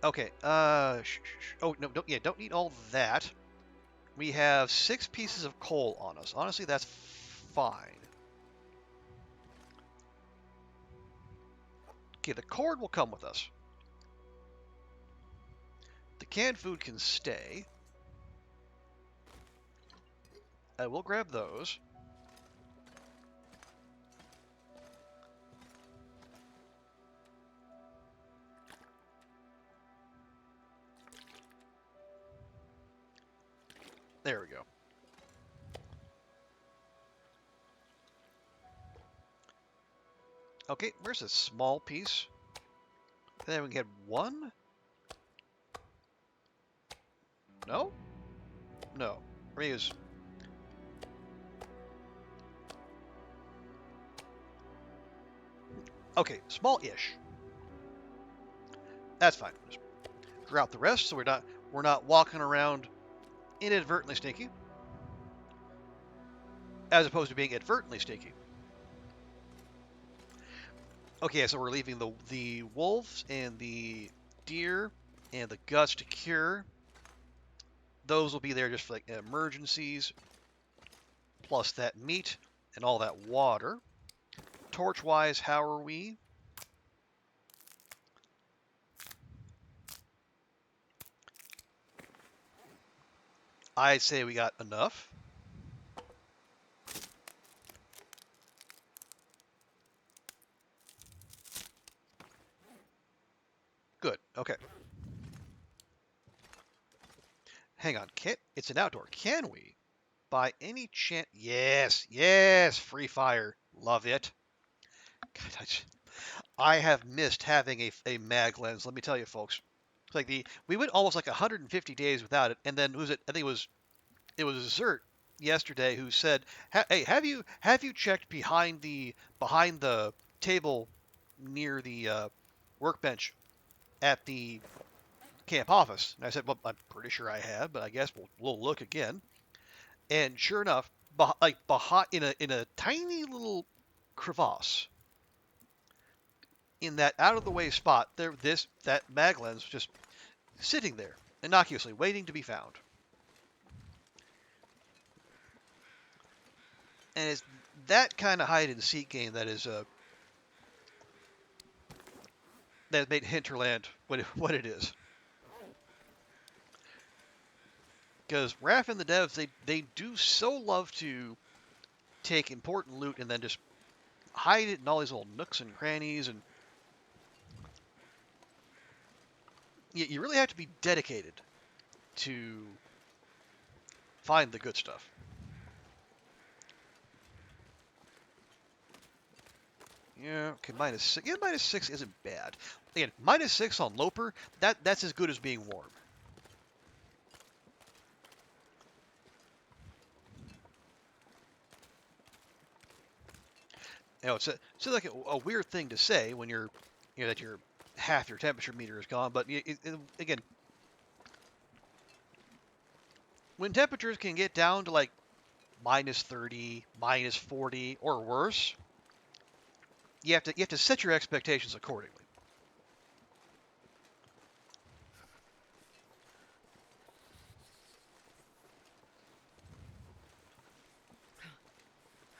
Okay. Oh no, don't need all that. We have 6 pieces of coal on us. Honestly, that's fine. Okay, the cord will come with us. The canned food can stay. I will grab those. There we go. Okay, where's a small piece? And then we can get 1? No? No. Maybe it was... Okay, small-ish. That's fine. Just drop the rest so we're not walking around inadvertently sneaky, as opposed to being advertently sneaky. Okay, so we're leaving the wolves and the deer and the guts to cure. Those will be there just for like emergencies, plus that meat and all that water. Torch-wise, how are we? I'd say we got enough. Good, okay. Hang on, it's an outdoor. Can we, by any chance? Yes, yes, free fire. Love it. God, I have missed having a mag lens. Let me tell you, folks. It's like we went almost like 150 days without it, and then who's it? I think it was Zert yesterday who said, "Hey, have you checked behind the table near the workbench at the camp office?" And I said, "Well, I'm pretty sure I have, but I guess we'll look again." And sure enough, behind in a tiny little crevasse in that out of the way spot, that mag lens was just sitting there innocuously, waiting to be found. And it's that kind of hide and seek game that made Hinterland what it is. Because Raph and the devs, they do so love to take important loot and then just hide it in all these little nooks and crannies, and you really have to be dedicated to find the good stuff. Yeah, okay, -6. Yeah, -6 isn't bad. Again, -6 on Loper, that's as good as being warm. You know, it's like a weird thing to say when that your half your temperature meter is gone, but again, when temperatures can get down to like -30, -40, or worse, you have to set your expectations accordingly.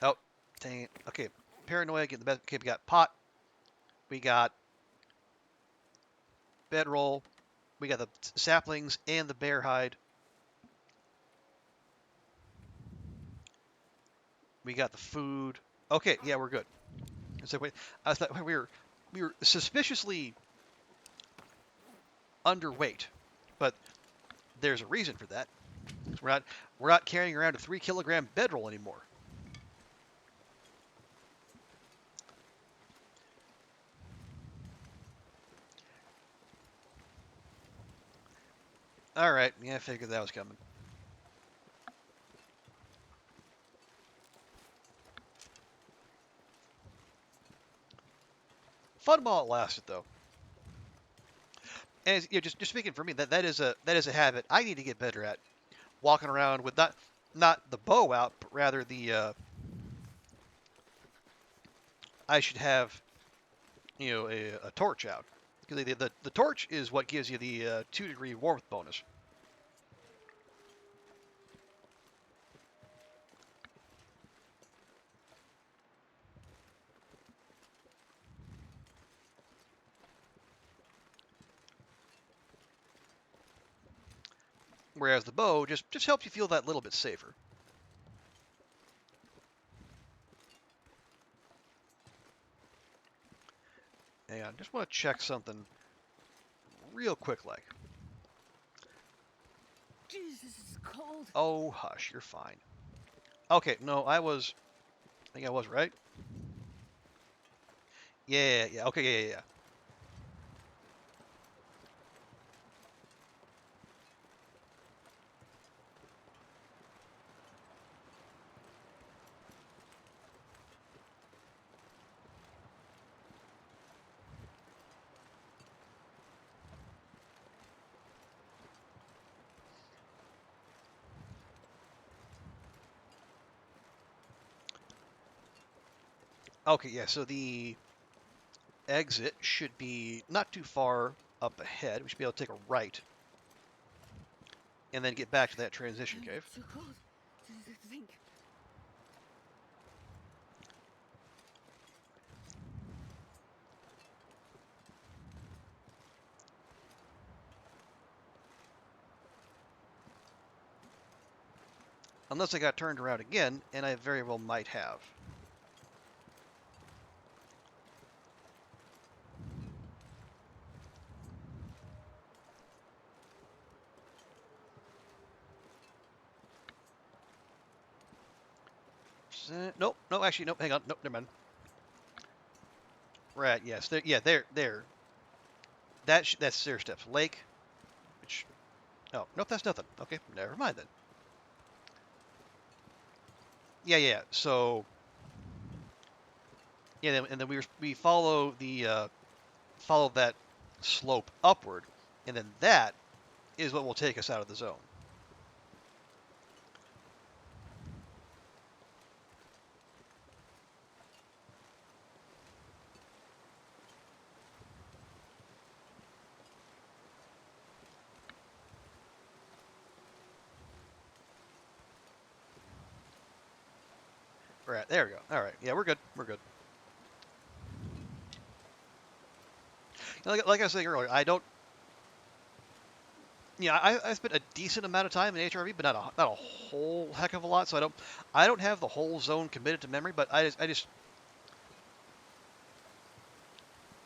Oh, dang it. Okay, paranoia, get the best. Okay, we got pot, we got bedroll, we got the saplings and the bear hide. We got the food. Okay, yeah, we're good. So wait, I thought we were suspiciously underweight, but there's a reason for that. We're not carrying around a 3-kilogram bedroll anymore. All right, yeah, I figured that was coming. Fun while it lasted, though. And just speaking for me, that is a habit I need to get better at. Walking around with not the bow out, but rather I should have a torch out, because the torch is what gives you the 2-degree warmth bonus. Whereas the bow just helps you feel that little bit safer. Hang on, just want to check something real quick, like. Jesus, it's cold. Oh, hush, you're fine. Okay, no, I think I was right. Yeah, okay, yeah. Okay, yeah, so the exit should be not too far up ahead. We should be able to take a right and then get back to that transition cave. So cold. Think. Unless I got turned around again, and I very well might have. Nope, no, actually, nope, hang on, nope, never mind. Right, yes, there, yeah, there. That's stair steps. Lake, which, oh, nope, that's nothing. Okay, never mind then. Yeah, so, yeah, and then we follow the, follow that slope upward, and then that is what will take us out of the zone. Right, there we go. All right, yeah, we're good. We're good. Like I was saying earlier, I don't. Yeah, I spent a decent amount of time in HRV, but not a whole heck of a lot. So I don't have the whole zone committed to memory. But I just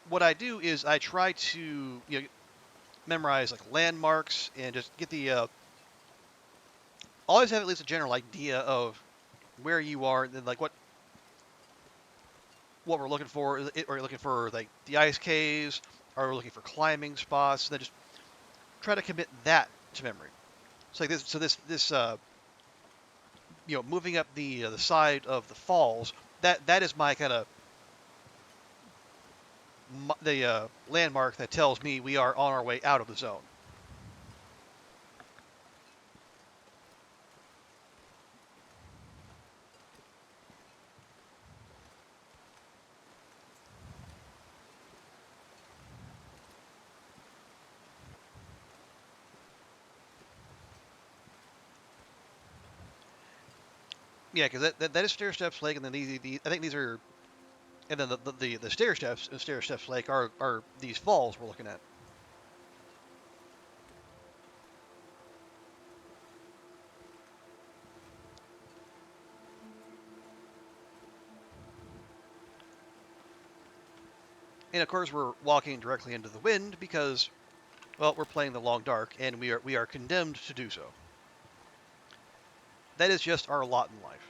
what I do is I try to memorize like landmarks and just get the always have at least a general idea of where you are and then like what we're looking for. Are we looking for like the ice caves? Are we looking for climbing spots? And then just try to commit that to memory. So like this, moving up the side of the falls. That is my kind of the landmark that tells me we are on our way out of the zone. Yeah, because that is Stair Steps Lake, and then I think these are, and then the Stair Steps and Stair Steps Lake are these falls we're looking at. And of course, we're walking directly into the wind because, well, we're playing the long dark, and we are condemned to do so. That is just our lot in life.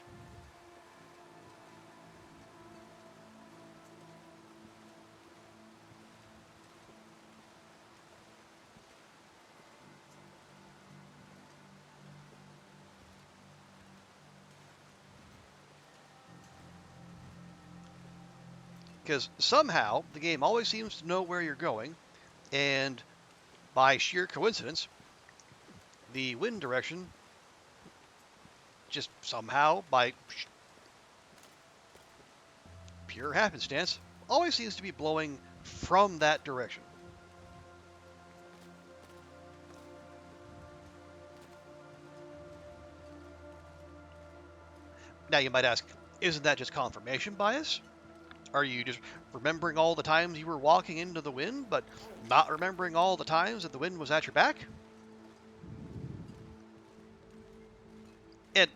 Because somehow the game always seems to know where you're going, and by sheer coincidence, the wind direction just somehow, by pure happenstance, always seems to be blowing from that direction. Now you might ask, isn't that just confirmation bias? Are you just remembering all the times you were walking into the wind, but not remembering all the times that the wind was at your back? And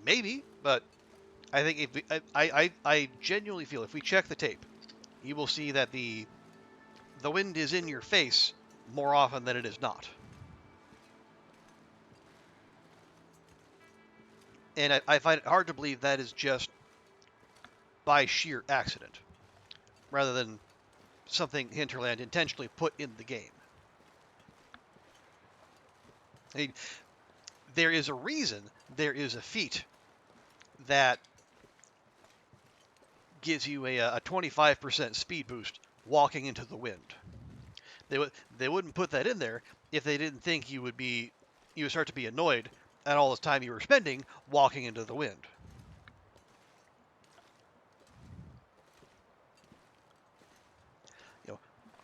maybe, but I think if we, I genuinely feel if we check the tape, you will see that the wind is in your face more often than it is not. And I find it hard to believe that is just by sheer accident, rather than something Hinterland intentionally put in the game. I mean, there is a reason there is a feat that gives you a 25% speed boost walking into the wind. They wouldn't put that in there if they didn't think you would start to be annoyed at all this time you were spending walking into the wind.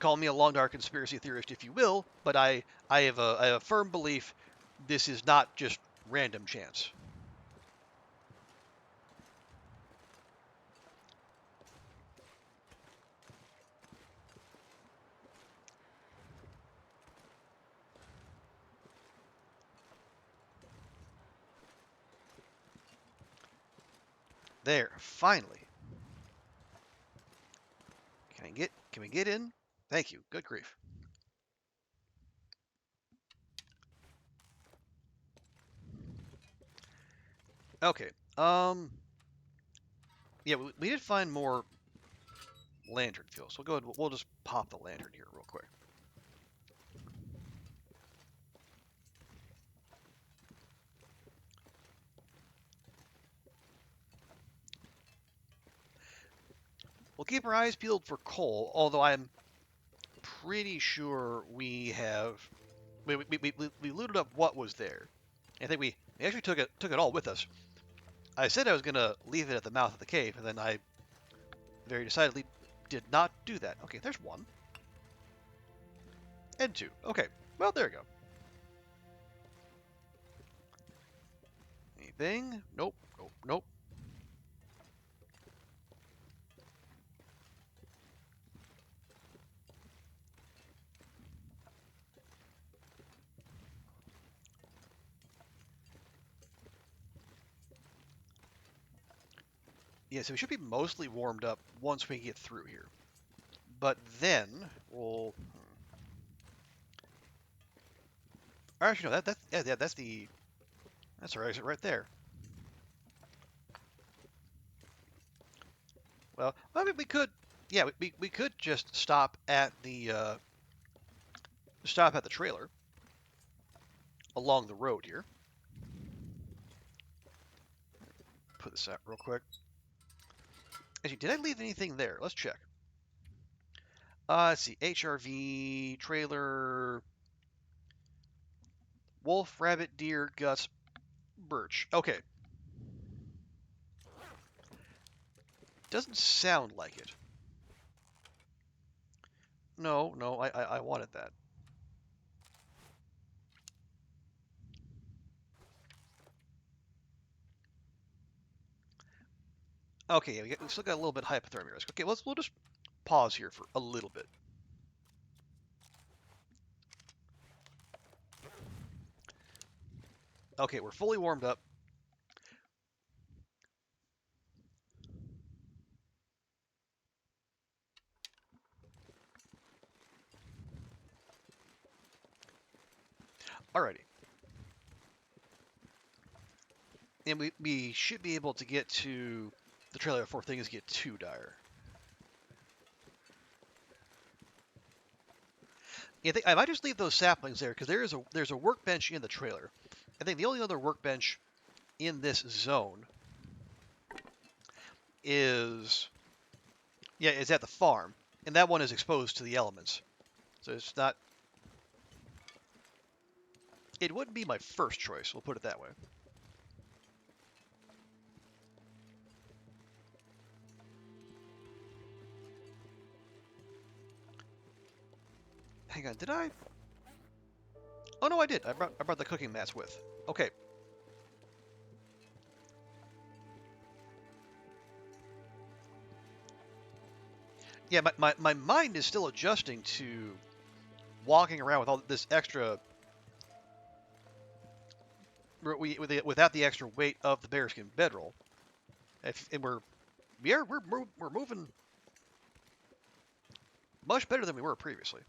call me a long dark conspiracy theorist if you will, but I have a firm belief this is not just random chance. There, finally. Can we get in? Thank you. Good grief. Okay. Yeah, we did find more lantern fuel, so we'll go ahead. We'll just pop the lantern here real quick. We'll keep our eyes peeled for coal, although I'm pretty sure we looted up what was there. I think we actually took it all with us. I said I was gonna leave it at the mouth of the cave, and then I very decidedly did not do that. Okay, there's one. And two. Okay, well, there we go. Anything? Nope, nope, nope. Yeah, so we should be mostly warmed up once we get through here. But then we'll... Actually, no, that's the... That's our exit right there. Well, I mean, we could... Yeah, we could just stop at the trailer along the road here. Put this out real quick. Actually, did I leave anything there? Let's check. Let's see. HRV, trailer, wolf, rabbit, deer, guts, birch. Okay. Doesn't sound like it. No, I wanted that. Okay, yeah, we still got a little bit of hypothermia risk. Okay, we'll just pause here for a little bit. Okay, we're fully warmed up. Alrighty. And we should be able to get to the trailer before things get too dire. Yeah, I might just leave those saplings there because there's a workbench in the trailer. I think the only other workbench in this zone is at the farm, and that one is exposed to the elements, so it's not. It wouldn't be my first choice. We'll put it that way. Hang on, did I? Oh no, I did. I brought the cooking mats with. Okay. Yeah, my mind is still adjusting to walking around with all this extra, without the extra weight of the bearskin bedroll. And we're moving much better than we were previously.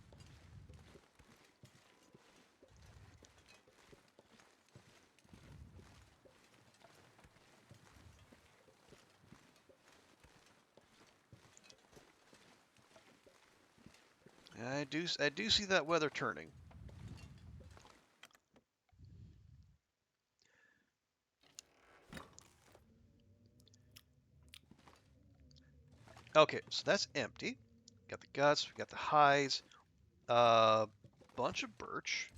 I do see that weather turning. Okay, so that's empty. Got the guts, we got the hides, bunch of birch.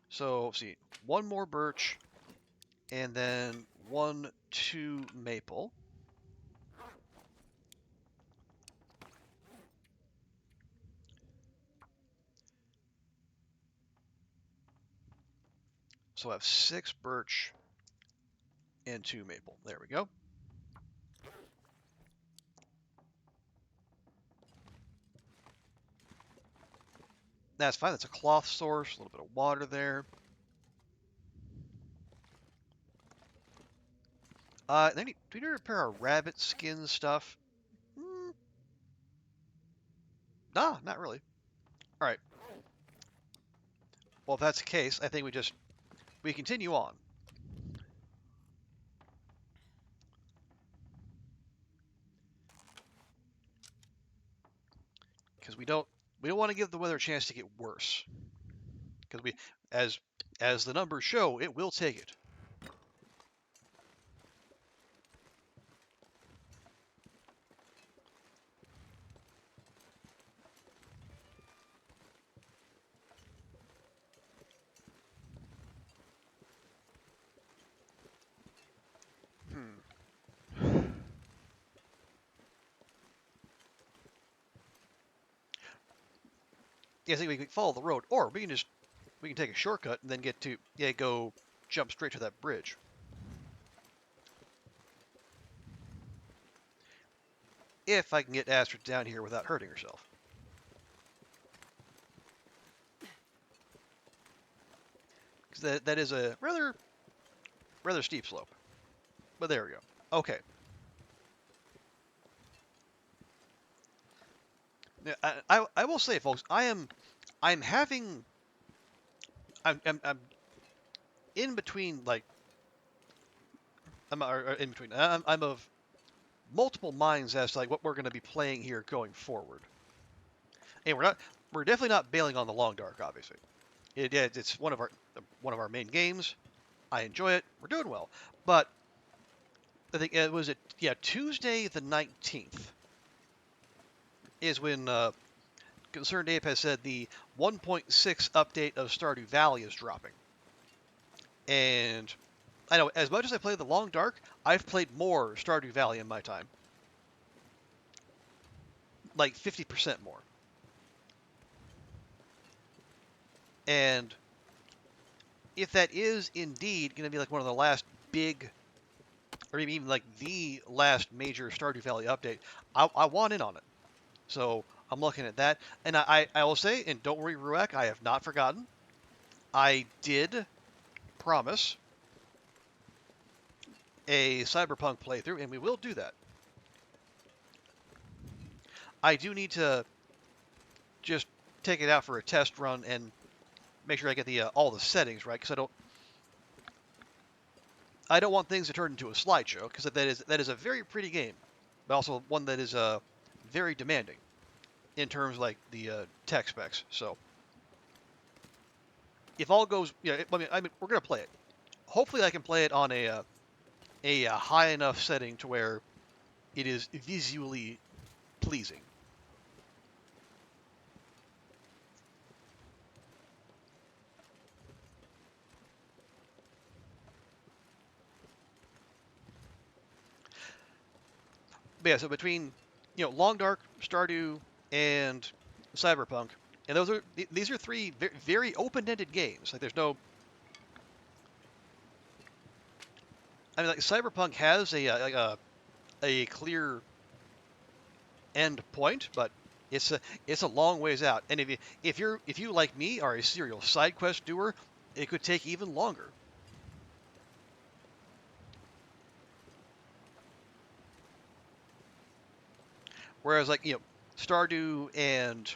So let's see, one more birch, and then 2 maple. So I have 6 birch and 2 maple. There we go. That's fine. That's a cloth source. A little bit of water there. Do we need to repair our rabbit skin stuff? Nah, not really. All right. Well, if that's the case, I think we continue on. Because we don't want to give the weather a chance to get worse. Because as the numbers show, it will take it. Yeah, I think we can follow the road, or we can take a shortcut and then go jump straight to that bridge. If I can get Astrid down here without hurting herself. Because that is a rather steep slope. But there we go. Okay. Now, I will say, folks, I'm in between, like, I'm of multiple minds as to like what we're going to be playing here going forward. And we're definitely not bailing on the Long Dark, obviously. It's one of our main games. I enjoy it. We're doing well. But I think it was Tuesday the 19th is when Concerned Ape has said the 1.6 update of Stardew Valley is dropping. And I know, as much as I play the Long Dark, I've played more Stardew Valley in my time. Like 50% more. And if that is indeed going to be like one of the last big, or even like the last major Stardew Valley update, I want in on it. So I'm looking at that. And I will say, and don't worry, Ruek, I have not forgotten. I did promise a Cyberpunk playthrough, and we will do that. I do need to just take it out for a test run and make sure I get the all the settings right, because I don't want things to turn into a slideshow, because that is a very pretty game, but also one that is very demanding in terms of like the tech specs. So if all goes, I mean, we're gonna play it. Hopefully, I can play it on a high enough setting to where it is visually pleasing. But yeah, so between Long Dark, Stardew, and Cyberpunk, and these are 3 very open-ended games. Like there's no, I mean, like Cyberpunk has a clear end point, but it's a long ways out. And if you like me are a serial side quest doer, it could take even longer. Whereas like Stardew and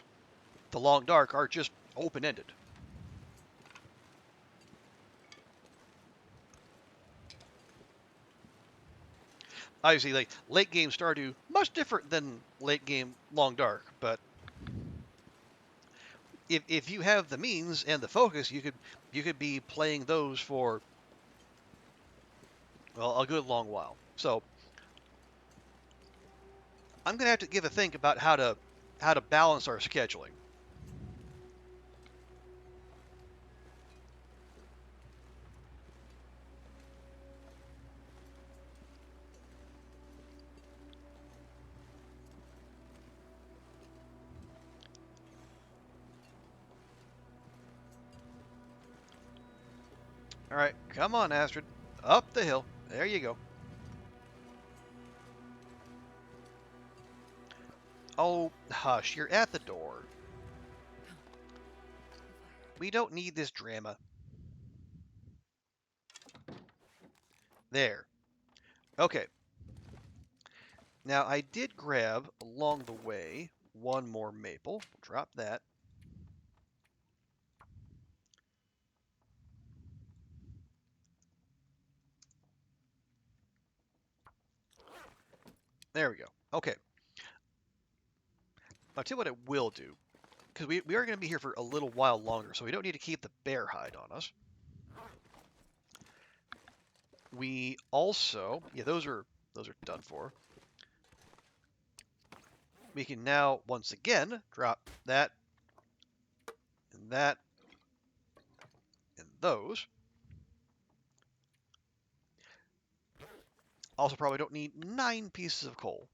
the Long Dark are just open-ended. Obviously, like late game Stardew, much different than late game Long Dark, but if you have the means and the focus, you could be playing those for, well, a good long while. So I'm gonna have to give a think about how to balance our scheduling. All right, come on, Astrid. Up the hill. There you go. Oh, hush, you're at the door. We don't need this drama. There. Okay. Now, I did grab, along the way, one more maple. We'll drop that. There we go. Okay. I'll tell you what I will do. Because we are going to be here for a little while longer, so we don't need to keep the bear hide on us. We also... Yeah, those are done for. We can now, once again, drop that, and that, and those. Also probably don't need 9 pieces of coal.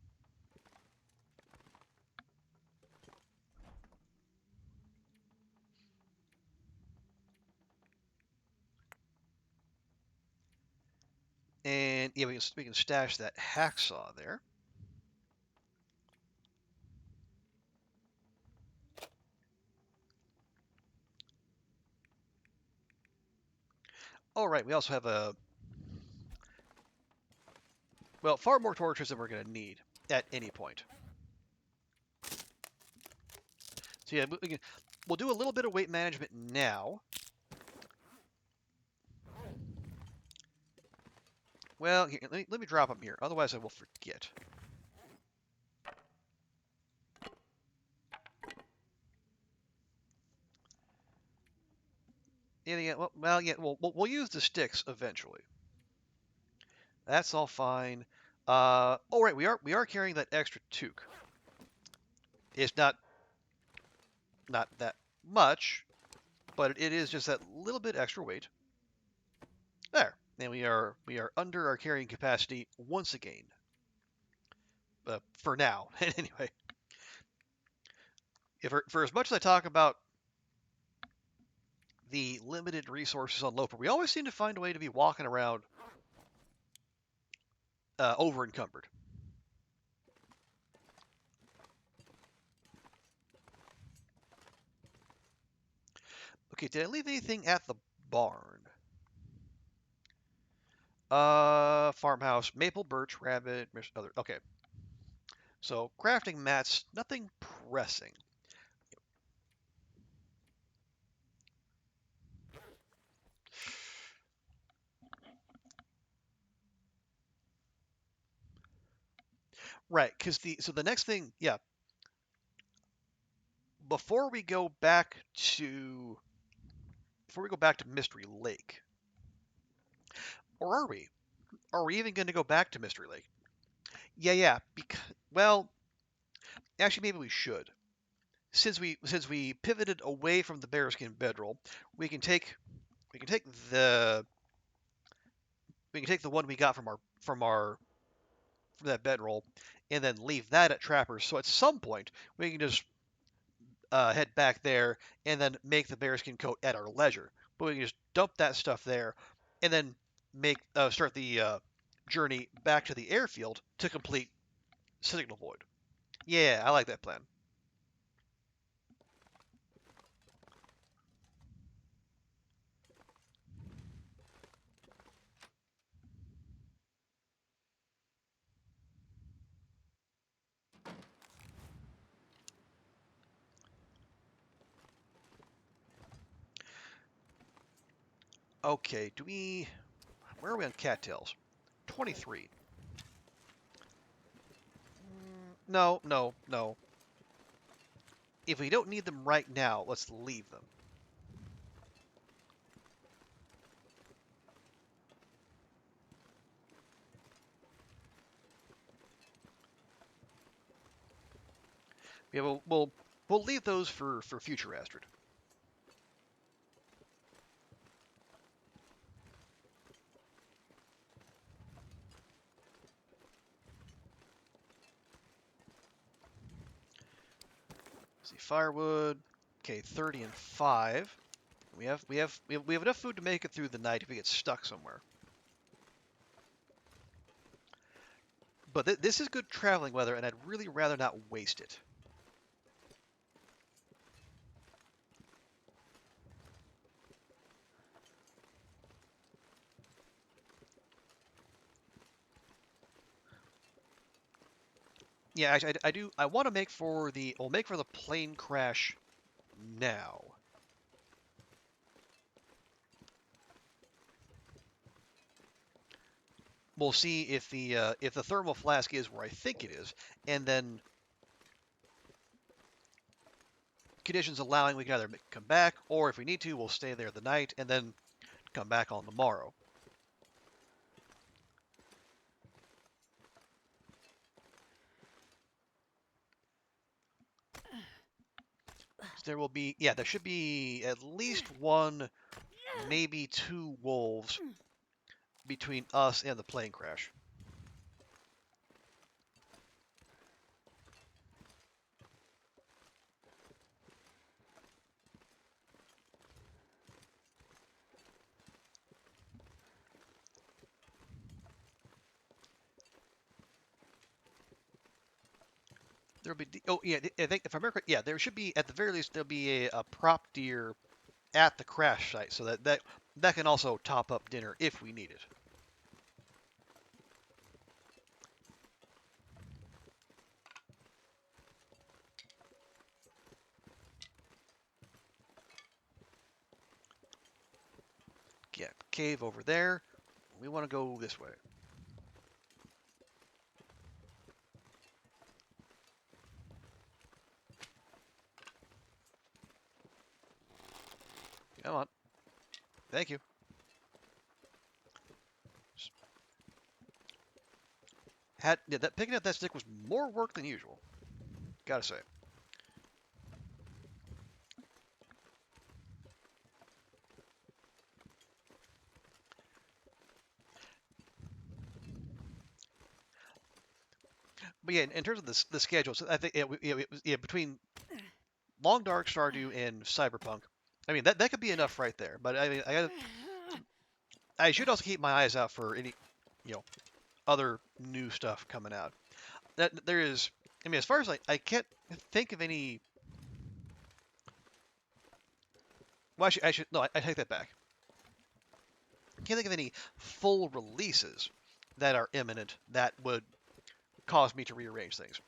And yeah, we can stash that hacksaw there. All right, we also have well, far more torches than we're going to need at any point. So yeah, we'll do a little bit of weight management now. Well, here, let me drop them here. Otherwise, I will forget. Yeah, well, yeah, we'll use the sticks eventually. That's all fine. Oh right, we are carrying that extra toque. It's not that much, but it is just that little bit extra weight. There, and we are under our carrying capacity once again. For now, anyway. For as much as I talk about the limited resources on Loper, we always seem to find a way to be walking around over encumbered. Okay, did I leave anything at the barn? Farmhouse, maple, birch, rabbit, other. Okay. So crafting mats, nothing pressing. Right, because the next thing, yeah. Before we go back to Mystery Lake, or are we? Are we even going to go back to Mystery Lake? Yeah. Well, actually, maybe we should. Since we pivoted away from the bearskin bedroll, we can take the one we got from that bedroll, and then leave that at Trapper's. So at some point, we can just head back there and then make the bearskin coat at our leisure. But we can just dump that stuff there, and then start the journey back to the airfield to complete Signal Void. Yeah, I like that plan. Okay, where are we on cattails? 23. No. If we don't need them right now, let's leave them. Yeah, we'll leave those for future Astrid. See, firewood. Okay, 30 and 5. We have enough food to make it through the night if we get stuck somewhere. But this is good traveling weather, and I'd really rather not waste it. Yeah, actually, I do. I want to make for the. We'll make for the plane crash now. We'll see if the thermal flask is where I think it is, and then conditions allowing, we can either come back, or if we need to, we'll stay there the night and then come back on the morrow. So there will be, yeah, there should be at least one, maybe two wolves between us and the plane crash. There'll be, oh yeah, I think if I remember, yeah, there should be at the very least there'll be a prop deer at the crash site, so that can also top up dinner if we need it. Yeah, cave over there. We want to go this way. Come on. Thank you. Picking up that stick was more work than usual. Gotta say. But yeah, in terms of the schedule, so I think it was between Long Dark, Stardew, and Cyberpunk. I mean that could be enough right there. But I mean I should also keep my eyes out for any other new stuff coming out. That there is. I mean, as far as I can't think of any. Well, I should no. I take that back. I can't think of any full releases that are imminent that would cause me to rearrange things.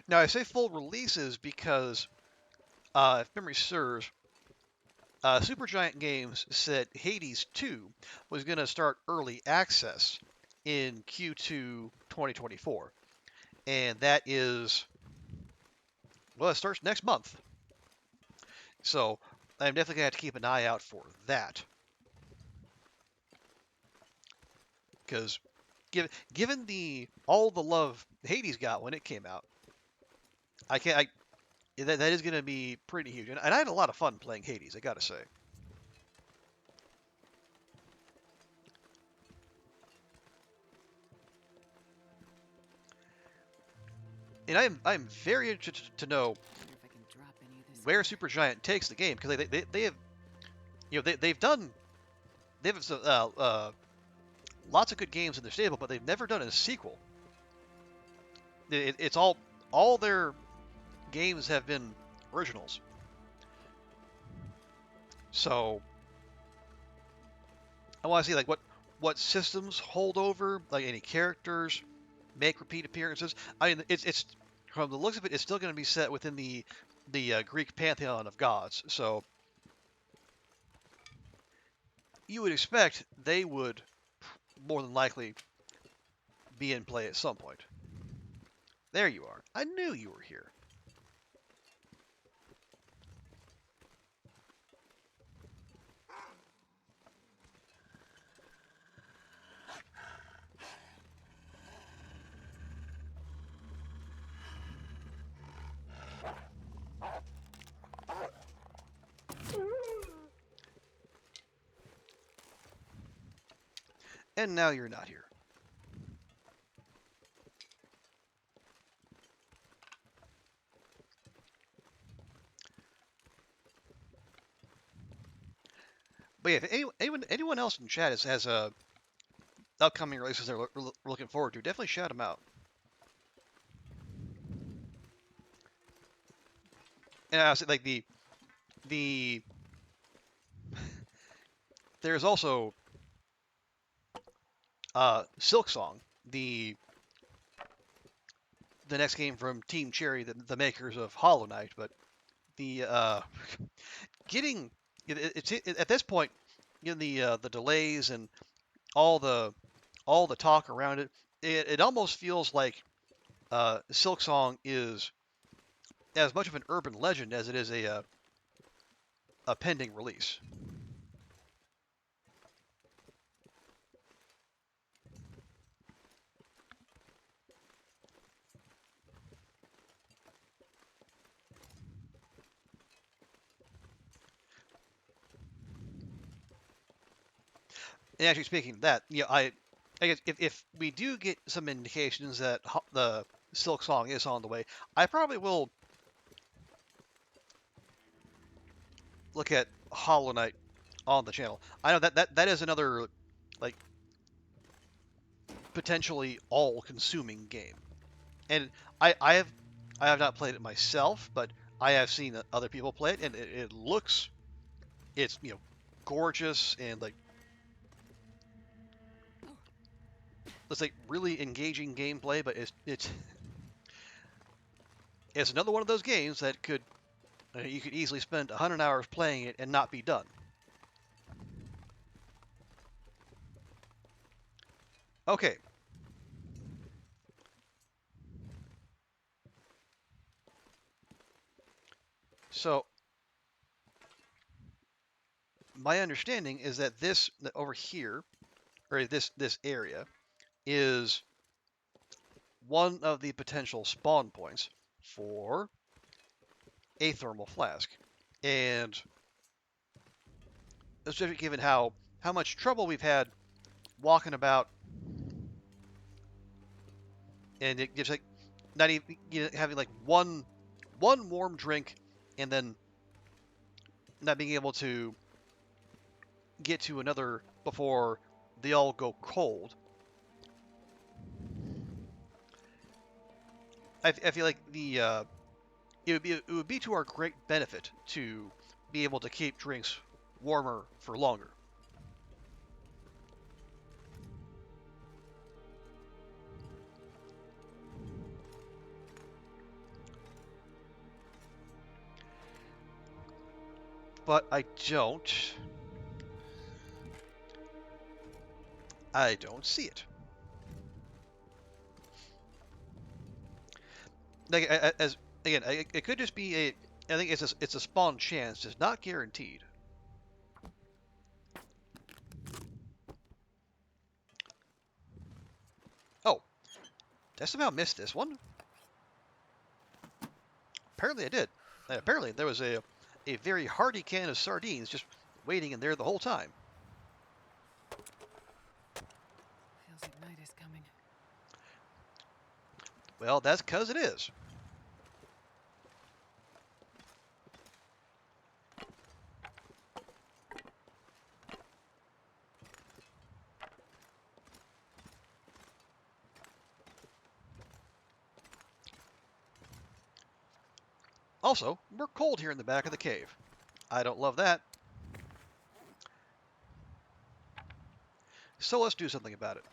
Now, I say full releases because, if memory serves, Supergiant Games said Hades 2 was going to start early access in Q2 2024. And that is, well, it starts next month. So I'm definitely going to have to keep an eye out for that. Because given all the love Hades got when it came out, that is going to be pretty huge. And I had a lot of fun playing Hades, I got to say. And I'm very interested to know where Supergiant takes the game, because they have they have lots of good games in their stable, but they've never done a sequel. It's all their games have been originals. So I want to see like what systems hold over, like any characters make repeat appearances. I mean, it's from the looks of it, it's still going to be set within the Greek pantheon of gods. So you would expect they would more than likely be in play at some point. There you are. I knew you were here. And now you're not here. But yeah, if anyone else in chat has upcoming releases they're looking forward to, definitely shout them out. And I was like the there's also Silk Song, the next game from Team Cherry, the makers of Hollow Knight. But the getting it's at this point, the delays and all the talk around it, it almost feels like Silk Song is as much of an urban legend as it is a pending release. And actually, speaking of that, I guess if we do get some indications that the Silk Song is on the way, I probably will look at Hollow Knight on the channel. I know that is another like potentially all-consuming game, and I have not played it myself, but I have seen other people play it, and it looks it's gorgeous and like it's like really engaging gameplay, but it's another one of those games that you could easily spend 100 hours playing it and not be done. Okay. So my understanding is that this over here, or this area, is one of the potential spawn points for a thermal flask. And especially given how much trouble we've had walking about, and it gives like not even having like one warm drink, and then not being able to get to another before they all go cold. I feel like it would be to our great benefit to be able to keep drinks warmer for longer. But I don't see it. Like, as again, it could just be I think it's a spawn chance, just not guaranteed. Oh, did I somehow missed this one? Apparently I did. And apparently there was a very hearty can of sardines just waiting in there the whole time. Feels like night is coming. Well, that's because it is. Also, we're cold here in the back of the cave. I don't love that. So let's do something about it.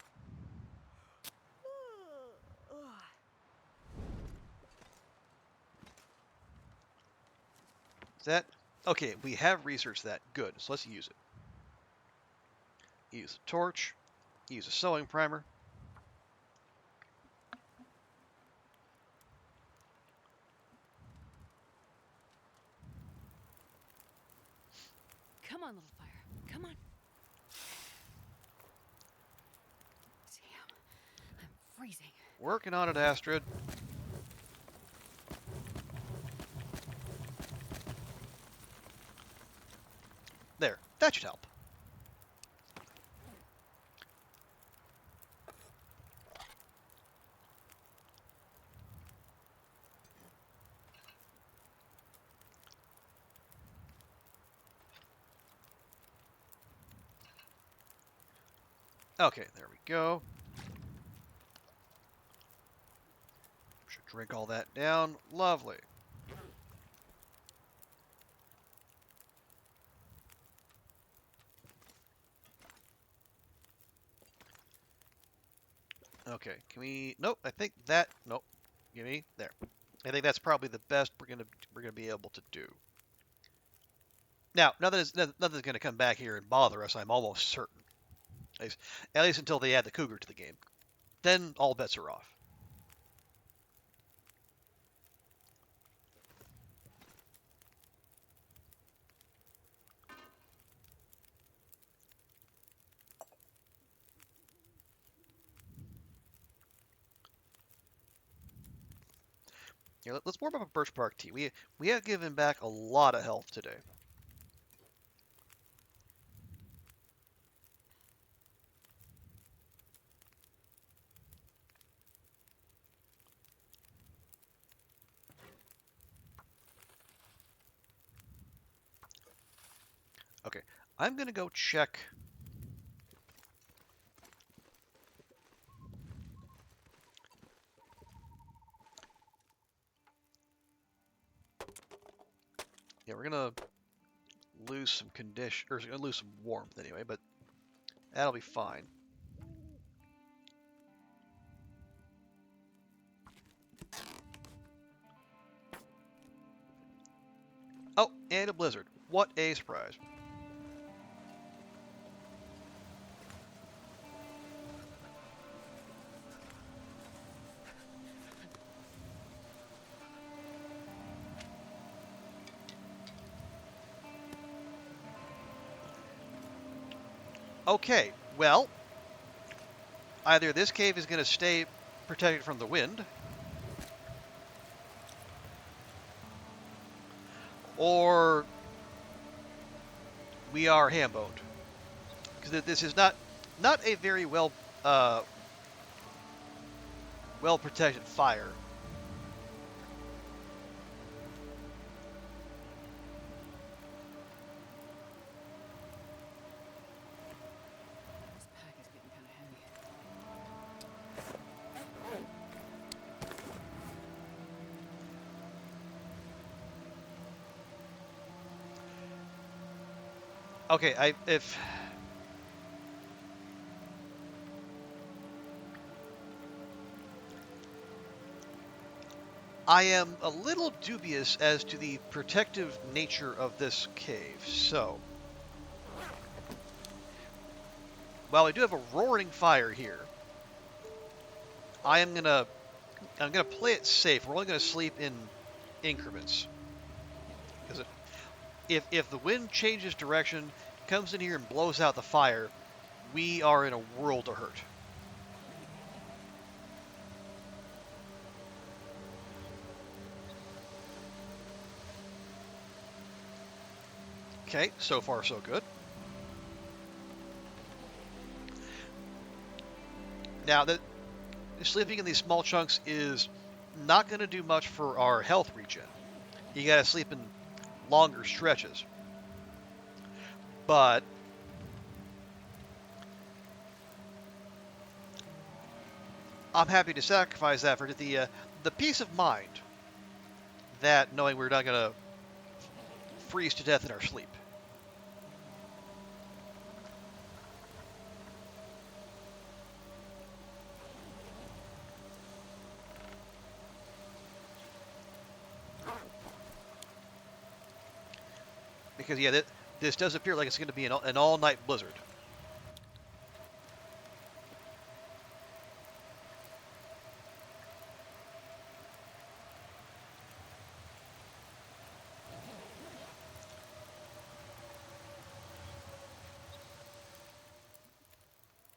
Is that okay? We have researched that. Good. So let's use it. Use a torch. Use a sewing primer. Come on, little fire. Come on. Damn. I'm freezing. Working on it, Astrid. There. That should help. Okay, there we go. Should drink all that down. Lovely. Okay, can we? Nope. I think that. Nope. Give me there. I think that's probably the best we're gonna be able to do. Now, nothing's gonna come back here and bother us. I'm almost certain. At least until they add the cougar to the game. Then all bets are off. Here, let's warm up a birch bark tea. We have given back a lot of health today. Okay, I'm gonna go check. Yeah, we're gonna lose some condition, or gonna lose some warmth anyway, but that'll be fine. Oh, and a blizzard. What a surprise. Okay, well, either this cave is going to stay protected from the wind, or we are ham-boned. Because this is not a very well protected fire. This pack is getting kind of heavy. Okay, I am a little dubious as to the protective nature of this cave. So, while we do have a roaring fire here, I'm gonna play it safe. We're only gonna sleep in increments. Because if the wind changes direction, comes in here and blows out the fire, we are in a world of hurt. Okay, so far so good. Now, that sleeping in these small chunks is not going to do much for our health regen. You got to sleep in longer stretches. But I'm happy to sacrifice that for the peace of mind that knowing we're not going to freeze to death in our sleep. Because, yeah, this does appear like it's going to be an all-night blizzard.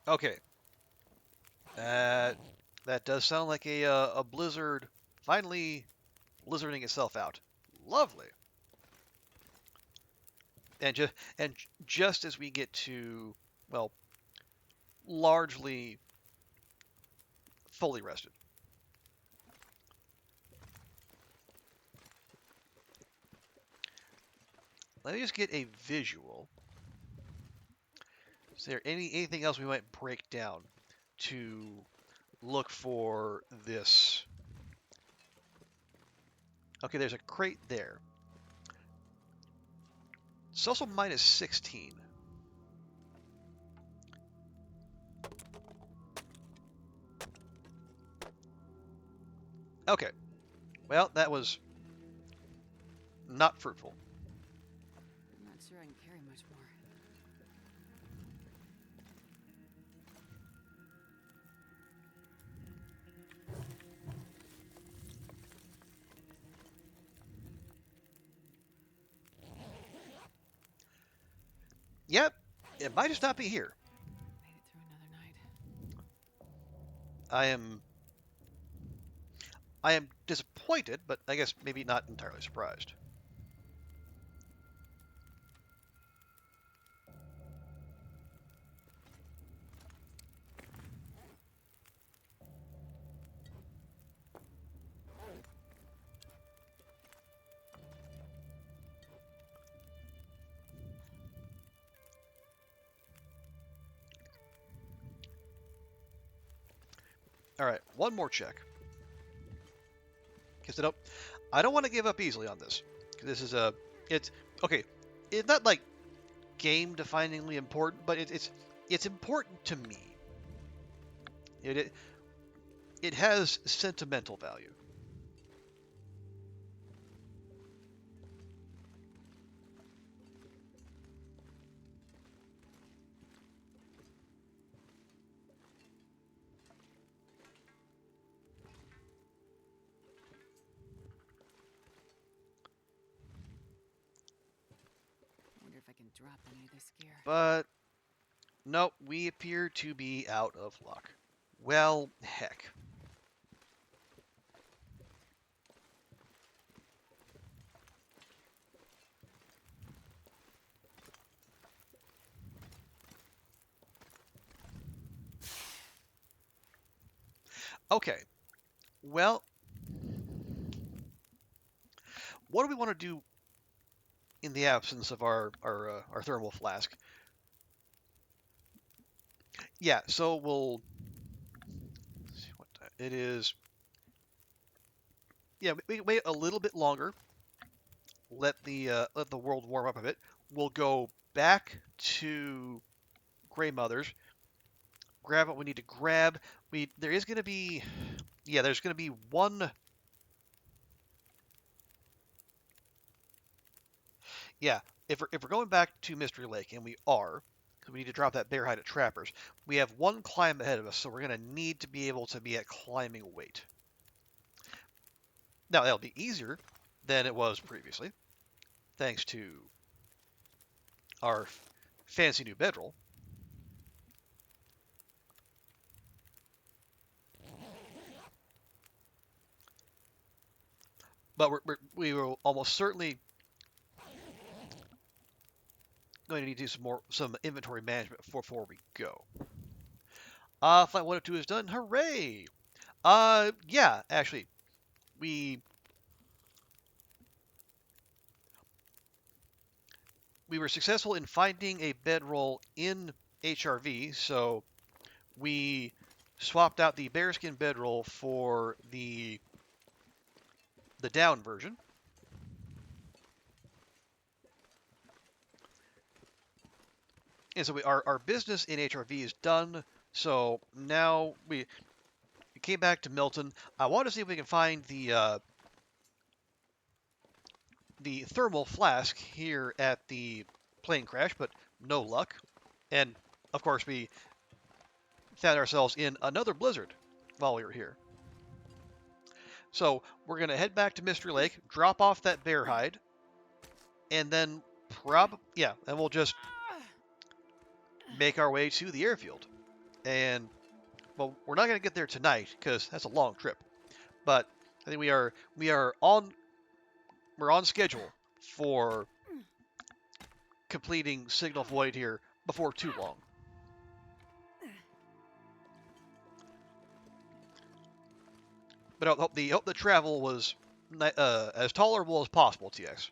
Okay. That does sound like a blizzard finally blizzarding itself out. Lovely. And just as we get to, well, largely fully rested. Let me just get a visual. there anything else we might break down to look for this? Okay, there's a crate there. It's also minus 16. Okay. Well, that was not fruitful. I'm not sure I can carry much more. Yep, it might just not be here. Made it through another night. I am disappointed, but I guess maybe not entirely surprised. All right, one more check. Because I don't want to give up easily on this. This is it's okay. It's not like game-definingly important, but it's important to me. It has sentimental value. Wonder if I can drop any of this gear. But nope, we appear to be out of luck. Well, heck. Okay. Well, what do we want to do in the absence of our thermal flask? Yeah, so we'll see what it is. Yeah, we can wait a little bit longer. Let the world warm up a bit. We'll go back to Grey Mother's. Grab what we need to grab. There's gonna be one. Yeah, if we're going back to Mystery Lake, and we are, because we need to drop that bear hide at Trappers, we have one climb ahead of us, so we're gonna need to be able to be at climbing weight. Now that'll be easier than it was previously, thanks to our fancy new bedroll. But we will almost certainly going to need to do some inventory management before we go. Flight 102 is done. Hooray! Yeah, actually, we were successful in finding a bedroll in HRV, so we swapped out the bearskin bedroll for the down version. And so our business in HRV is done. So now we came back to Milton. I want to see if we can find the thermal flask here at the plane crash, but no luck. And of course, we found ourselves in another blizzard while we were here. So we're going to head back to Mystery Lake, drop off that bear hide, and then and we'll just make our way to the airfield. And, well, we're not going to get there tonight because that's a long trip. But I think we're on schedule for completing Signal Void here before too long. But I hope the travel was as tolerable as possible, TX.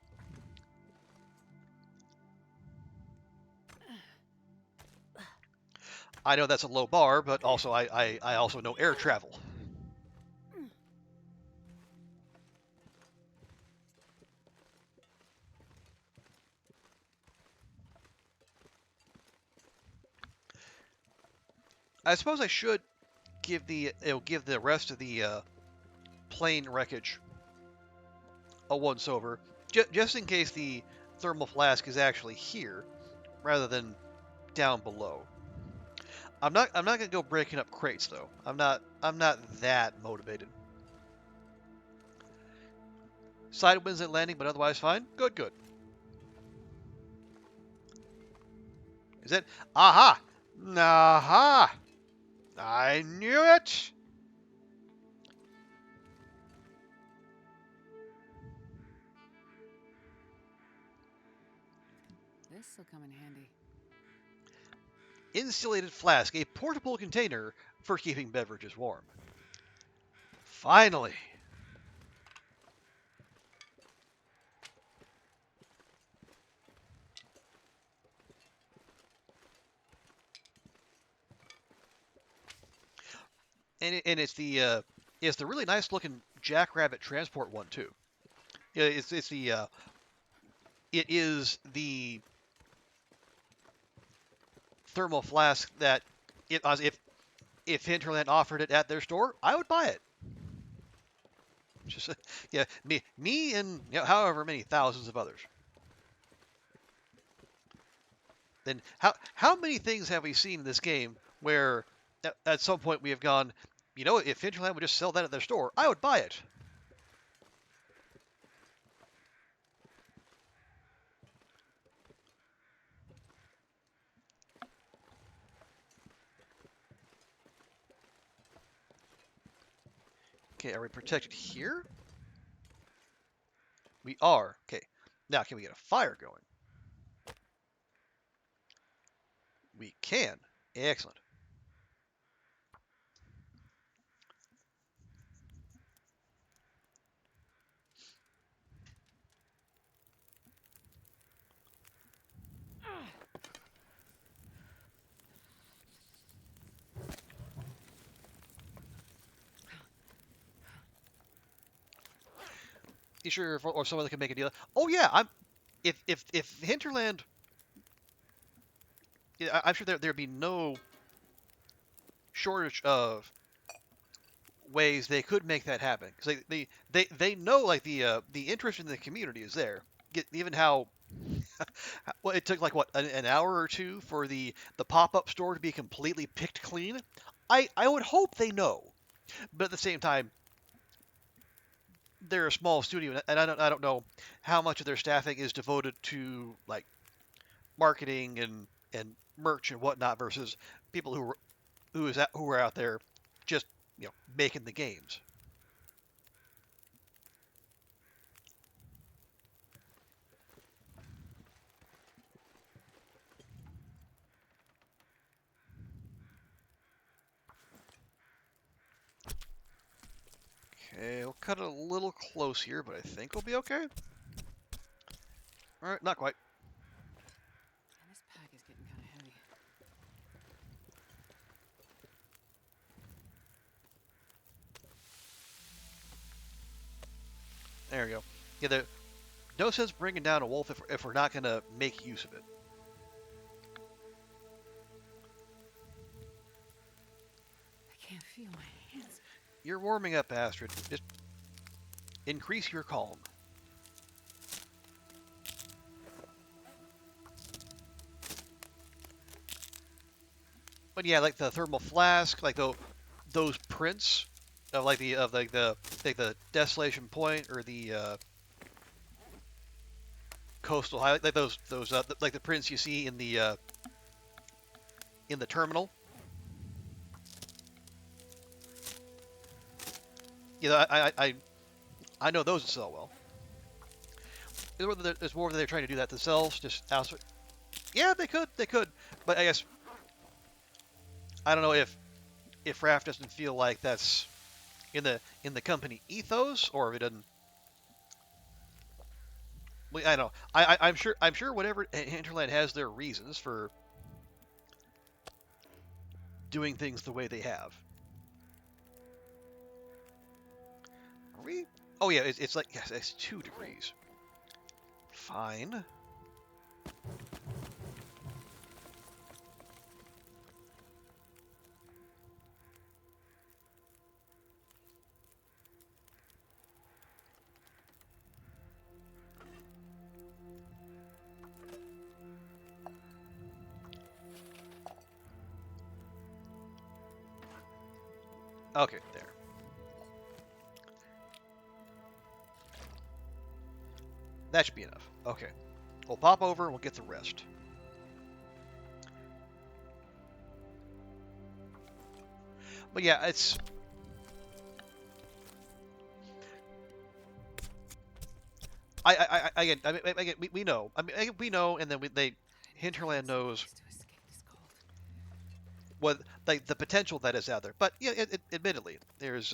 I know that's a low bar, but also I also know air travel. I suppose I should give the rest of the plane wreckage a once over, just in case the thermal flask is actually here rather than down below. I'm not gonna go breaking up crates though. I'm not that motivated. Side winds at landing, but otherwise fine. Good. Is it? Aha! Aha! I knew it! This'll come in handy. Insulated flask, a portable container for keeping beverages warm. Finally! And it's the really nice looking Jackrabbit Transport one too. Yeah, it is the thermal flask that if Hinterland offered it at their store, I would buy it. Just yeah, me and however many thousands of others. Then how many things have we seen in this game where at some point we have gone, if Hinterland would just sell that at their store, I would buy it. Okay, are we protected here? We are. Okay. Now, can we get a fire going? We can. Excellent. You sure or someone that can make a deal? Oh yeah, if Hinterland, I'm sure there'd be no shortage of ways they could make that happen because they know like the interest in the community is there. Even how well it took like what an hour or two for the pop-up store to be completely picked clean. I would hope they know, but at the same time, they're a small studio, and I don't know how much of their staffing is devoted to like marketing and merch and whatnot versus people who are out there just making the games. Okay, we'll cut it a little close here, but I think we'll be okay. All right, not quite. And this pack is getting kind of heavy. There we go. Yeah, no sense bringing down a wolf if we're not going to make use of it. I can't feel my hands. You're warming up, Astrid. Just increase your calm. But yeah, like the thermal flask, like those prints of the Desolation Point or the coastal highway, like those like the prints you see in the terminal. I know those sell well. It's more that they're trying to do that themselves. Just outside. Yeah, they could, but I guess I don't know if Raph doesn't feel like that's in the company ethos, or if it doesn't. I don't know. I'm sure whatever Hinterland has their reasons for doing things the way they have. Are we? Oh yeah, it's like, yes, it's 2 degrees. Fine. Okay, there. That should be enough. Okay. We'll pop over and we'll get the rest. But yeah, it's... again, we know. I mean, we know, and then Hinterland knows what, like, the potential that is out there. But yeah, admittedly, there's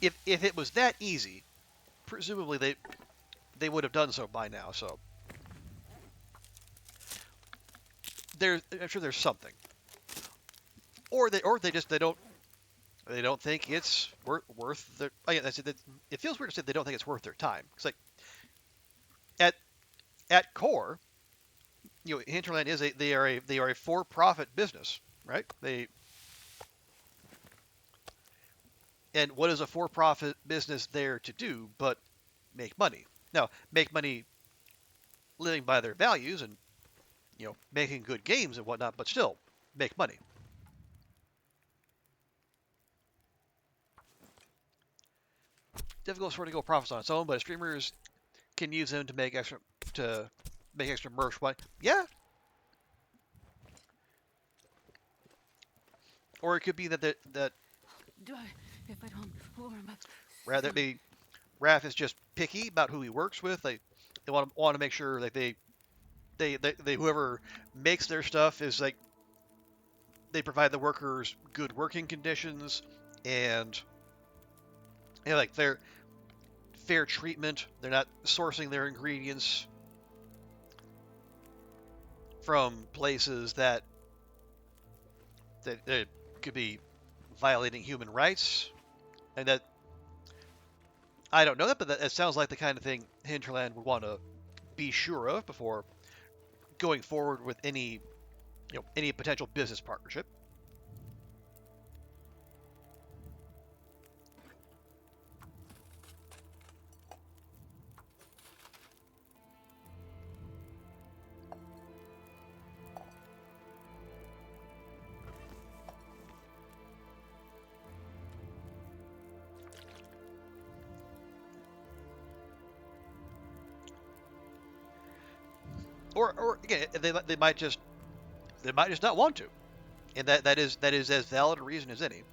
if it was that easy, presumably they would have done so by now. So I'm sure there's something, or they don't think it's worth their. Again, it feels weird to say they don't think it's worth their time. It's like at core, Hinterland is they are a for-profit business, right? And what is a for-profit business there to do but make money? Now, make money living by their values and making good games and whatnot, but still make money. Difficult sort of go profits on its own, but streamers can use them to make extra merch. What? Yeah. Or it could be that If I don't warm up. rather Raph is just picky about who he works with. They want to make sure that they whoever makes their stuff is like they provide the workers good working conditions and like their fair treatment. They're not sourcing their ingredients from places that could be violating human rights, and that I don't know that, but that sounds like the kind of thing Hinterland would want to be sure of before going forward with any potential business partnership. Or again, they might just not want to, and that is as valid a reason as any.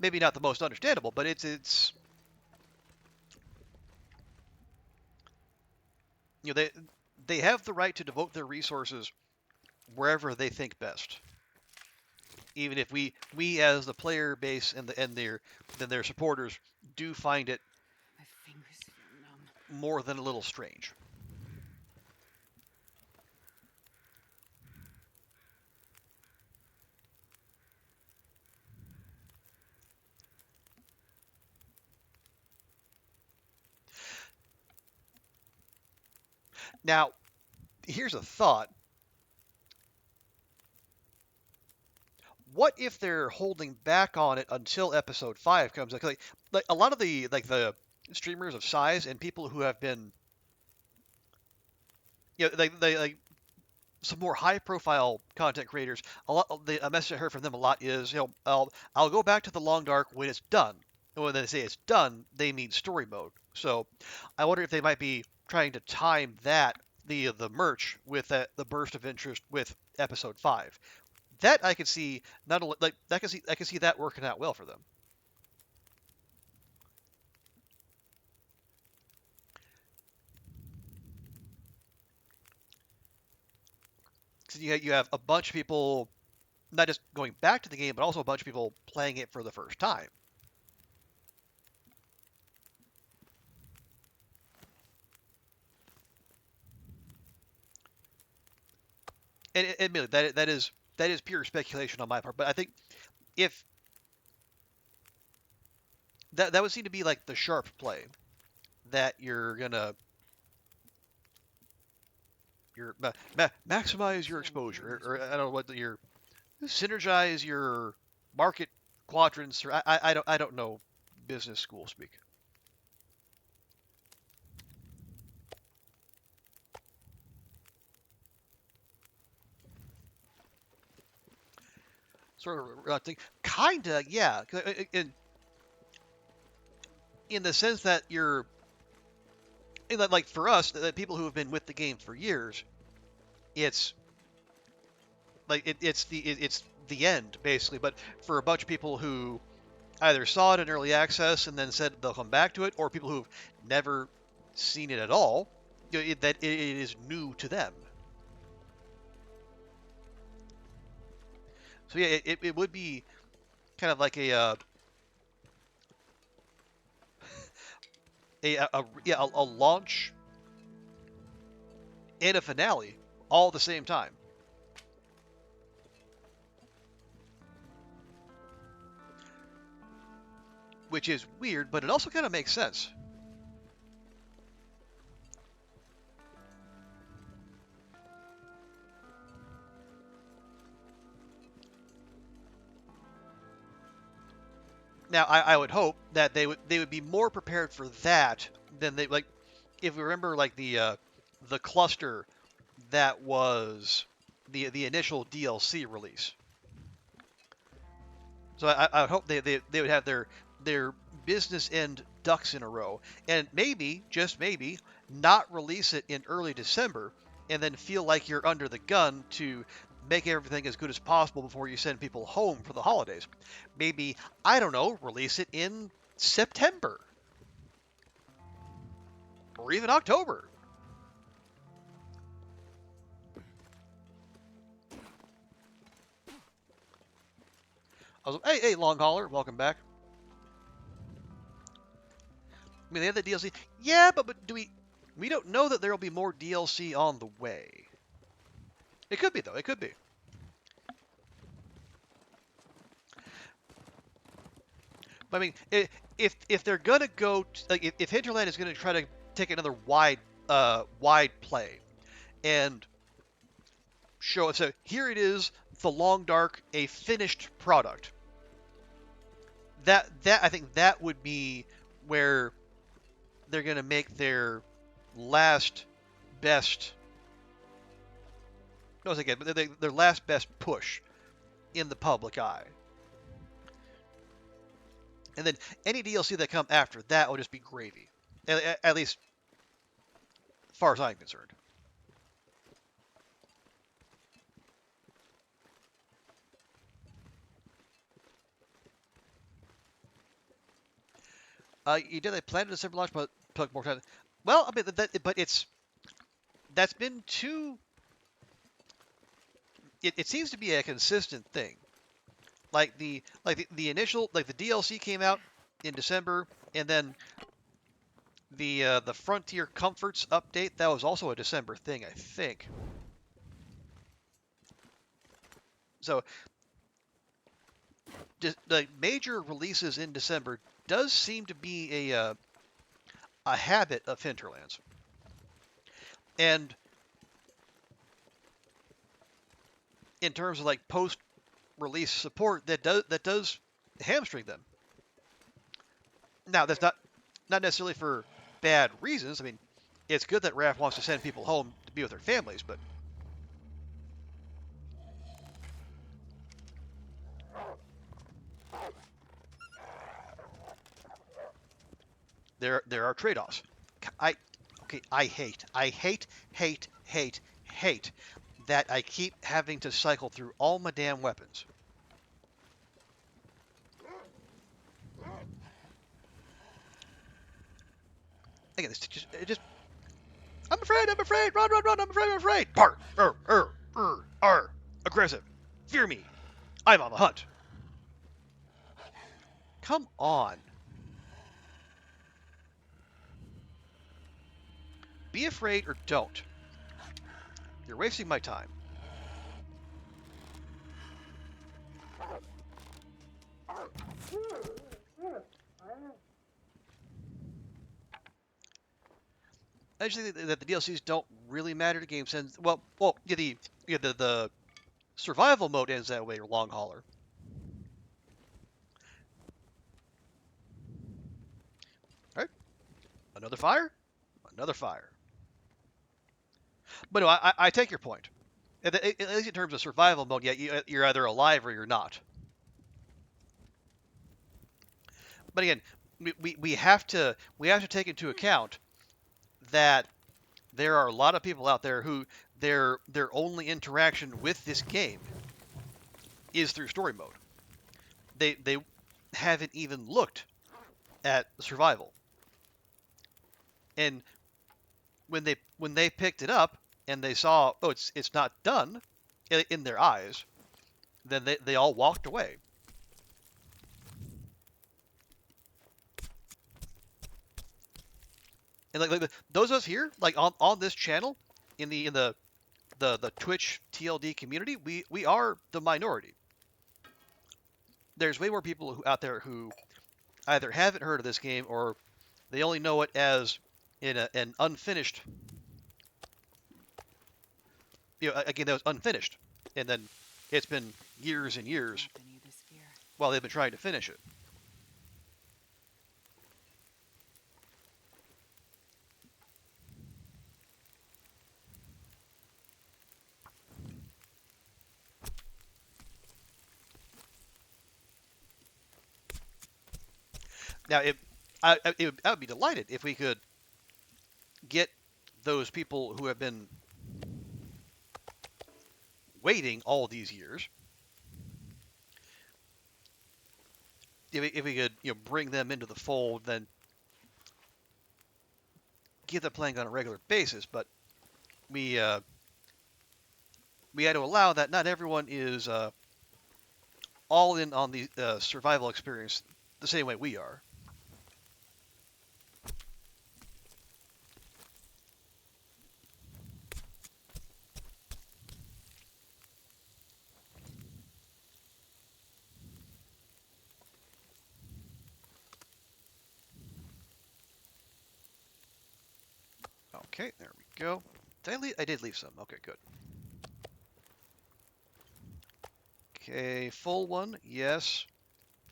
Maybe not the most understandable, but it's they have the right to devote their resources wherever they think best. Even if we as the player base and their supporters do find it My fingers are numb. more than a little strange. Now, here's a thought. What if they're holding back on it until episode 5 comes out? Like a lot of the streamers of size and people who have been they some more high profile content creators, a message I heard from them a lot is, I'll go back to the Long Dark when it's done. And when they say it's done, they mean story mode. So I wonder if they might be trying to time the merch with the burst of interest with episode 5. That I could see not only I could see that working out well for them. So you have a bunch of people not just going back to the game, but also a bunch of people playing it for the first time. And admittedly, that is pure speculation on my part. But I think if that would seem to be like the sharp play, that you're gonna maximize your exposure, or I don't know what your synergize your market quadrants, or I don't know business school speak. Sort of thing. Kinda, yeah. In the sense that you're, like for us, the people who have been with the game for years, it's like it's the end basically. But for a bunch of people who either saw it in early access and then said they'll come back to it, or people who've never seen it at all, that it is new to them. So yeah, it would be kind of like a launch and a finale all at the same time. Which is weird, but it also kind of makes sense. Now, I would hope that they would be more prepared for that than they, like, if we remember, like the cluster that was the initial DLC release. So I would hope they would have their business end ducks in a row, and maybe, just maybe, not release it in early December, and then feel like you're under the gun to make everything as good as possible before you send people home for the holidays. Maybe, I don't know, release it in September. Or even October. Hey, long hauler, welcome back. I mean, they have the DLC. Yeah, but do we don't know that there will be more DLC on the way. It could be, though. It could be. But, I mean, if they're gonna go, like, if Hinterland is gonna try to take another wide play, and show it, so here it is, the Long Dark, a finished product. That I think that would be where they're gonna make their last best. No, again, but their last best push in the public eye. And then any DLC that come after that will just be gravy. At least, as far as I'm concerned. You did a planned December launch, but took more time. Well, I mean, but that's been too. It seems to be a consistent thing. Like the initial, like the DLC came out in December, and then the Frontier Comforts update, that was also a December thing, I think. So, the major releases in December does seem to be a habit of Hinterlands. And in terms of like post-release support, that does hamstring them. Now, that's not necessarily for bad reasons. I mean, it's good that Raph wants to send people home to be with their families, but there are trade-offs. I hate that I keep having to cycle through all my damn weapons. Again, it just I'm afraid, run, I'm afraid. Bark, aggressive. Fear me. I'm on the hunt. Come on. Be afraid or don't. You're wasting my time. I just think that the DLCs don't really matter to game sense. Well, yeah, the survival mode ends that way, or long hauler. All right, another fire, another fire. But no, I take your point. At least in terms of survival mode, yeah, you're either alive or you're not. But again, we have to take into account that there are a lot of people out there who their only interaction with this game is through story mode. They haven't even looked at survival. And when they picked it up and they saw, oh, it's not done in their eyes, then they all walked away. And like those of us here, like on this channel, in the Twitch TLD community, we are the minority. There's way more people out there who either haven't heard of this game or they only know it as an unfinished. Again, that was unfinished, and then it's been years and years while they've been trying to finish it. Now, I would be delighted if we could get those people who have been waiting all these years. If we could, bring them into the fold, then get them playing on a regular basis. But we had to allow that not everyone is all in on the survival experience the same way we are. Okay, there we go. I did leave some. Okay, good. Okay, full one, yes.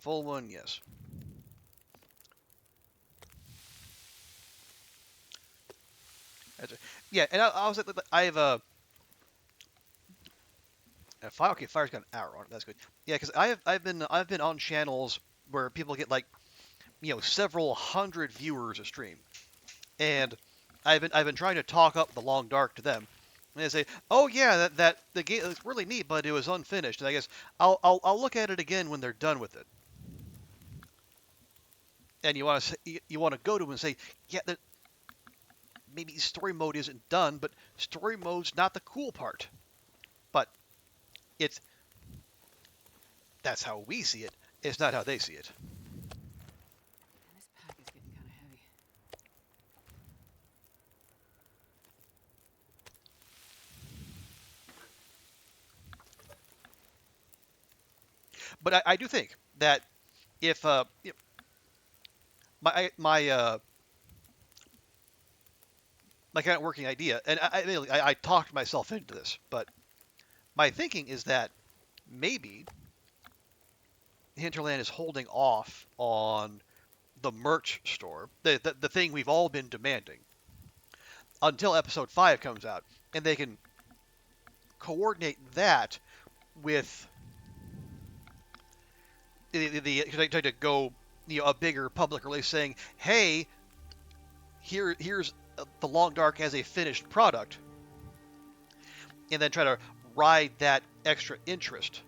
Full one, yes. Yeah, and I was I have a fire. Okay, fire's got an arrow on it. That's good. Yeah, because I've been on channels where people get like several hundred viewers a stream, and I've been trying to talk up the Long Dark to them, and they say, "Oh yeah, that the game is really neat, but it was unfinished." And I guess I'll look at it again when they're done with it. And you want to go to them and say, "Yeah, maybe story mode isn't done, but story mode's not the cool part." But that's how we see it. It's not how they see it. This pack is getting kind of heavy. But I do think that if my kind of working idea, and I talked myself into this, but my thinking is that maybe Hinterland is holding off on the merch store, the thing we've all been demanding, until episode 5 comes out, and they can coordinate that with try to go a bigger public release saying, hey, here's the Long Dark as a finished product, and then try to ride that extra interest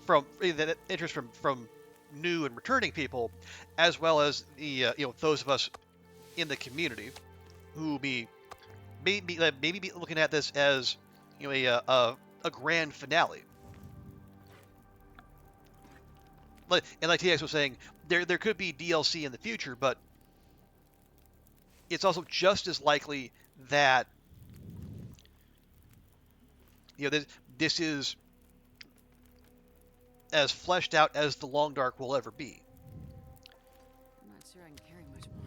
from new and returning people, as well as the those of us in the community who maybe be looking at this as a grand finale. And like TX was saying, there could be DLC in the future, but it's also just as likely that this is as fleshed out as the Long Dark will ever be. I'm not sure I can carry much more.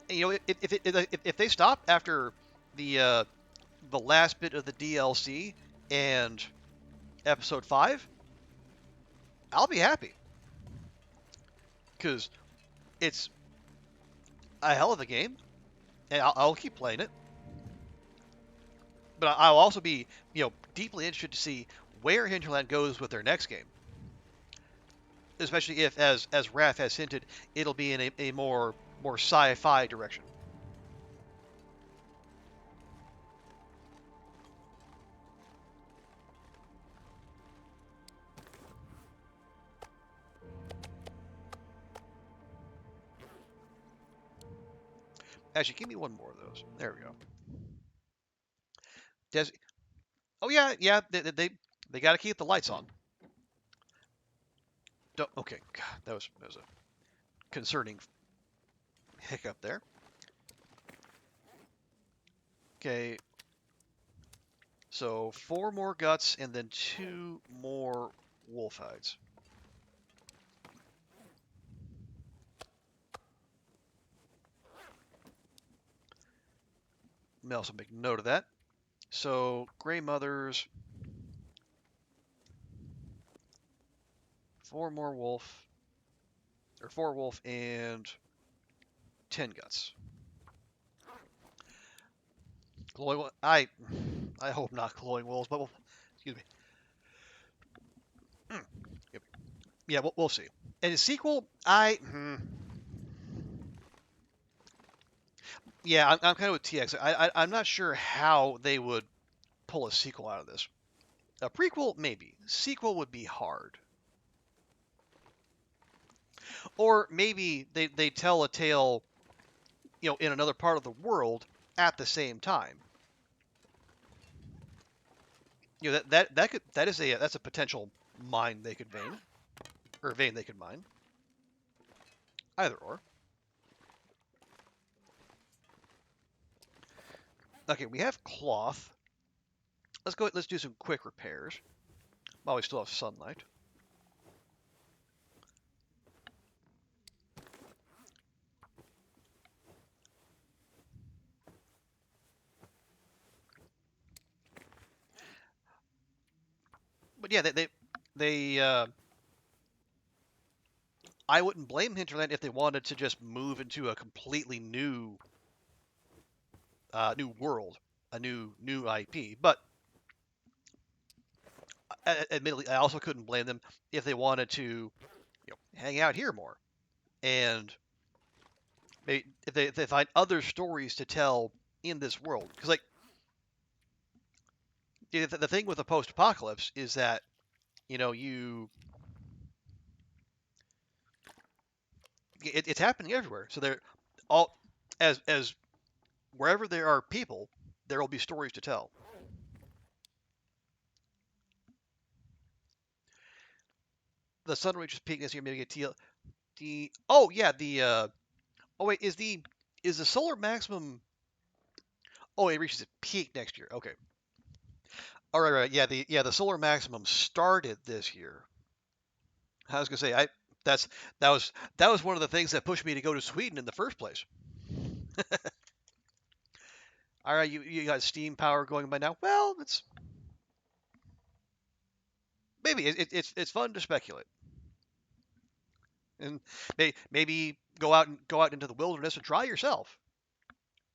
You know, if they stop after the last bit of the DLC and episode 5, I'll be happy, because it's a hell of a game, and I'll keep playing it. But I'll also be, deeply interested to see where Hinterland goes with their next game, especially if, as Raph has hinted, it'll be in a more sci-fi direction. Actually, give me one more of those. There we go. Oh yeah, they got to keep the lights on. Okay, God, that was a concerning hiccup there. Okay, so 4 more guts and then 2 more wolf hides. Let me also make note of that. So Gray Mothers, 4 more wolf, or 4 wolf and 10 guts. Glowing, I hope not glowing wolves, but excuse me. Yeah, we'll see. And the sequel, yeah, I'm kind of with TX. I'm not sure how they would pull a sequel out of this. A prequel, maybe. Sequel would be hard. Or maybe they tell a tale, in another part of the world at the same time. That's a potential mine they could vein, or vein they could mine. Either or. Okay, we have cloth. Let's do some quick repairs while we still have sunlight. But yeah, I wouldn't blame Hinterland if they wanted to just move into a completely new world, a new IP. But admittedly, I also couldn't blame them if they wanted to, hang out here more, and maybe if they find other stories to tell in this world. Because the thing with the post-apocalypse is that it's happening everywhere. So they're all as wherever there are people, there will be stories to tell. The sun reaches peak this year. Maybe get oh yeah, oh wait, is the solar maximum? Oh, it reaches its peak next year. Okay. All right. Yeah, the solar maximum started this year. I was gonna say that was one of the things that pushed me to go to Sweden in the first place. All right, you got steam power going by now. Well, maybe it's fun to speculate, and maybe go out into the wilderness and try yourself.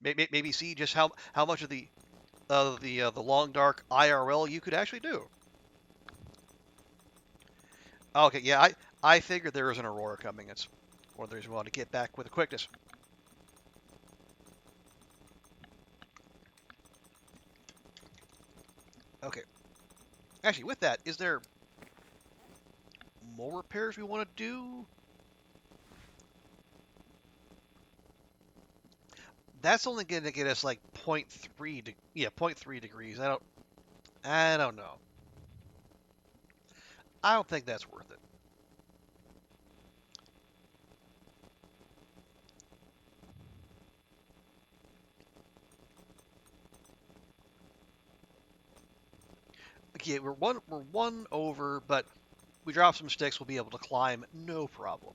Maybe see just how much of the long dark IRL you could actually do. Okay, yeah, I figured there was an aurora coming. It's one of the reasons we want to get back with the quickness. Okay. Actually, with that, is there more repairs we want to do? That's only going to get us like 0.3 degrees. I don't know. I don't think that's worth it. yeah, we're one over, but we drop some sticks, we'll be able to climb, no problem.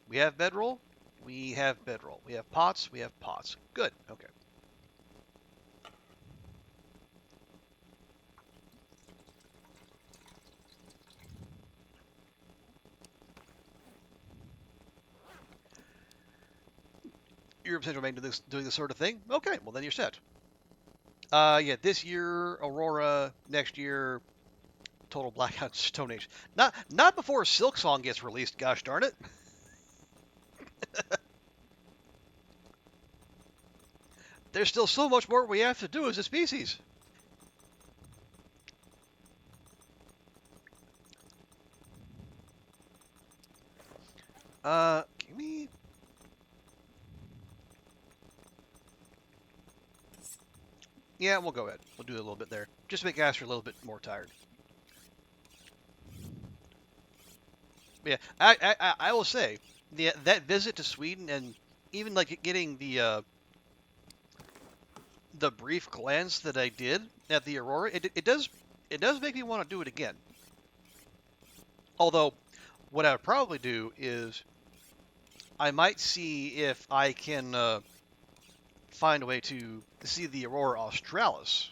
We have bedroll. We have bedroll. We have pots. We have pots. Good. Okay. You're potentially made doing this sort of thing. Okay. Well, then you're set. Yeah. This year, Aurora. Next year, total blackout Stone Age. Not before Silk Song gets released. Gosh darn it. There's still so much more we have to do as a species. Give me. Yeah, we'll go ahead. We'll do a little bit there. Just to make Astrid a little bit more tired. Yeah, I will say, that visit to Sweden and even like getting the brief glance that I did at the aurora, it does make me want to do it again. Although, what I would probably do is I might see if I can find a way to see the aurora australis,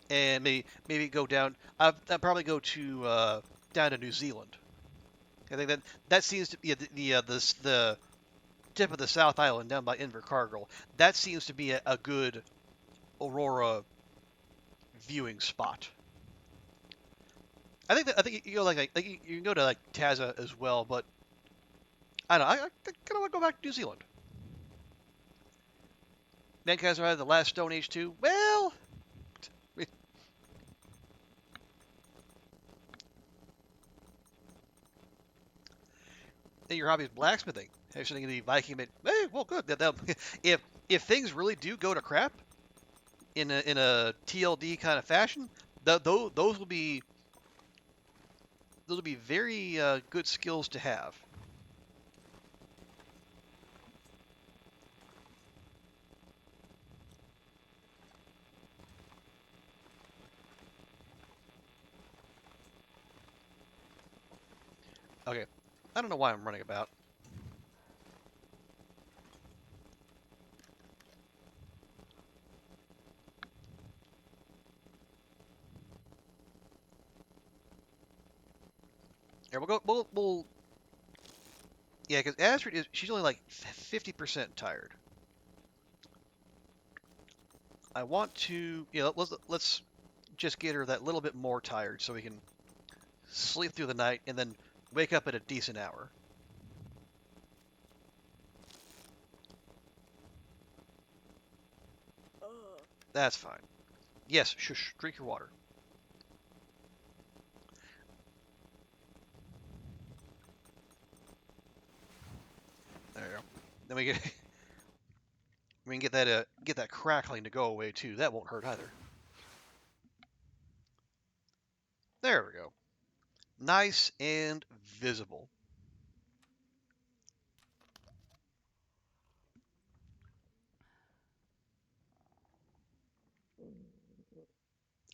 and maybe go down. I'd probably go to down to New Zealand. I think that seems to be the tip of the South Island down by Invercargill. That seems to be a good aurora viewing spot. I think you go like you can go to like Taza as well, but I don't know. I kind of want to go back to New Zealand. Mankind survived the last Stone Age too. Well, your hobby is blacksmithing. Actually, going to be Viking. Hey, well, good. If things really do go to crap in a TLD kind of fashion, those will be very good skills to have. Okay, I don't know why I'm running about. Here we'll go. We'll yeah, because Astrid she's only like 50% tired. I want to let's just get her that little bit more tired so we can sleep through the night and then wake up at a decent hour. That's fine. Yes, shush. Drink your water. There you go. Then we can get that crackling to go away too. That won't hurt either. There we go. Nice and visible.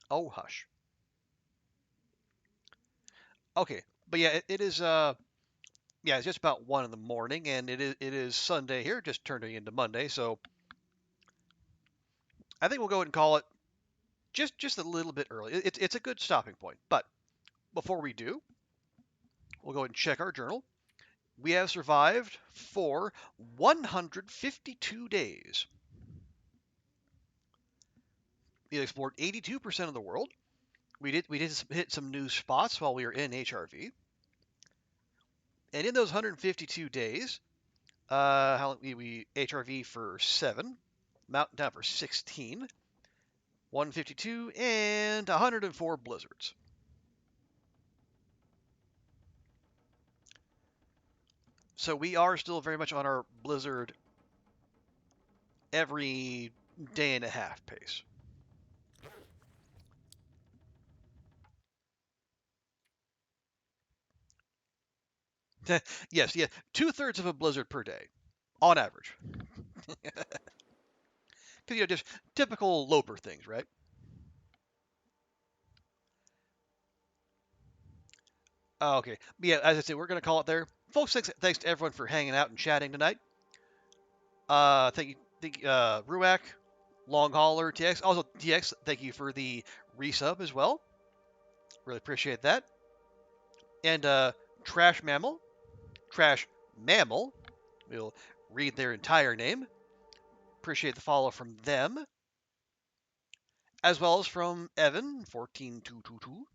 Oh hush. Okay, but yeah, it is yeah, it's just about 1 in the morning, and it is Sunday here, just turning into Monday. So I think we'll go ahead and call it just a little bit early. It's a good stopping point. But before we do, we'll go ahead and check our journal. We have survived for 152 days. We explored 82% of the world. We did hit some new spots while we were in HRV. And in those 152 days, how we HRV for 7, Mountain Town for 16, 152, and 104 blizzards. So we are still very much on our blizzard every day and a half pace. Yes, yeah, 2/3 of a blizzard per day, on average. Just typical Loper things, right? Okay. But yeah, as I said, we're going to call it there. Folks, thanks to everyone for hanging out and chatting tonight. Thank you, Ruak, Long Hauler, TX. Also, TX, thank you for the resub as well. Really appreciate that. And Trash Mammal. We'll read their entire name. Appreciate the follow from them. As well as from Evan, 14222.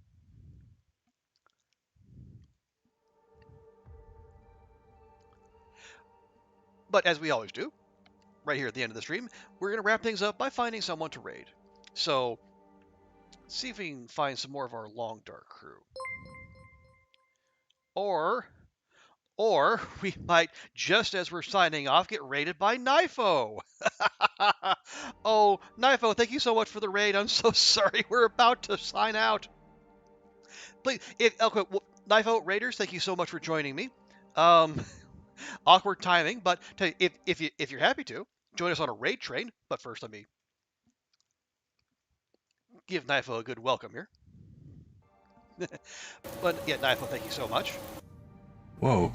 But as we always do, right here at the end of the stream, we're going to wrap things up by finding someone to raid. So, see if we can find some more of our Long Dark crew. Or we might, just as we're signing off, get raided by Nifo. Oh, Nifo, thank you so much for the raid. I'm so sorry. We're about to sign out. Please, Nifo Raiders, thank you so much for joining me. Awkward timing, but if you're happy to, join us on a raid train. But first, let me give Nifo a good welcome here. But yeah, Nifo, thank you so much. Whoa.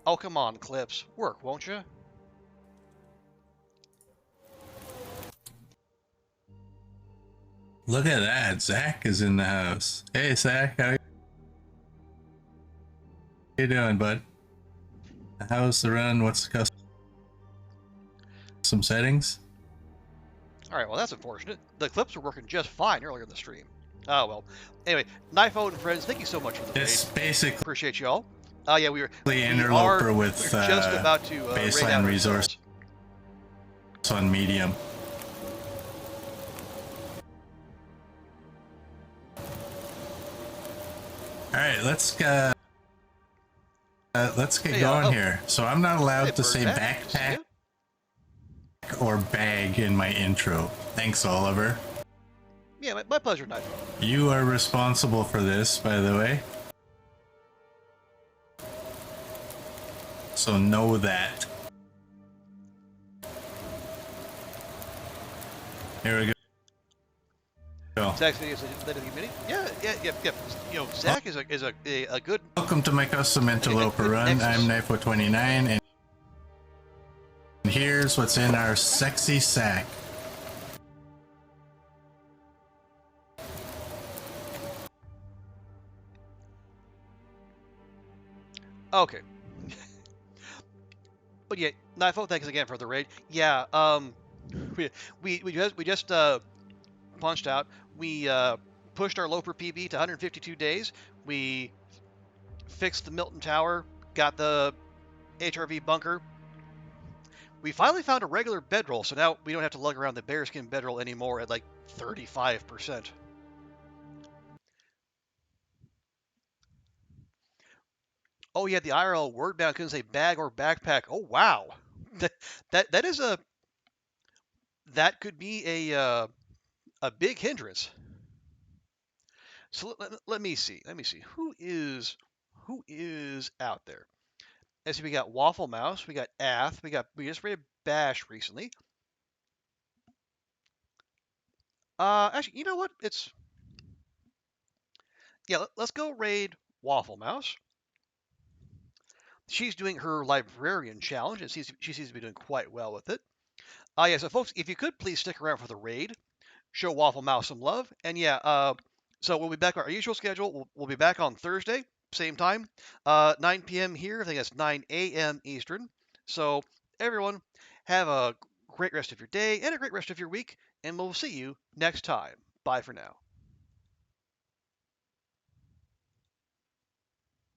Oh, come on, Clips. Work, won't you? Look at that. Zach is in the house. Hey, Zach. How you doing, bud? How's the run? What's the custom settings? All right, well, that's unfortunate. The clips were working just fine earlier in the stream. Oh, well. Anyway, Nifo and friends, thank you so much for the raid. It's basically... Appreciate you all. Yeah, we were Interloper with just about to baseline resource on medium. All right, let's get going here. So I'm not allowed to say backpack or bag in my intro. Thanks, Oliver. Yeah, my pleasure, Nifo. You are responsible for this, by the way. So know that. Here we go. Zach's video is the committee. Yeah. You know, Zach is a good. Welcome to my custom Interloper run. I'm Nifo29, and here's what's in our sexy sack. Okay. But yeah, Nifo, thanks again for the raid. Yeah, we just punched out. We pushed our Loper PB to 152 days. We fixed the Milton Tower, got the HRV bunker. We finally found a regular bedroll, so now we don't have to lug around the bearskin bedroll anymore at like 35%. Oh yeah, the IRL word bound couldn't say bag or backpack. Oh wow, that could be a big hindrance. So let me see who is out there. As we got Waffle Mouse, we got Ath, we just rated Bash recently. Actually, you know what? Let's go raid Waffle Mouse. She's doing her librarian challenge, and she seems to be doing quite well with it. Yeah, so folks, if you could please stick around for the raid, show Waffle Mouse some love, and yeah, so we'll be back on our usual schedule. We'll be back on Thursday, same time, 9 p.m. here. I think that's 9 a.m. Eastern. So everyone, have a great rest of your day and a great rest of your week, and we'll see you next time. Bye for now.